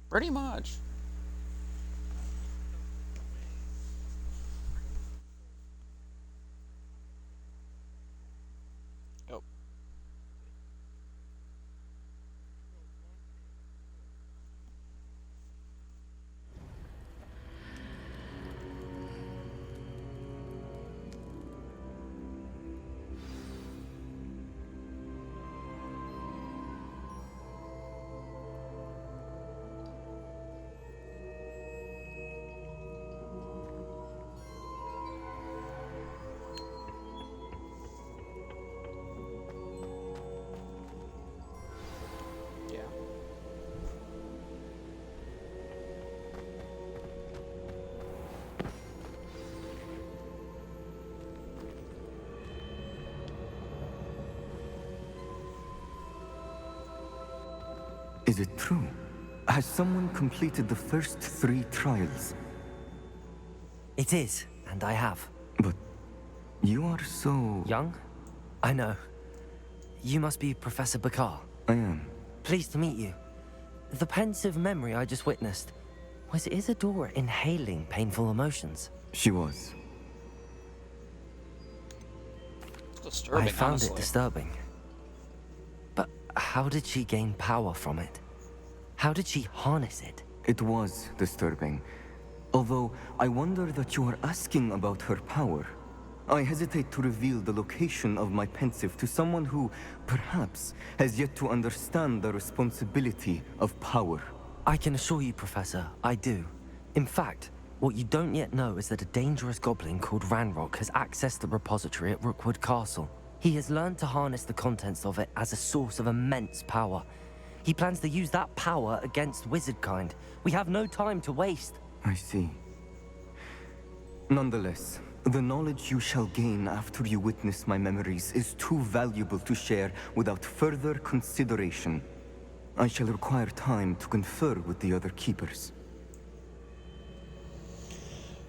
Speaker 1: Pretty much. Oh.
Speaker 12: Is it true? Has someone completed the first 3 trials?
Speaker 2: It is, and I have.
Speaker 12: But you are so...
Speaker 2: Young? I know. You must be Professor Bakar.
Speaker 12: I am.
Speaker 2: Pleased to meet you. The pensive memory I just witnessed, was Isadora inhaling painful emotions?
Speaker 12: She was.
Speaker 1: It's disturbing,
Speaker 2: I found
Speaker 1: honestly.
Speaker 2: it disturbing. But how did she gain power from it? How did she harness it?
Speaker 12: It was disturbing. Although, I wonder that you are asking about her power. I hesitate to reveal the location of my pensive to someone who, perhaps, has yet to understand the responsibility of power.
Speaker 2: I can assure you, Professor, I do. In fact, what you don't yet know is that a dangerous goblin called Ranrock has accessed the repository at Rookwood Castle. He has learned to harness the contents of it as a source of immense power. He plans to use that power against wizardkind. We have no time to waste.
Speaker 12: I see. Nonetheless, the knowledge you shall gain after you witness my memories is too valuable to share without further consideration. I shall require time to confer with the other keepers.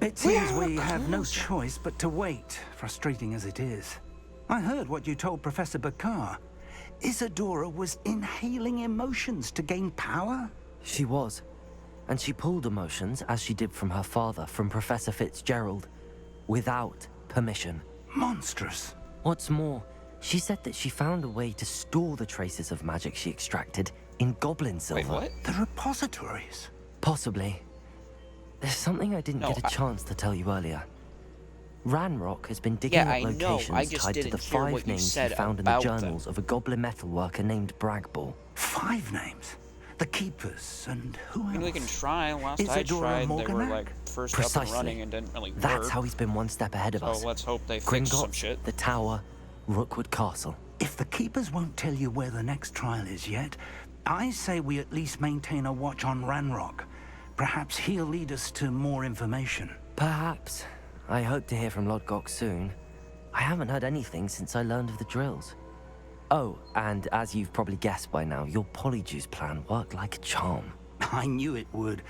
Speaker 14: It seems we have no choice but to wait, frustrating as it is. I heard what you told Professor Bakar. Isadora was inhaling emotions to gain power?
Speaker 2: She was. And she pulled emotions, as she did from her father, from Professor Fitzgerald, without permission.
Speaker 14: Monstrous.
Speaker 2: What's more, she said that she found a way to store the traces of magic she extracted in goblin silver.
Speaker 1: Wait, what?
Speaker 14: The repositories?
Speaker 2: Possibly. There's something I didn't get a chance to tell you earlier. Ranrock has been digging up locations tied to the 5 names he found in the journals of a goblin metalworker named Bragball.
Speaker 14: 5 names? The Keepers, and who else?
Speaker 1: I mean, we can try. Last I
Speaker 14: Isadora
Speaker 1: tried, they were
Speaker 14: Morganac?
Speaker 1: like first
Speaker 2: Precisely.
Speaker 1: up and running and didn't really work.
Speaker 2: That's how he's been one step ahead of
Speaker 1: so
Speaker 2: us.
Speaker 1: let's hope they fix some
Speaker 2: Gringotts,
Speaker 1: shit.
Speaker 2: the Tower, Rookwood Castle.
Speaker 14: If the Keepers won't tell you where the next trial is yet, I say we at least maintain a watch on Ranrock. Perhaps he'll lead us to more information.
Speaker 2: Perhaps. I hope to hear from Lodgok soon. I haven't heard anything since I learned of the drills. Oh, and as you've probably guessed by now, your Polyjuice plan worked like a charm.
Speaker 14: I knew it would.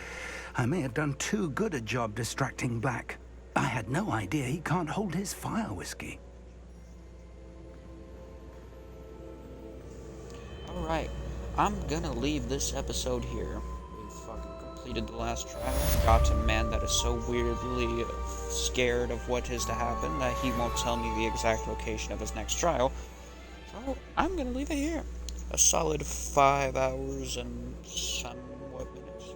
Speaker 14: I may have done too good a job distracting Black. I had no idea he can't hold his fire whiskey.
Speaker 1: Alright, I'm gonna leave this episode here. We fucking completed the last trial. Got a man that is so weirdly scared of what is to happen that he won't tell me the exact location of his next trial. So, I'm gonna leave it here. A solid 5 hours and somewhat minutes.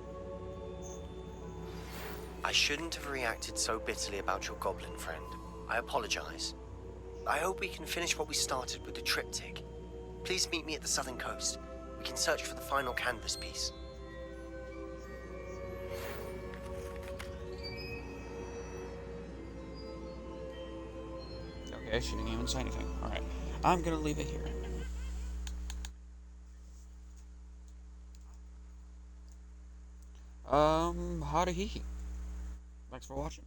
Speaker 19: I shouldn't have reacted so bitterly about your goblin friend. I apologize.
Speaker 4: I hope we can finish what we started with the triptych. Please meet me at the southern coast. We can search for the final canvas piece.
Speaker 1: Okay, she didn't even say anything. Alright, I'm gonna leave it here. Howdy he. Thanks for watching.